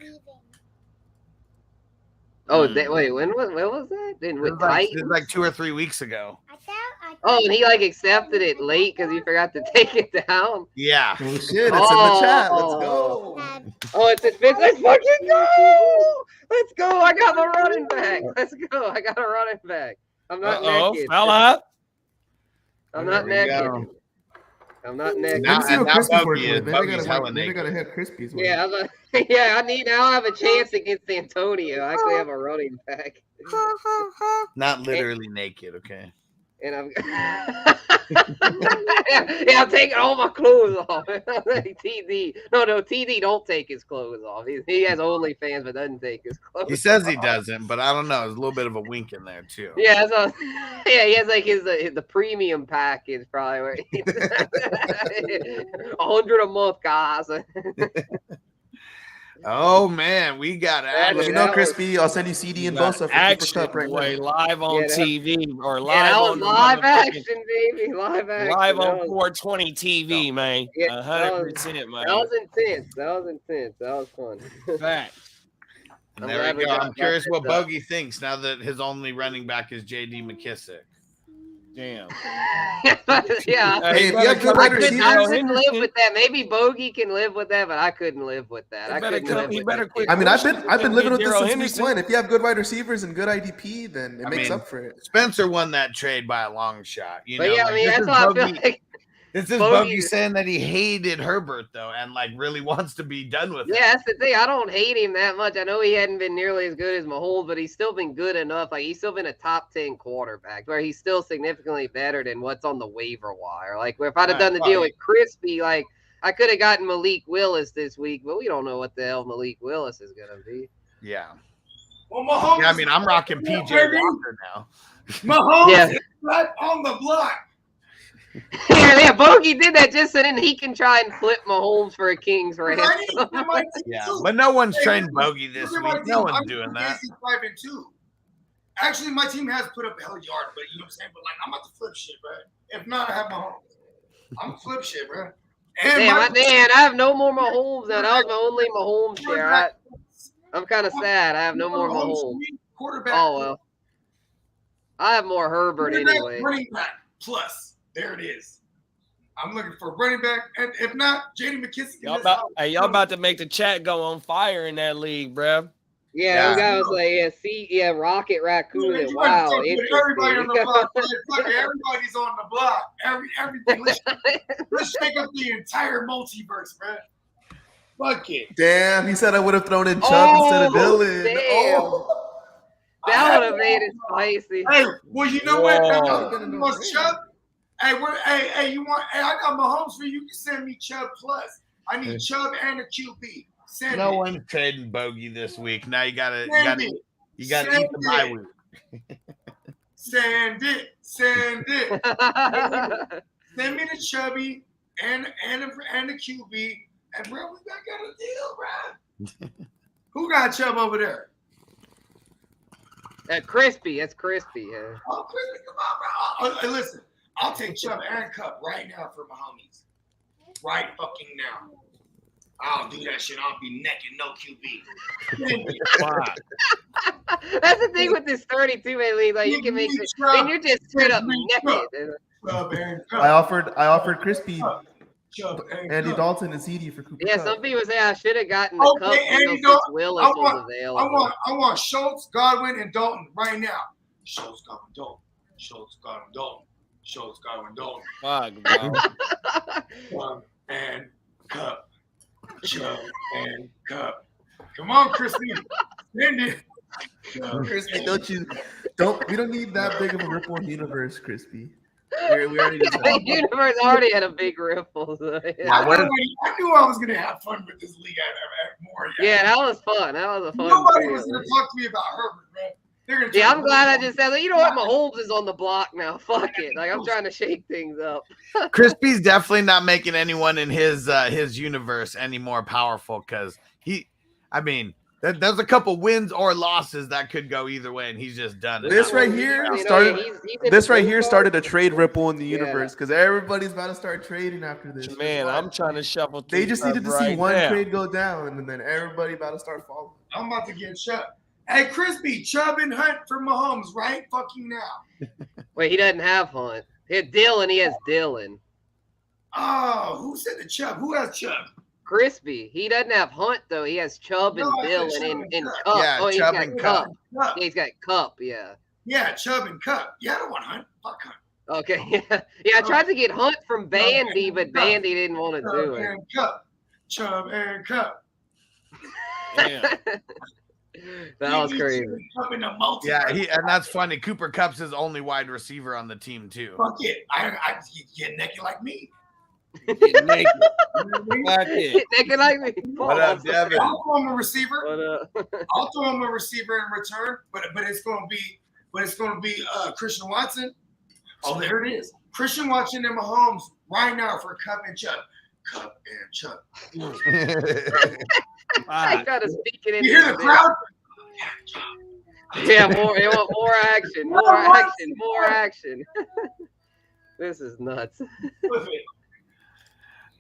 Oh, wait, when was that? It was like 2 or 3 weeks ago. Oh, and he accepted it late because he forgot to take it down. Yeah. Oh shit! It's in the chat. Let's go. Oh, it's Let's fucking go! Let's go! I got my running back. Let's go! I got a running back. I'm not naked. Fella. I'm not naked. I'm not naked. Let me see what Crispy's working with. Maybe I gotta hit Crispy's. Yeah, I have a chance against Antonio. I actually have a running back. Not literally naked, okay. And I'm I'm taking all my clothes off. TD. No, TD don't take his clothes off. He has OnlyFans but doesn't take his clothes off. He says he doesn't, but I don't know. There's a little bit of a wink in there too. Yeah, he has like the premium package probably where he's $100 a month, guys. Oh man, we got action. Let me know, Crispy. I'll send you CD and Bosa for action right boy, now. live on TV or live on live action, baby. Live action. Live on 420 TV, man. Yeah, 100%, man. That was intense. That was fun. Fact. And there we go. I'm curious what Bogey thinks now that his only running back is J.D. McKissick. Damn. Yeah. Hey, I couldn't live with that. Maybe Bogey can live with that, but I couldn't live with that. I've been living with this since week 1. If you have good wide receivers and good IDP, then it makes up for it. Spencer won that trade by a long shot. That's why I feel like this is Bogey saying that he hated Herbert though, and like really wants to be done with it. Yeah, that's the thing. I don't hate him that much. I know he hadn't been nearly as good as Mahomes, but he's still been good enough. Like he's still been a top 10 quarterback, where he's still significantly better than what's on the waiver wire. Like if I'd have done the deal with Crispy, like I could have gotten Malik Willis this week, but we don't know what the hell Malik Willis is gonna be. Yeah. Well, Mahomes. Yeah, I mean, I'm rocking PJ Walker now. Mahomes is right on the block. Yeah, Bogey did that just so then he can try and flip Mahomes for a King's ransom. Yeah, but no one's trading Bogey this week. No one's doing that. 5-2. Actually, my team has put up a hell of yard, but you know what I'm saying? But like, I'm about to flip shit, bro. If not, I have Mahomes. I'm gonna flip shit, bro. And I have no more Mahomes now. That was my only Mahomes share. I'm kind of sad. I have no more Mahomes. Quarterback. Oh well. I have more Herbert anyway. Running back plus. There it is. I'm looking for running back, and if not, J.D. McKissick. Y'all about to make the chat go on fire in that league, bro. Yeah, that guy was like, Rocket Raccoon. And wow, everybody on the block. Everybody's on the block. Everything. Let's shake up the entire multiverse, man. Fuck it. Damn, he said I would have thrown in Chubb instead of Dylan. Damn. That would have made it spicy. Hey, well, you know what? Chubb. Hey, you want? Hey, I got Mahomes for you. You can send me Chubb plus. I need Chubb and a QB. No one's trading Bogey this week. Now you gotta eat the bye week. Send it. Send me the Chubby and the QB. And bro, we got a deal, bro. Who got Chubb over there? Crispy. That's Crispy. Yeah. Oh, Crispy, come on, bro. Hey, listen, I'll take Chubb and Cup right now for my homies. Right fucking now. I'll do that shit. I'll be naked, no QB. Wow. That's the thing with this 32-man league. Like you can make it, and you're just straight up naked. I offered Crispy Andy Dalton and CD for Cooper Yeah, Kupp. some people say I should have gotten the Cup Andy since Dalton. Willis was available. I want Schultz, Godwin, and Dalton right now. Schultz, Godwin, Dalton. Schultz, Godwin, Dalton. Schultz, Godwin, Dalton. Fuck, bro. And Cup. Chubb and Cup. Come on, Crispy. Send it. Crispy, we don't need that big of a ripple in the universe, Crispy. We already did The that. universe already had a big ripple. So, yeah. I knew I was gonna have fun with this league at more. Yeah, that was fun. That was a fun. Nobody was gonna talk to me about Herbert, man. Yeah, I'm glad I just said, like, you know what, Mahomes is on the block now. Fuck it. Like, I'm trying to shake things up. Crispy's definitely not making anyone in his universe any more powerful because there's a couple wins or losses that could go either way, and he's just done it. This right here started a trade ripple in the universe because everybody's about to start trading after this. Man, I'm trying to shuffle. They just needed to see right one now. trade go down, and then everybody about to start following. I'm about to get shut. Hey, Crispy, Chubb and Hunt for Mahomes right fucking now. Wait, he doesn't have Hunt. He had Dylan. He has Dylan. Oh, who said the Chubb? Who has Chubb? Crispy. He doesn't have Hunt though. He has Chubb and Dylan and Cup. Yeah, oh, he's Chubb got and Cup. Cup. Yeah, he's got Cup. Yeah. Yeah, Chubb and Cup. Yeah, I don't want Hunt. Fuck Hunt. Okay. Yeah. I tried to get Hunt from Bandy, but Bandy didn't want to do it. And Cup. Chubb and Cup. Yeah. That was crazy. Yeah, and that's funny. Cooper Kupp's his only wide receiver on the team too. Fuck it. I get naked like me. Get naked. Fuck it. Naked like me. What up, Devin? I'll throw him a receiver. What up? I'll throw him a receiver in return, but it's gonna be Christian Watson. Oh, there it is. Christian Watson and Mahomes right now for Cup and Chubb. Cup and Chubb. I gotta speak it in. You hear the crowd? Yeah, more action, more action. This is nuts.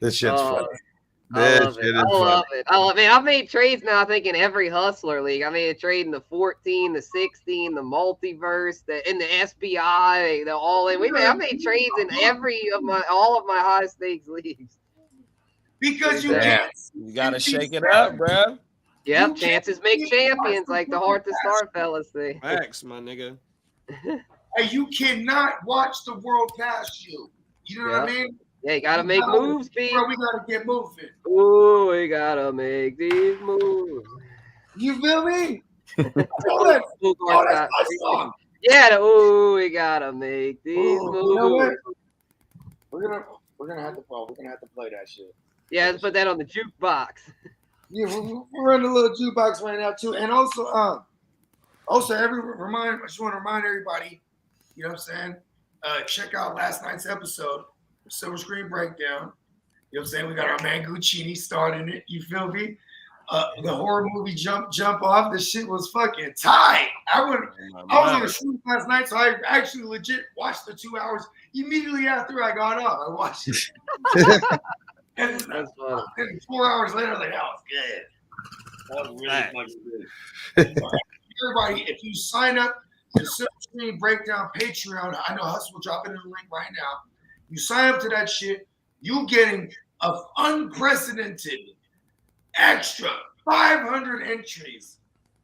This shit's funny. I love it. I love it. I've made trades now, I think, in every Hustler league. I made a trade in the 14, the 16, the multiverse, in the SBI, the all in. I made trades in all of my high stakes leagues. Because you gotta shake it up, bro. Yep, chances make champions, like the Hard to Start fellas say. Facts, my nigga. And you cannot watch the world pass you. You know what I mean? Yeah, you gotta make moves, Pete. Bro, we gotta get moving. Ooh, we gotta make these moves. You feel me? Bogard Scott. Yeah, we gotta make these moves. You know what? We're gonna have to play that shit. Yeah, let's put that on the jukebox. Yeah, we're in the little jukebox right now too, and also I just want to remind everybody, you know what I'm saying? Check out last night's episode, Silver Screen Breakdown. You know what I'm saying? We got our man Guccini starting it. You feel me? The horror movie jump off. The shit was fucking tight. I was on a shoot last night, so I actually legit watched the 2 hours immediately after I got up. I watched it. And 4 hours later, like, that was good. That was really fucking good. Everybody, if you sign up to the Silver Screen Breakdown Patreon, I know Hustle will drop it in the link right now. You sign up to that shit, you getting an unprecedented extra 500 entries.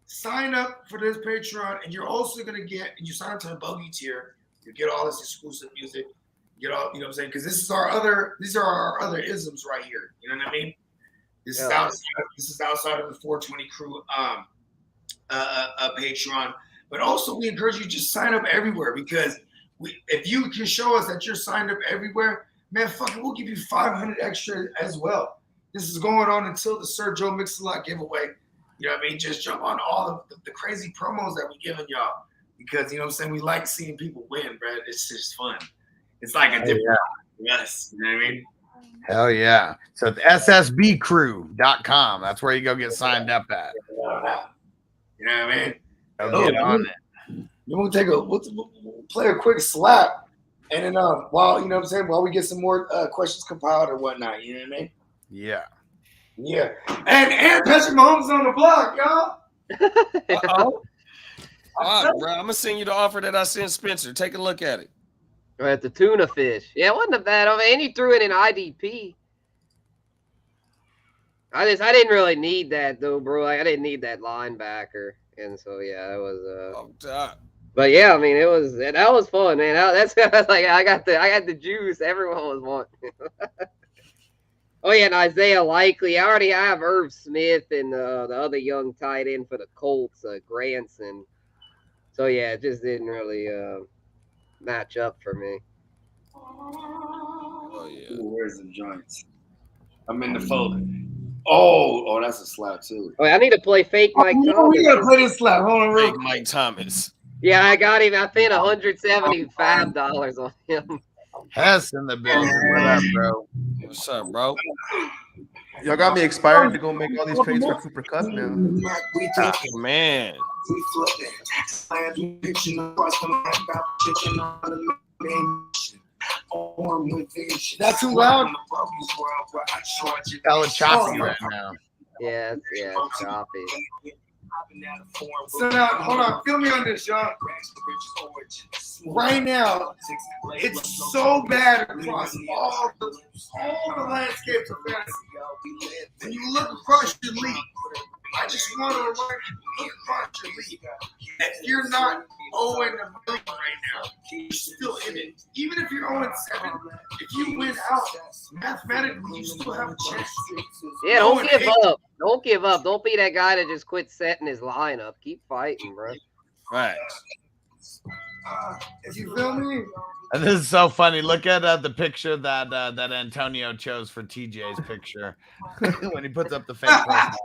Sign up for this Patreon, and you're also gonna get, and you sign up to the Bogey tier, you get all this exclusive music. Get all, you know what I'm saying? Because these are our other isms right here. You know what I mean? This is outside of the 420 crew Patreon. But also we encourage you to just sign up everywhere, because if you can show us that you're signed up everywhere, man, fuck it, we'll give you 500 extra as well. This is going on until the Sir Joe Mix-a-Lot giveaway. You know what I mean? Just jump on all the crazy promos that we're giving y'all, because, you know what I'm saying, we like seeing people win, bro. It's just fun. It's like a different yes, you know what I mean? Hell yeah. So it's ssbcrew.com. That's where you go get signed up at. You know what I mean? Get on it. We'll play a quick slap, and then while you know what I'm saying, while we get some more questions compiled or whatnot, you know what I mean? Yeah. Yeah. And Patrick Mahomes on the block, y'all. Uh-oh. All right, bro. I'm gonna send you the offer that I sent Spencer. Take a look at it. Or at the tuna fish. Yeah, it wasn't a bad offer. And he threw it in IDP. I didn't really need that though, bro. Like, I didn't need that linebacker. And so yeah, it was but yeah, I mean that was fun, man. That's like I got the juice everyone was wanting. Oh yeah, and Isaiah Likely. I already have Irv Smith and the other young tight end for the Colts, Granson. So yeah, it just didn't really match up for me. Oh yeah. Ooh, where's the joints? I'm in the folder. Oh, that's a slap too. Oh, I need to play fake Mike Thomas. We gotta play this slap. Hold on, Fake Mike Thomas. Yeah, I got him. I spent $175 on him. Hess in the building. What up, bro? What's up, bro? Y'all got me expired to go make all these trades for Cooper Kupp now. Oh, man. That's too loud. Hella choppy right now. Yeah, it's choppy. So now, hold on, feel me on this, y'all. Right now, it's so bad across all the landscapes of fantasy. When you look across your league, I just want to remind you, look across your league. If you're not 0-1 right now, you're still in it. Even if you're 0-7, if you win out, mathematically, you still have a chance. Yeah, don't give up. Don't give up. Don't be that guy that just quit setting his lineup. Keep fighting, bro. Right. If you feel me. And this is so funny. Look at the picture that Antonio chose for TJ's picture when he puts up the fake profile.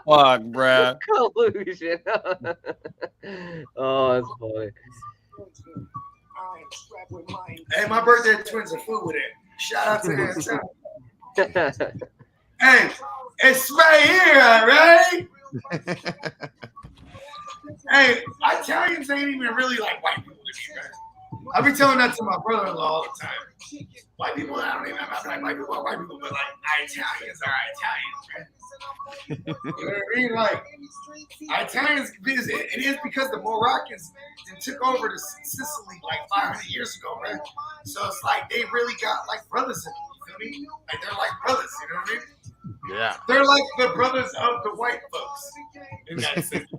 Fuck, bruh. Collusion. Oh, that's funny. Hey, my birthday twins are food with it. Shout out to them. Hey, it's right here, right? Hey, Italians ain't even really like white people to me, man. I be telling that to my brother-in-law all the time. White people, I don't even have like white people, but like Italians are Italians, man. You know what I mean? Like Italians, it is because the Moroccans took over to Sicily like 500 years ago, man. So it's like they really got like brothers in it. You feel me? Like they're like brothers. You know what I mean? Yeah. They're like the brothers of the white folks. In that sense.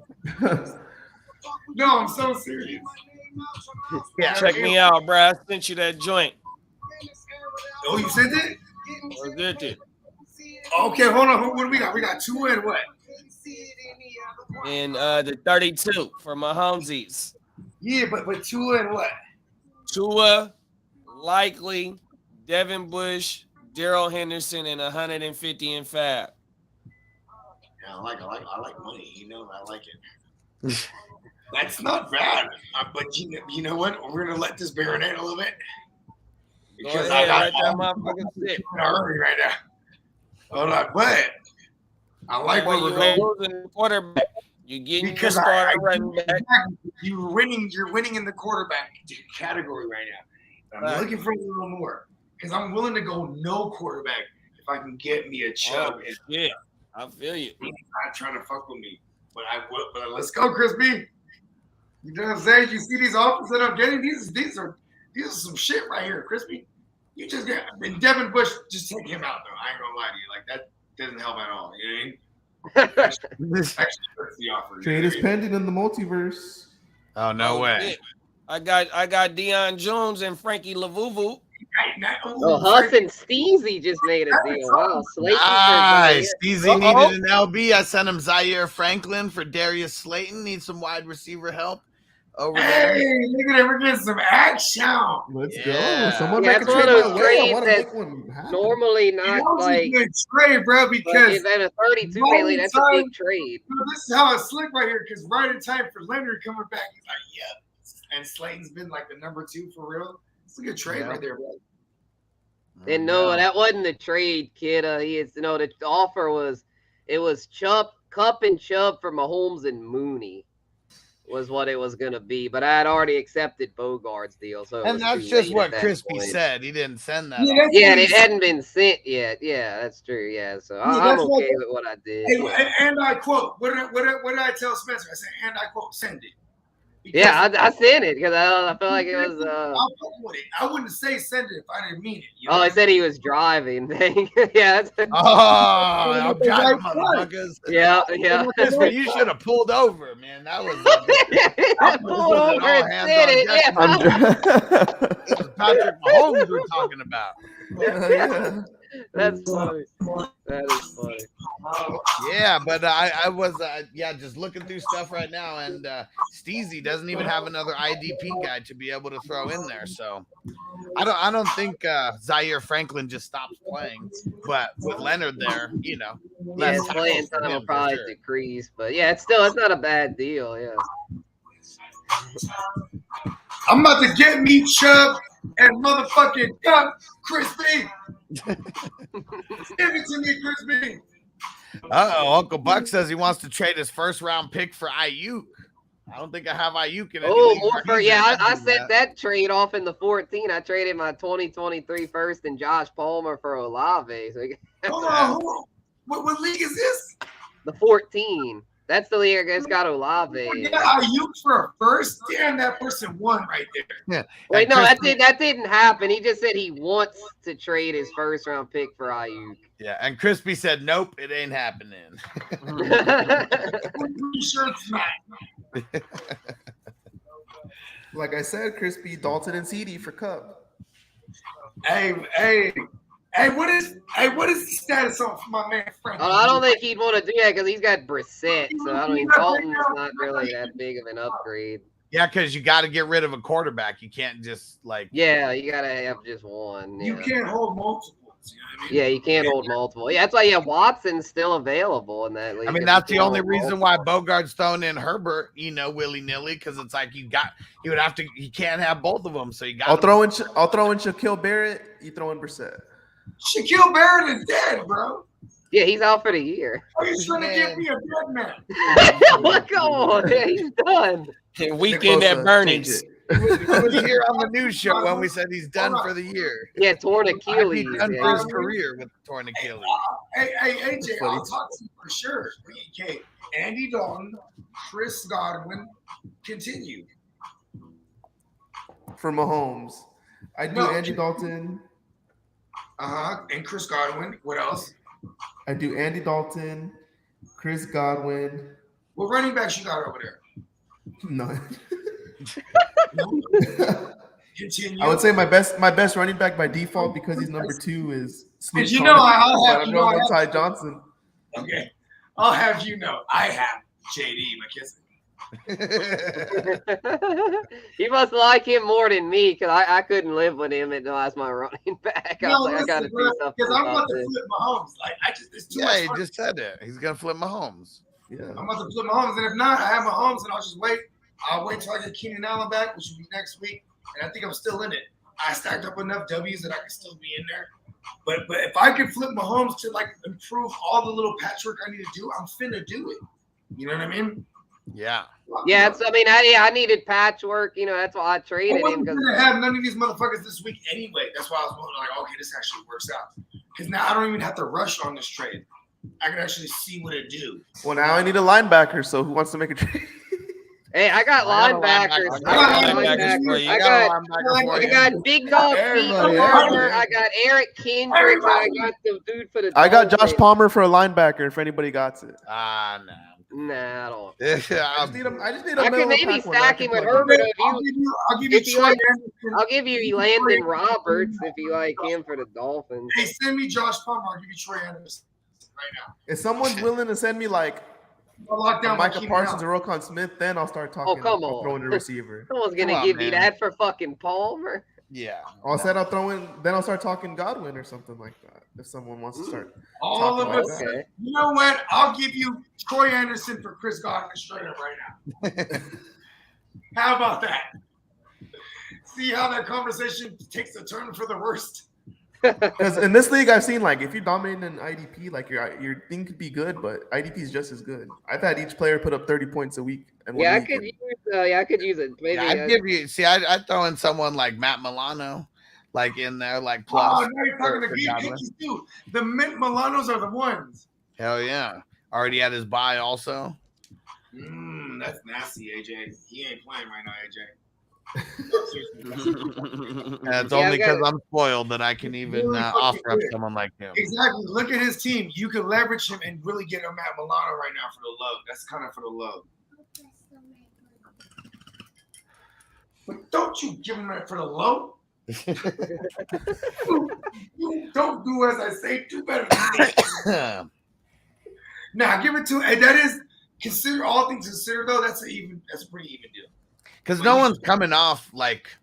No, I'm so serious. Yeah. Check me out, bro. I sent you that joint. Oh, you sent it? I did it. Okay, hold on. What do we got? We got two and what? And the 32 for Mahomesies. Yeah, but two and what? Tua, Likely, Devin Bush, Daryl Henderson, and 150 in Fab. Yeah, I like money. You know, I like it. That's not bad. But you know what? We're gonna let this marinate a little bit because I got that motherfucking shit in a hurry right now. Hold on, but I like where we're going. Quarterback. You're getting because your starter running back. You're winning in the quarterback category right now. I'm looking for a little more because I'm willing to go no quarterback if I can get me a Chubb. Yeah, I feel you. He's not trying to fuck with me, but let's go, Crispy. You know what I'm saying? You see these offers that I'm getting? These are some shit right here, Crispy. You just get and Devin Bush, just take him out though. I ain't gonna lie to you. Like that doesn't help at all. You know what I mean? Actually hurts the offer. Trade is pending in the multiverse. Oh, no way. Shit. I got Deion Jones and Frankie Lavuvu. Oh, Huss and Steezy just made a deal. Wow, Nice. Steezy needed an LB. I sent him Zaire Franklin for Darius Slayton. Need some wide receiver help over there. Hey, look at it. We're getting some action. Let's go. Someone Yeah, make a it's one trade of my those way. I trades want to that make one happen. normally not like good trade, bro, because at a 32 Bailey, that's a big trade. This is how it's slick right here, because right in time for Leonard coming back, he's like, yeah. And Slayton's been like the number 2 for real. It's a good trade right there, bro. And no, that wasn't the trade, kid. He is the offer was Kupp and Chubb for Mahomes and Mooney. was what it was gonna be, but I had already accepted Bogard's deal, so it And was that's too just late what at that Crispy point. said. He didn't send that. Yeah, off. that's Yeah, what and he it said. hadn't been sent yet. Yeah, that's true. Yeah, so Yeah, I'm that's okay what- with what I did. Hey, and I quote, what did I tell Spencer? I said, and I quote, send it. Because Yeah, I sent it because I felt like it was. I'll fuck with it. I wouldn't say send it if I didn't mean it. You know Oh, what I I said he was driving. Dang. Yeah, that's. Oh, I'm driving, motherfuckers. Yeah, yeah. Crispy, you should have pulled over, man. That was Pulled an over all and hands said on it. deck Yeah. It was Patrick Mahomes we're talking about. Yeah. That's funny. That is funny. Yeah, but I was just looking through stuff right now, and Steezy doesn't even have another IDP guy to be able to throw in there. So I don't think Zaire Franklin just stops playing, but with Leonard there, you know, Yeah, his playing time will probably decrease, but yeah, it's not a bad deal. Yeah. I'm about to get me Chubb and motherfucking Duck Crispy. Give it to me, Crispy. Uncle Buck says he wants to trade his first round pick for Ayuk. I don't think I have Ayuk in any Oh, league more where for he's in. I sent that trade off in the 14. I traded my 2023 first and Josh Palmer for Olave. So Hold on. What league is this? the 14. That's the league that's got Olave. Yeah, Ayuk for a first. Damn, that person won right there. Yeah. Wait, And no, Crispy- that didn't happen. He just said he wants to trade his first round pick for Ayuk. Yeah, and Crispy said, "Nope, it ain't happening." I'm pretty sure it's not. Like I said, Crispy, Dalton and CD for Cup. Hey, what is the status on my man Frank? I don't think he'd want to do that because he's got Brissett. So I mean, Dalton's not really that big of an upgrade. Yeah, because you got to get rid of a quarterback. You can't just like. Yeah, you gotta have just one. You Yeah. can't hold multiples. You know what I mean? Yeah, you can't hold multiple. Yeah, that's why Watson's still available in that league. I mean, that's the only reason why Bogard's thrown in Herbert, willy nilly, because it's like you can't have both of them, so you got. I'll throw in Shaquille Barrett. You throw in Brissett. Shaquille Barrett is dead, bro. Yeah, he's out for the year. Are you trying to get me a dead man? What? Come on, yeah, he's done. Weekend at Bernie's. He was here on the news show when we said he's done for the year. Yeah, torn He's Achilles. done Yeah. for his career with torn Achilles. Hey, AJ, I'll talk to you for sure. Okay, Andy Dalton, Chris Godwin, continue. For Mahomes, I do Andy Dalton. And Chris Godwin. What else? I do Andy Dalton, Chris Godwin. What running backs you got over there? No. Continue. I would say my best running back by default because he's number 2 is Snoop. You know, I'll have you know Ty Johnson. Okay, I'll have you know I have JD McKissick. You must like him more than me because I couldn't live with him until I was my running back. I was like, I gotta do something because I'm about about to this. flip Mahomes. Like it's too much. Yeah, he fun. just said it. He's gonna flip Mahomes. Yeah. I'm about to flip Mahomes, and if not, I have Mahomes, and I'll just wait. I'll wait till I get Keenan Allen back, which will be next week, and I think I'm still in it. I stacked up enough W's that I can still be in there. But if I could flip Mahomes to like improve all the little patchwork I need to do, I'm finna do it. You know what I mean? Yeah. Yeah, it's, I mean, I needed patchwork. That's why I I traded him. wasn't Because gonna have none of these motherfuckers this week anyway. That's why I was like, okay, this actually works out. Because now I don't even have to rush on this trade. I can actually see what it do. Well, now I need a linebacker. So who wants to make a trade? hey, I got linebackers. I got Big Dog Pete Farmer. I got Eric Kendrick. I got the dude for the. I got Josh Dolphins. Palmer for a linebacker. If anybody got it. Nah. Nah, I don't. I just need a I could maybe stack him with Herbert. I'll give you Troy Anderson. I'll give you Landon Roberts if you like him for the Dolphins. Hey, send me Josh Palmer. I'll give you Troy Anderson right now. If someone's willing to send me like I'll lock down Micah Keenan Parsons Allen. or Roquan Smith, then I'll start talking. come I'll on. throw in a receiver. Someone's gonna Come on, give you man. that for fucking Palmer. Yeah. I said I'll throw in. Then I'll start talking Godwin or something like that. If someone wants to start. All of talking us. like Okay. You know what? I'll give you Troy Anderson for Chris Godwin straight up right now. How about that? See how that conversation takes a turn for the worst? Because in this league, I've seen like if you're dominating an IDP, like your thing could be good, but IDP is just as good. I've had each player put up 30 points a week. Yeah, I could use it. Maybe I'd give you. See, I'd throw in someone like Matt Milano, like in there, like plus. Oh, now you're talking to game pitches too. The Milanos are the ones. Hell yeah! Already had his bye also. That's nasty, AJ. He ain't playing right now, AJ. And it's only because I'm spoiled that I can even Really offer up good. someone like him. Exactly. Look at his team. You can leverage him and really get him at Milano right now for the low. That's kind of for the low. But don't you give him that for the low. you don't do as I say. Do better than me. Now give it to. And that is consider all things considered though. That's a pretty even deal. Because no one's coming off like,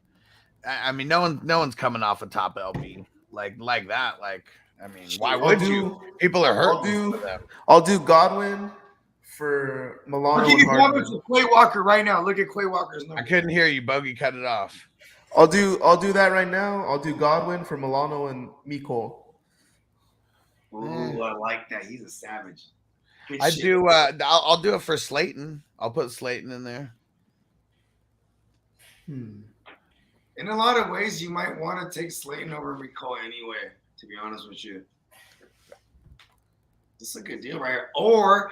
I mean, no one's coming off a top LB like that. Like, I mean, why would you? People are hurt. I'll do Godwin for Milano. I'll give you Godwin for Quay Walker right now. Look at Quay Walker's number. I couldn't hear you, Bogey. Cut it off. I'll do that right now. I'll do Godwin for Milano and Miko. Ooh, I like that. He's a savage. Good I shit. do. I'll do it for Slayton. I'll put Slayton in there. In a lot of ways, you might want to take Slayton over Rico anyway, to be honest with you. This is a good deal right here. Or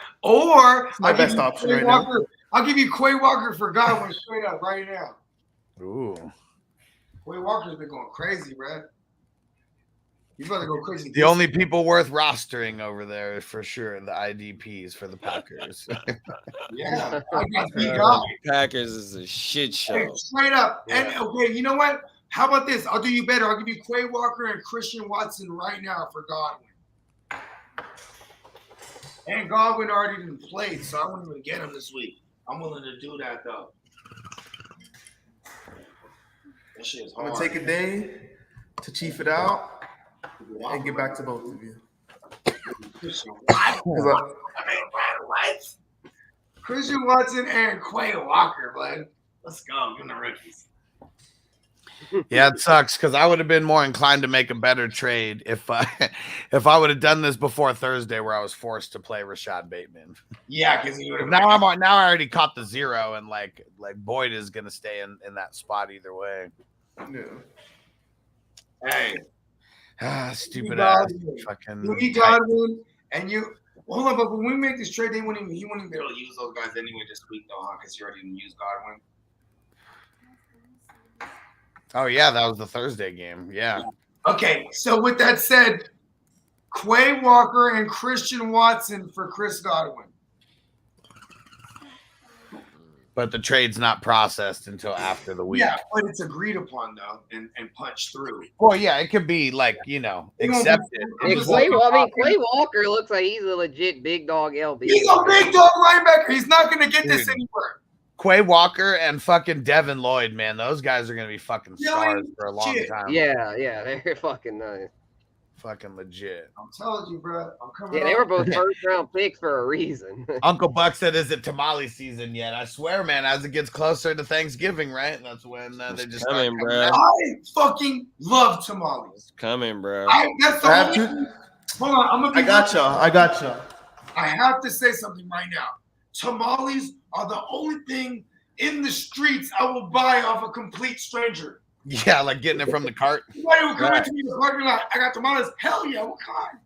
my best option right now. I'll give you Quay Walker for Godwin straight up right now. Ooh. Quay Walker's been going crazy, bro. He's about to go crazy. The only people worth rostering over there for sure, the IDPs for the Packers. Yeah, I got the guy. Packers is a shit show. Hey, straight up. And okay, you know what? How about this? I'll do you better. I'll give you Quay Walker and Christian Watson right now for Godwin. And Godwin already didn't play, so I wouldn't even get him this week. I'm willing to do that though. That shit is I'm hard. gonna take a day to chief it out and get back to both of you. What? Christian Watson and Quay Walker, bud. Let's go. Give them the rookies. Yeah, it sucks because I would have been more inclined to make a better trade if I would have done this before Thursday, where I was forced to play Rashad Bateman. Yeah, because you would have. Now I already caught the 0, and like Boyd is gonna stay in that spot either way. Hey. Stupid ass fucking. You need Godwin, and you hold on. But when we make this trade, he wouldn't even be able to use those guys anyway this week, though, huh? Because you already didn't use Godwin. Oh yeah, that was the Thursday game. Yeah. Okay, so with that said, Quay Walker and Christian Watson for Chris Godwin. But the trade's not processed until after the week. Yeah, but it's agreed upon though, and punched through. Well, yeah, it could be like accepted. Quay Walker looks like he's a legit big dog LB. He's a big dog linebacker. He's not going to get this anywhere. Quay Walker and fucking Devin Lloyd, man, those guys are gonna be fucking stars for a long time. Yeah, they're fucking nice. Fucking legit. I'm telling you, bro. I'm coming. Yeah, they were both first round picks for a reason. Uncle Buck said, "Is it tamale season yet?" I swear, man. As it gets closer to Thanksgiving, right? That's when they just start coming bro. out. I fucking love tamales. It's coming, bro. That's the only thing. Hold on, I'm gonna be. I gotcha. I have to say something right now. Tamales are the only thing in the streets I will buy off a complete stranger. Yeah, like getting it from the cart. Somebody will come to me in the parking lot. I got tamales. Hell yeah, what kind?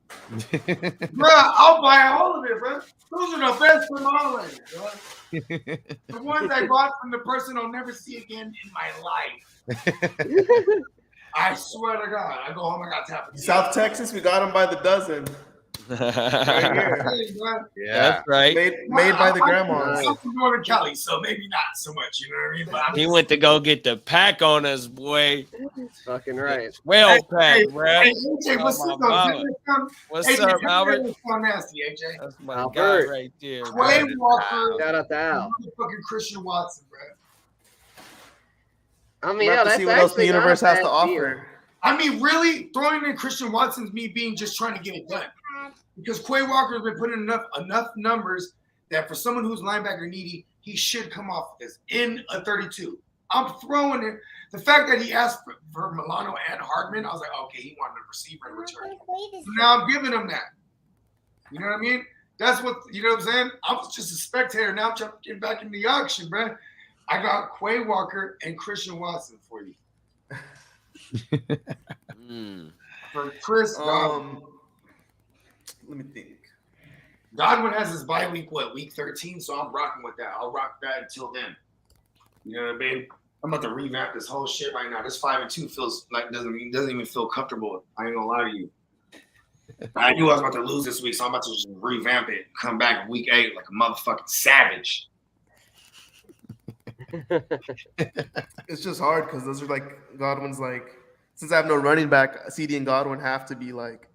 Bro, I'll buy all of it, bro. Those are the best tamales, bro. The ones I bought from the person I'll never see again in my life. I swear to God, I go home, I got tapas. South Texas, we got them by the dozen. Right here. Yeah, that's right. Made by the grandmas. I'm from Northern Cali, so maybe not so much. You know what I mean? But He went to go get the pack on us, boy. Fucking right. Well packed, bro. Hey, AJ, what's up, though? What's up, Albert? Nasty, AJ. That's my Albert. guy right there. Quay Walker. Shout out to Al. Fucking Christian Watson, bro. I mean, We'll have to that's see what else the actually universe not a has to bad deal. offer. I mean, really, throwing in Christian Watson's me being just trying to get it done. Because Quay Walker has been putting enough numbers that for someone who's linebacker needy, he should come off this in a 32. I'm throwing it. The fact that he asked for Milano and Hardman, I was like, okay, he wanted a receiver in return. So now I'm giving him that. You know what I mean? That's what, you know what I'm saying? I was just a spectator. Now I'm trying to get back in the auction, bro. I got Quay Walker and Christian Watson for you. For Chris Godwin. Let me think. Godwin has his bye week, week 13? So I'm rocking with that. I'll rock that until then. You know what I mean? I'm about to revamp this whole shit right now. This 5-2 feels like doesn't even feel comfortable. I ain't gonna lie to you. I knew I was about to lose this week, so I'm about to just revamp it. Come back in week 8 like a motherfucking savage. It's just hard because those are like Godwin's like. Since I have no running back, CD and Godwin have to be like.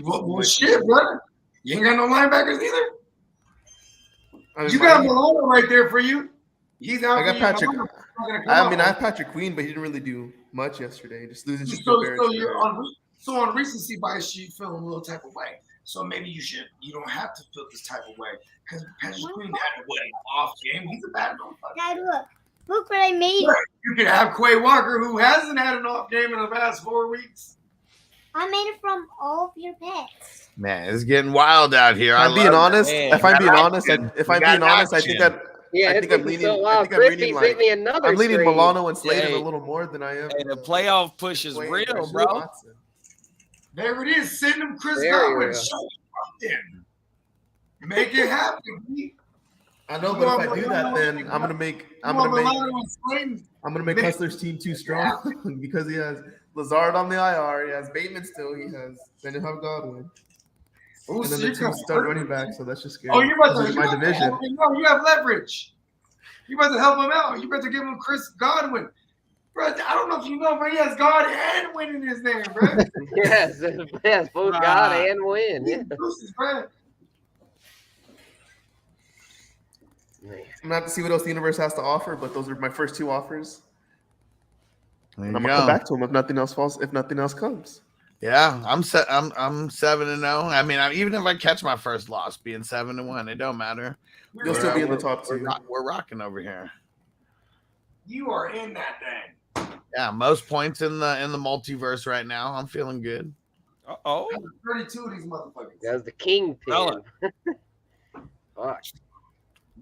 Well, shit, brother. You ain't got no linebackers either. You got Milano right there for you. He's out. I got Patrick. I mean, I have Patrick Queen, but he didn't really do much yesterday. Just losing to So on recency bias, you feel a little type of way. So maybe you don't have to feel this type of way because Patrick Queen had an off game. He's a bad motherfucker. Dad, look what I made. You could have Quay Walker, who hasn't had an off game in the past 4 weeks. I made it from all of your pets. Man, it's getting wild out here. If I'm being honest, I think that. Yeah, I think I'm leaning. I think I'm leaning like I'm leaning Milano and Slater a little more than I am. Hey, the playoff push is real, bro. Watson. There it is. Send him Chris Godwin. Make it happen. I know, but if I do that, then I'm gonna make Hustler's team too strong because he has Lazard on the IR, he has Bateman still, then he'll have Godwin. And then the 2 start running back, so that's just scary. Oh, you're about to my division. No, you have leverage. You're about to help him out. You're about to give him Chris Godwin. Bro, I don't know if you know, but he has God and win in his name, bro. yes, both God and win. Yeah. I'm gonna have to see what else the universe has to offer, but those are my first 2 offers. And I'm gonna come back to them if nothing else comes. Yeah, I'm 7-0. I mean, even if I catch my first loss, being 7-1, it don't matter. You'll still be in the top 2. We're rocking over here. You are in that thing. Yeah, most points in the multiverse right now. I'm feeling good. 32 of these motherfuckers. That's the kingpin. Fuck.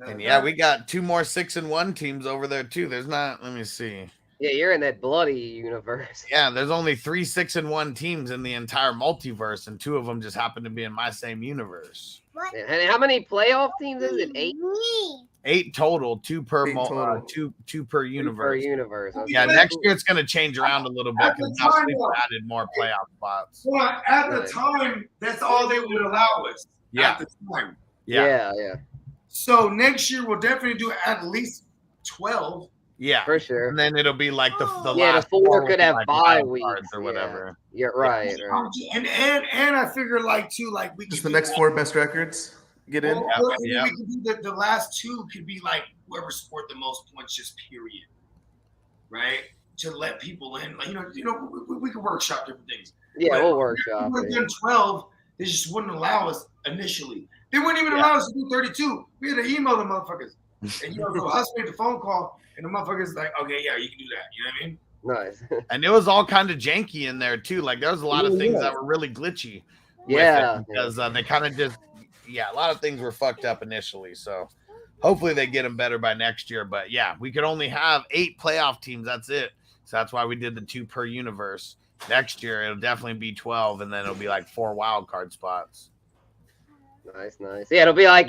And yeah, we got 2 more 6-1 teams over there too. There's not. Let me see. Yeah, you're in that bloody universe. Yeah, there's only 3 6-1 teams in the entire multiverse, and 2 of them just happen to be in my same universe. What? And how many playoff teams is it? 8? 8 total, 2 per two per universe. Okay. Yeah, next year it's going to change around a little bit because now we've added more playoff spots. Well, at the time, that's all they would allow us. Yeah. At the time. Yeah. So next year we'll definitely do at least 12. Yeah, for sure. And then it'll be like the last the 4 could have like bye weeks or whatever. Yeah, right. And I figure we just the next 4 best records get in. We can do the last 2 could be like whoever scored the most points, just period. Right? To let people in, we can workshop different things. Yeah, we'll workshop. If we done 12, they just wouldn't allow us initially. They wouldn't even allow us to do 32. We had to email the motherfuckers. And so us made the phone call, and the motherfuckers like, okay, yeah, you can do that. You know what I mean? Nice. And it was all kind of janky in there too. Like there was a lot of things that were really glitchy. Because they kind of just, a lot of things were fucked up initially. So hopefully they get them better by next year. But yeah, we could only have 8 playoff teams. That's it. So that's why we did the 2 per universe. Next year it'll definitely be 12, and then it'll be like 4 wild card spots. Nice. Yeah, it'll be like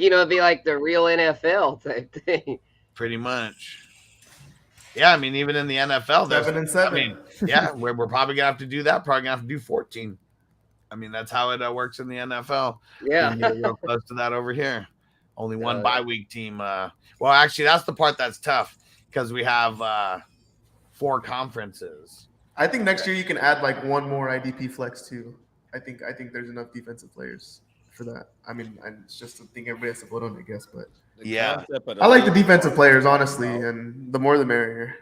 the real NFL type thing. Pretty much. Yeah, I mean, even in the NFL, 7-7. I mean, yeah, we're probably gonna have to do that. Probably gonna have to do 14. I mean, that's how it works in the NFL. Yeah, we're real close to that over here. Only 1 bye week team. Well, actually, that's the part that's tough because we have 4 conferences. I think next year you can add like 1 more IDP flex too. I think there's enough defensive players for that. I mean, it's just a thing everybody has to vote on, I guess. But I like the defensive players, honestly, and the more the merrier.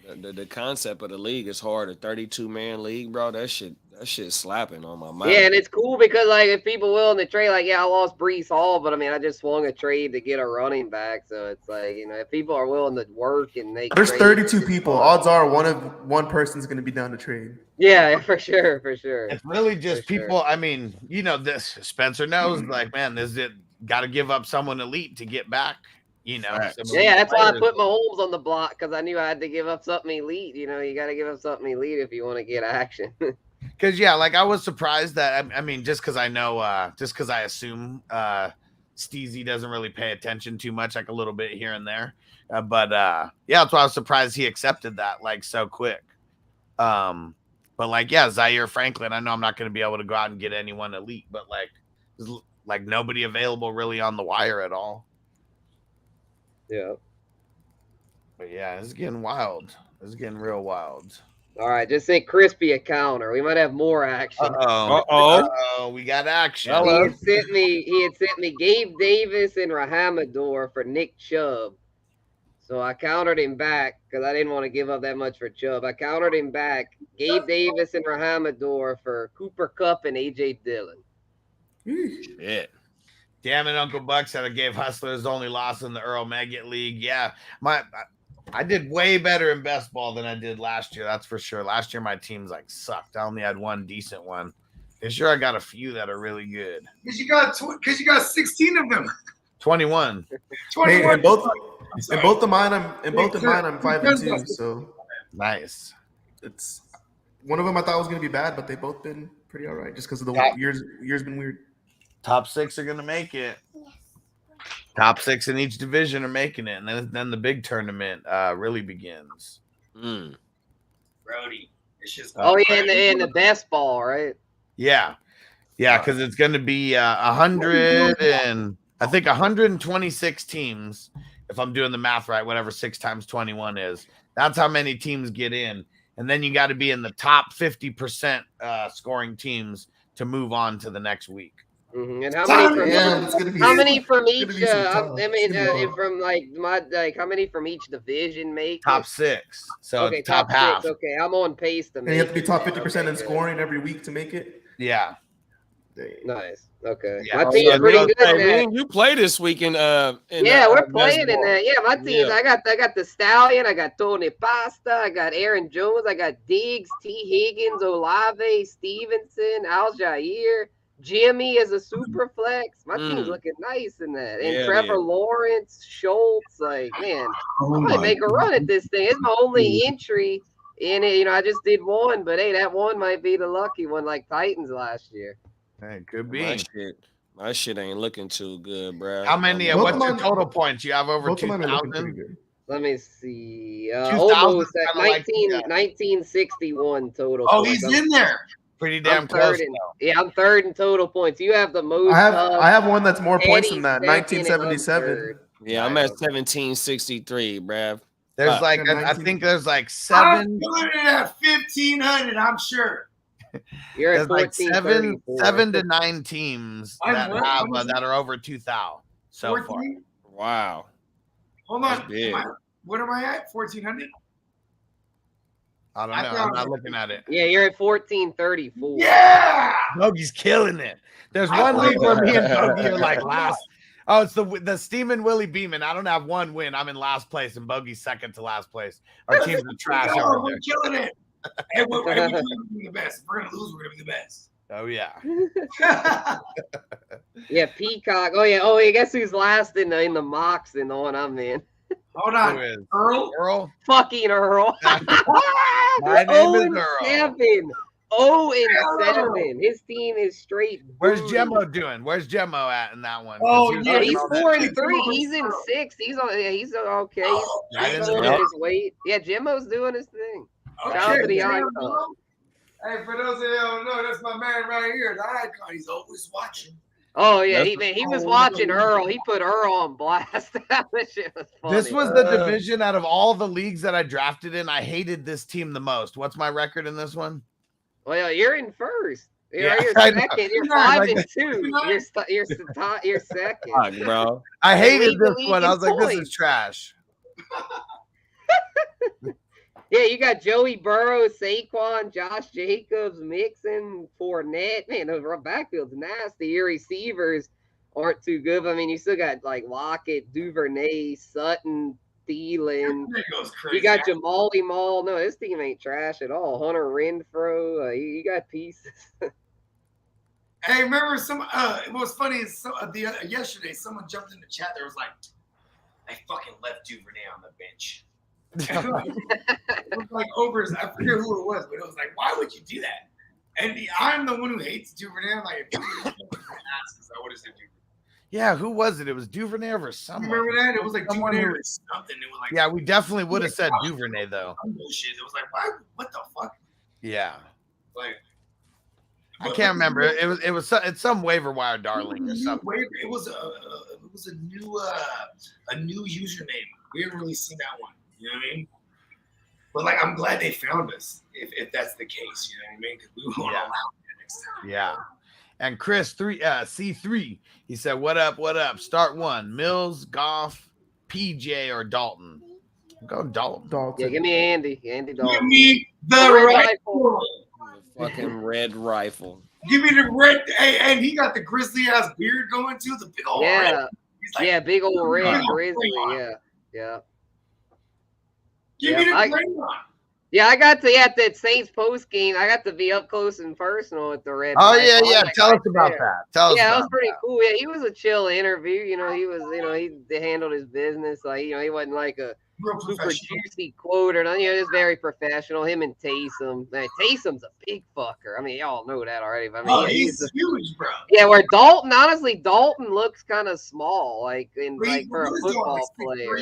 The concept of the league is hard. A 32-man league, bro. That shit That shit's slapping on my mind. Yeah, and it's cool because like if people willing to trade, like I lost Brees Hall, but I mean I just swung a trade to get a running back, so it's like if people are willing to work and make. There's 32 people. Odds are one person's going to be down to trade. Yeah, for sure. It's really just people. Sure. I mean, this Spencer knows. Like, man, got to give up someone elite to get back. Right. Yeah, that's why I put Mahomes on the block because I knew I had to give up something elite. You got to give up something elite if you want to get action. Because like I was surprised that I mean, just because I know, just because I assume Steezy doesn't really pay attention too much, like a little bit here and there. But that's why I was surprised he accepted that like so quick. But like Zaire Franklin, I know I'm not going to be able to go out and get anyone elite, but like nobody available really on the wire at all. Yeah. But it's getting wild. It's getting real wild. All right, just say Crispy a counter. We might have more action. We got action. He had sent me Gabe Davis and Rahamador for Nick Chubb. So I countered him back because I didn't want to give up that much for Chubb. I countered him back. Gabe Davis and Rahamador for Cooper Kupp and AJ Dillon. Shit. Damn it, Uncle Buck said I gave Hustler his only loss in the Earl Maggot League. Yeah, I did way better in best ball than I did last year. That's for sure. Last year, my teams sucked. I only had one decent one. This year, I got a few that are really good. Because you got 16 of them. 21. 21. Hey, in both of mine, I'm 5-2. So nice. It's one of them I thought was going to be bad, but they both been pretty all right just because of the year's been weird. Top 6 are going to make it. Top 6 in each division are making it, and then the big tournament really begins. Brody, it's just in the best ball, right? Yeah, because it's going to be 126 teams. If I'm doing the math right, whatever 6 times 21 is, that's how many teams get in, and then you got to be in the top 50% scoring teams to move on to the next week. Mm-hmm. And how many from each? How many from each division make top 6? So okay, top half. 6. Okay, I'm on pace to make. And you have to be top 50% in scoring every week to make it. Yeah. Nice. Okay. Yeah. My team's pretty good. You play this weekend. We're playing in that. Yeah, my teams. Yeah. I got the Stallion. I got Tony Pasta. I got Aaron Jones. I got Diggs, T. Higgins, Olave, Stevenson, Al Jair. Jimmy is a super flex. My team's looking nice in that. And Trevor Lawrence, Schultz, like, man, I might make a run at this thing. It's my only entry in it. I just did one, but hey, that one might be the lucky one like Titans last year. Hey, could be. My shit ain't looking too good, bro. How many? What's your total points? You have over 2,000? Let me see. Almost at 1961 total. Oh, he's in there. Pretty damn close. I'm third in total points. You have the most. I have one that's more points than that. 1977. Yeah, I'm at 1763, bruv. There's I think there's 7. I'm doing it at 1,500. I'm sure. You're at 7 to 9 teams that are over 2,000 so 14? far. Wow. Hold on. What am I at? 1,400. I don't know. I'm not looking at it. Yeah, you're at 1434. Yeah, Bogey's killing it. There's one league where me and Bogey are last. Oh, it's the Steamin' Willie Beeman. I don't have one win. I'm in last place, and Bogey's second to last place. Our team's are trash. We're killing it. Hey, we're going to be the best. If we're going to lose, we're going to be the best. Oh yeah. Yeah, Peacock. Oh yeah. Oh, I guess who's last in the mocks in the one I'm in. Hold on, Earl. Fucking Earl. My name is Earl. 0-7. His team is straight. Where's Gemmo doing? Where's Gemmo at in that one? Oh yeah, he's 4-3. He's in 6. He's okay. He's doing his weight. Yeah, Gemmo's doing his thing. Okay. Shout out to the icon. Hey, for those that don't know, that's my man right here. The icon. He's always watching. Oh yeah, he was watching Earl. He put Earl on blast. That shit was funny. This was the division out of all the leagues that I drafted in. I hated this team the most. What's my record in this one? Well, you're in first. You're second. You're 5-2. You're second. God, bro. I hated this one. I was like, this is trash. Yeah, you got Joey Burrow, Saquon, Josh Jacobs, Mixon, Fournette. Man, the backfield's nasty. Your receivers aren't too good. I mean, you still got like Lockett, Duvernay, Sutton, Thielen. That goes crazy. You got Jamali Mall. No, this team ain't trash at all. Hunter Renfro. You got pieces. Hey, remember it was funny. Yesterday, someone jumped in the chat. There was like, I fucking left Duvernay on the bench. It was like I forget who it was, but it was like, why would you do that? And I'm the one who hates Duvernay. I'm like, if Duvernay asks, I would have said Duvernay. Yeah, who was it? It was Duvernay or someone. Remember that? It was like Duvernay or something. It was like, yeah, we definitely would have said Duvernay though. Bullshit. It was like, why? What the fuck? Yeah. Like, I can't remember. It's some waiver wire darling or something. It was a new username. We haven't really seen that one. You know what I mean? But like, I'm glad they found us. If that's the case, you know what I mean? Because we won't allow it next time. Yeah. And Chris C3, he said, "What up? What up? Start one: Mills, Goff, PJ, or Dalton." Go Dalton. Yeah, give me Andy Dalton. Give me the rifle. Fucking red rifle. Give me the red. Hey, and he got the grizzly ass beard going too. The big old red. Like, big old red grizzly. Yeah. Give me the Draymond. Yeah, I got to at that Saints post game. I got to be up close and personal with the red. Oh yeah. Tell us about that. That was pretty cool. Yeah, he was a chill interview. You know, he was. You know, he handled his business. Like, you know, he wasn't like a super juicy quote or nothing. You know, just very professional. Him and Taysom. Man, Taysom's a big fucker. I mean, y'all know that already. But I mean, he's huge, bro. Yeah, where Dalton, honestly, Dalton looks kind of small, like for a football player.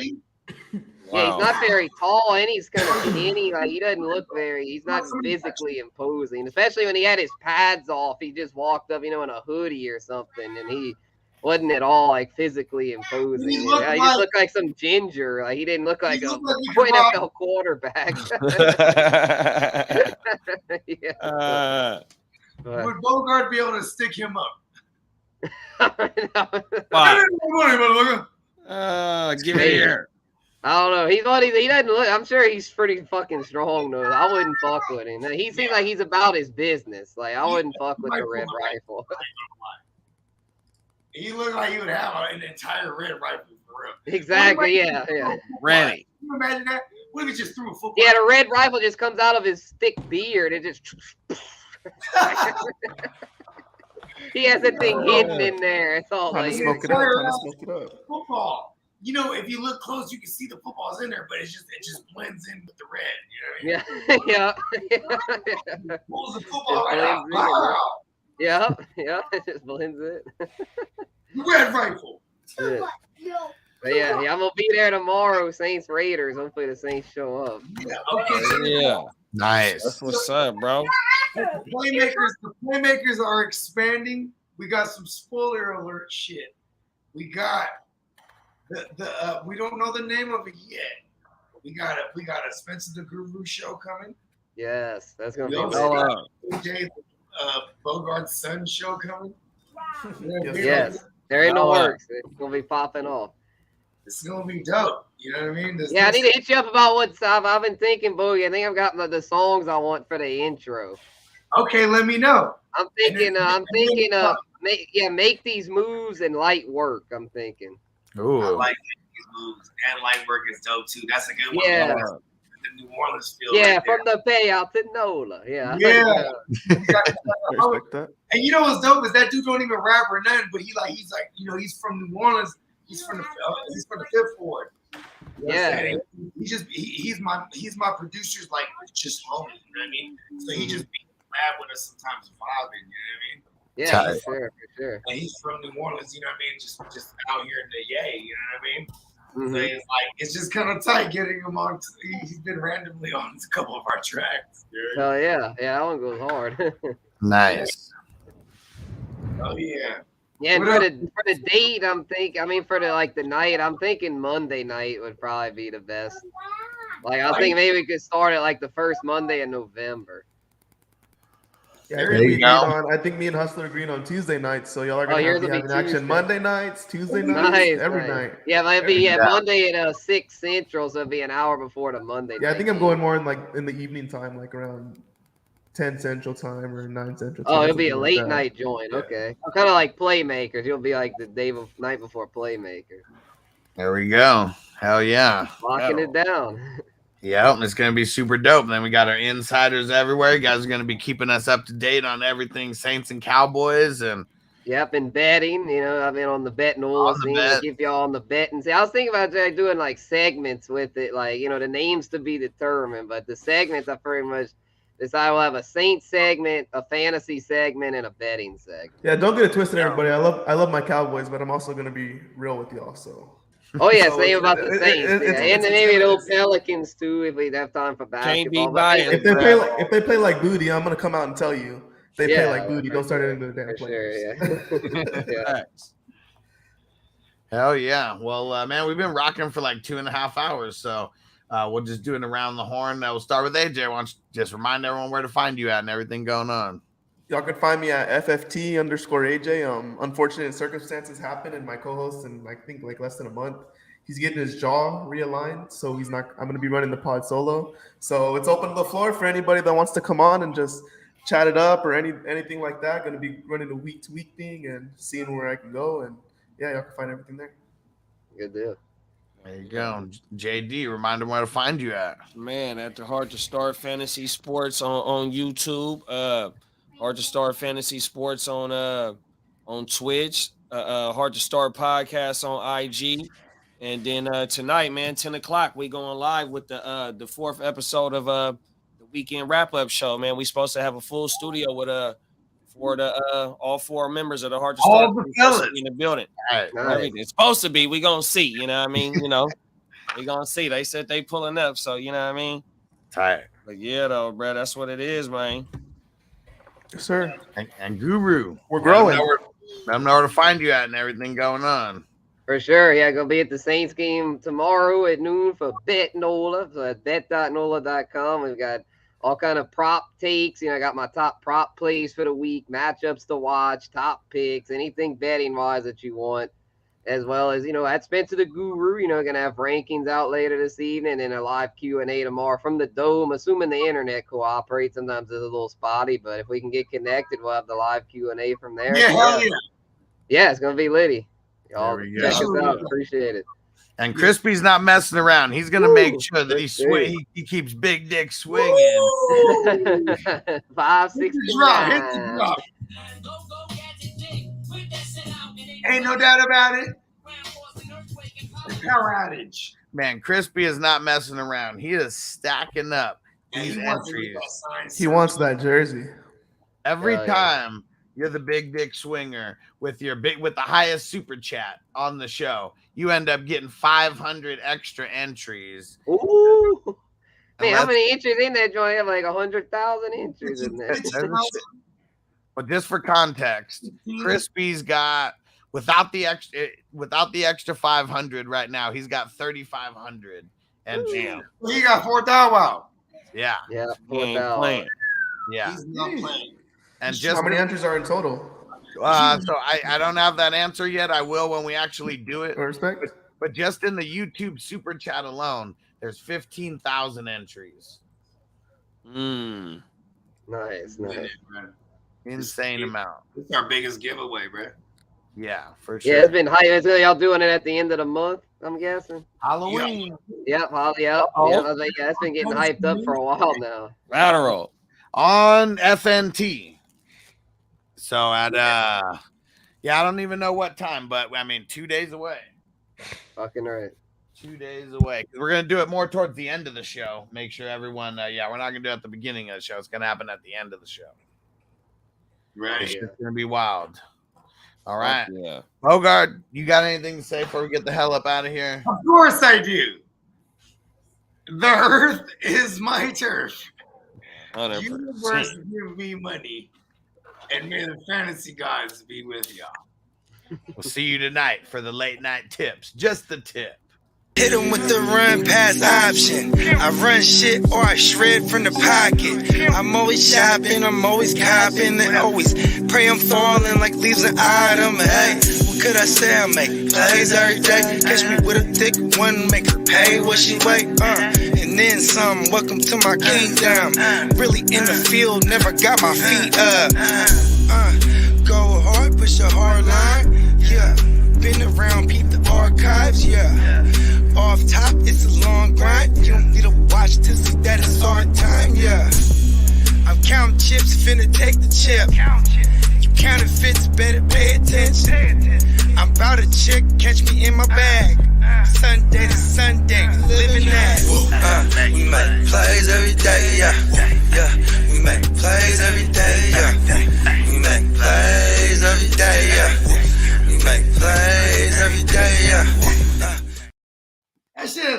Yeah, he's not very tall, and he's kind of skinny. Like, he doesn't look he's not physically imposing, especially when he had his pads off. He just walked up, you know, in a hoodie or something, and he wasn't at all like physically imposing. He just looked like some ginger. Like, he didn't look like a NFL quarterback. Would Bogard be able to stick him up? Give it here. I don't know. He doesn't look. I'm sure he's pretty fucking strong though. I wouldn't fuck with him. He seems like he's about his business. Like, I wouldn't fuck with the red rifle. He looked like he would have an entire red rifle for real. Exactly. Yeah. Ready. Can you imagine that? What if he just threw a football? Yeah, the red rifle just comes out of his thick beard. It just. He has that thing hidden in there. It's all like smoke it up. Football. You know, if you look close, you can see the football's in there, but it just blends in with the red. You know what I mean? Yeah. Pulls the football right out. Yeah, it just blends it. Red rifle. Yeah. But yeah, I'm gonna be there tomorrow. Saints Raiders. Hopefully the Saints show up. Yeah. Okay. Yeah. Nice. That's what's up, bro. The playmakers are expanding. We got some spoiler alert shit. We got the we don't know the name of it yet. We got a Spencer the Guru show coming. Yes, that's gonna be Bogart's son show coming. Yes, there ain't no works. It's gonna be popping off. It's gonna be dope. You know what I mean? I need to hit you up about what's up. I've been thinking, Boogie. I think I've got the songs I want for the intro. Okay, let me know. I'm thinking. Make these moves and light work. I'm thinking. Ooh. I like these moves, and light work is dope too. That's a good one. Yeah. The New Orleans feel. Yeah, right from the payout to Nola. Yeah. Yeah. And you know what's dope is that dude don't even rap or nothing, but he's like, you know, he's from New Orleans. He's from the Fifth Ward. Yeah. He's my producer's like just homie. You know what I mean? So he just be lab with us sometimes vibing. You know what I mean? Yeah, for sure. And he's from New Orleans, you know what I mean? Just out here in the yay, you know what I mean? Mm-hmm. So it's just kind of tight getting him on. He's been randomly on a couple of our tracks. Oh yeah, that one goes hard. Nice. Oh yeah. Yeah, and for the date, I'm thinking. I mean, for the night, I'm thinking Monday night would probably be the best. Like, I think maybe we could start at like the first Monday in November. Yeah, There you I think me and Hustler agreed on Tuesday nights, so y'all are gonna yours be will be having action Tuesday. Monday nights, Tuesday nights, Nice, every nice. night. Yeah, it'll be night. Monday at 6 Central, so it'll be an hour before the Monday. Yeah, I night think I'm game. going more in the evening time, like around 10 Central Time or 9 Central Time. Oh, it'll be a something like late that. night joint. Yeah. Okay, kind of like Playmakers. You'll be like the night before Playmakers. There we go. Hell yeah. Locking it down. Yep, it's going to be super dope. And then we got our insiders everywhere. You guys are going to be keeping us up to date on everything Saints and Cowboys. And Yep, and betting. You know, I've been on the betting all scene to keep y'all on the betting. See, I was thinking about doing like segments with it, like, you know, the names to be determined, but the segments I pretty much decided we'll have a Saints segment, a fantasy segment, and a betting segment. Yeah, don't get it twisted, everybody. I love my Cowboys, but I'm also gonna be real with y'all. So. Oh yeah, So same about the Saints, and then maybe the old Pelicans too, if we have time for basketball. Can't be biased. If they play like booty, I'm gonna come out and tell you. They play like booty. Don't start any of the damn players. Yeah. hell yeah. Well, man, we've been rocking for like 2.5 hours. So we'll just do it around the horn. We'll start with AJ. Why don't you just remind everyone where to find you at and everything going on? Y'all can find me at FFT_AJ. Unfortunate circumstances happen, and my co-host in I think like less than a month, he's getting his jaw realigned, so he's not. I'm gonna be running the pod solo. So it's open to the floor for anybody that wants to come on and just chat it up or anything like that. Gonna be running a week-to-week thing and seeing where I can go, and yeah, y'all can find everything there. Good deal. There you go. JD, remind them where to find you at. Man, at the Hard to Start Fantasy Sports on YouTube. Hard to Start Fantasy Sports on Twitch. Hard to Start Podcast on IG. And then tonight, man, 10 o'clock, we going live with the fourth episode of the weekend wrap-up show, man. We supposed to have a full studio with for the all 4 members of the Hard to Start in the building. All right. It's supposed to be. We gonna see, you know what I mean? You know, we gonna see. They said they pulling up, so you know what I mean? Tight. But yeah, though, bro, that's what it is, man. Yes, sir. And Guru, we're growing. Let them know where to find you at and everything going on. For sure. Yeah, gonna be at the Saints game tomorrow at noon for BetNola. So at bet.nola.com. We've got all kind of prop takes. You know, I got my top prop plays for the week, matchups to watch, top picks, anything betting wise that you want, as well as, you know, at Spencer the Guru, you know, gonna have rankings out later this evening and a live Q&A tomorrow from the Dome, assuming the internet cooperates. Sometimes it's a little spotty, but if we can get connected, we'll have the live Q&A from there. Yeah, hell yeah. Yeah, it's gonna be litty. Y'all check us go. out. Appreciate it. And Crispy's not messing around. He's gonna make sure that he keeps big dick swinging. 569. Drop. Ain't no doubt about it. Power outage. Man, Crispy is not messing around. He is stacking up these entries. He wants that jersey. Every time you're the big dick swinger with the highest super chat on the show, you end up getting 500 extra entries. Ooh. Man, how many entries in that joint? I have like 100,000 entries in there. But just for context, Crispy's got without the extra 500 right now, he's got 3,500 entries. He got 4,000. Wow. Yeah. Yeah. 4,000. Yeah. He's not playing. And just how many entries are in total? So I don't have that answer yet. I will when we actually do it. Respect. But just in the YouTube super chat alone, there's 15,000 entries. Nice. Insane amount. It's our biggest giveaway, bro. Yeah, for sure. Yeah, it's been hype. Y'all doing it at the end of the month, I'm guessing. Halloween. Yep. Yep. It's been getting hyped up for a while now. Lateral on FNT. So at I don't even know what time, but I mean 2 days away. Fucking right. 2 days away. We're gonna do it more towards the end of the show. Make sure everyone. We're not gonna do it at the beginning of the show. It's gonna happen at the end of the show. Right. It's gonna be wild. All right. Yeah. Bogard, you got anything to say before we get the hell up out of here? Of course I do. The earth is my turf. 100%. Universe give me money. And may the fantasy gods be with y'all. We'll see you tonight for the late night tips. Just the tip. Hit him with the run pass option. I run shit or I shred from the pocket. I'm always shopping, I'm always copping, and always pray I'm falling like leaves an item. Hey, what could I say? I make plays every day. Catch me with a thick one, make her pay what she weigh. And then some. Welcome to my kingdom. Really in the field, never got my feet up. Go hard, push a hard line. Yeah, been around, peep the archives. Yeah. Off top, it's a long grind. You don't need to watch to see that it's hard time, yeah. I'm counting chips, finna take the chip. You counterfeits, better pay attention. I'm about a chick, catch me in my bag. Sunday to Sunday, living that. We make plays every day, yeah.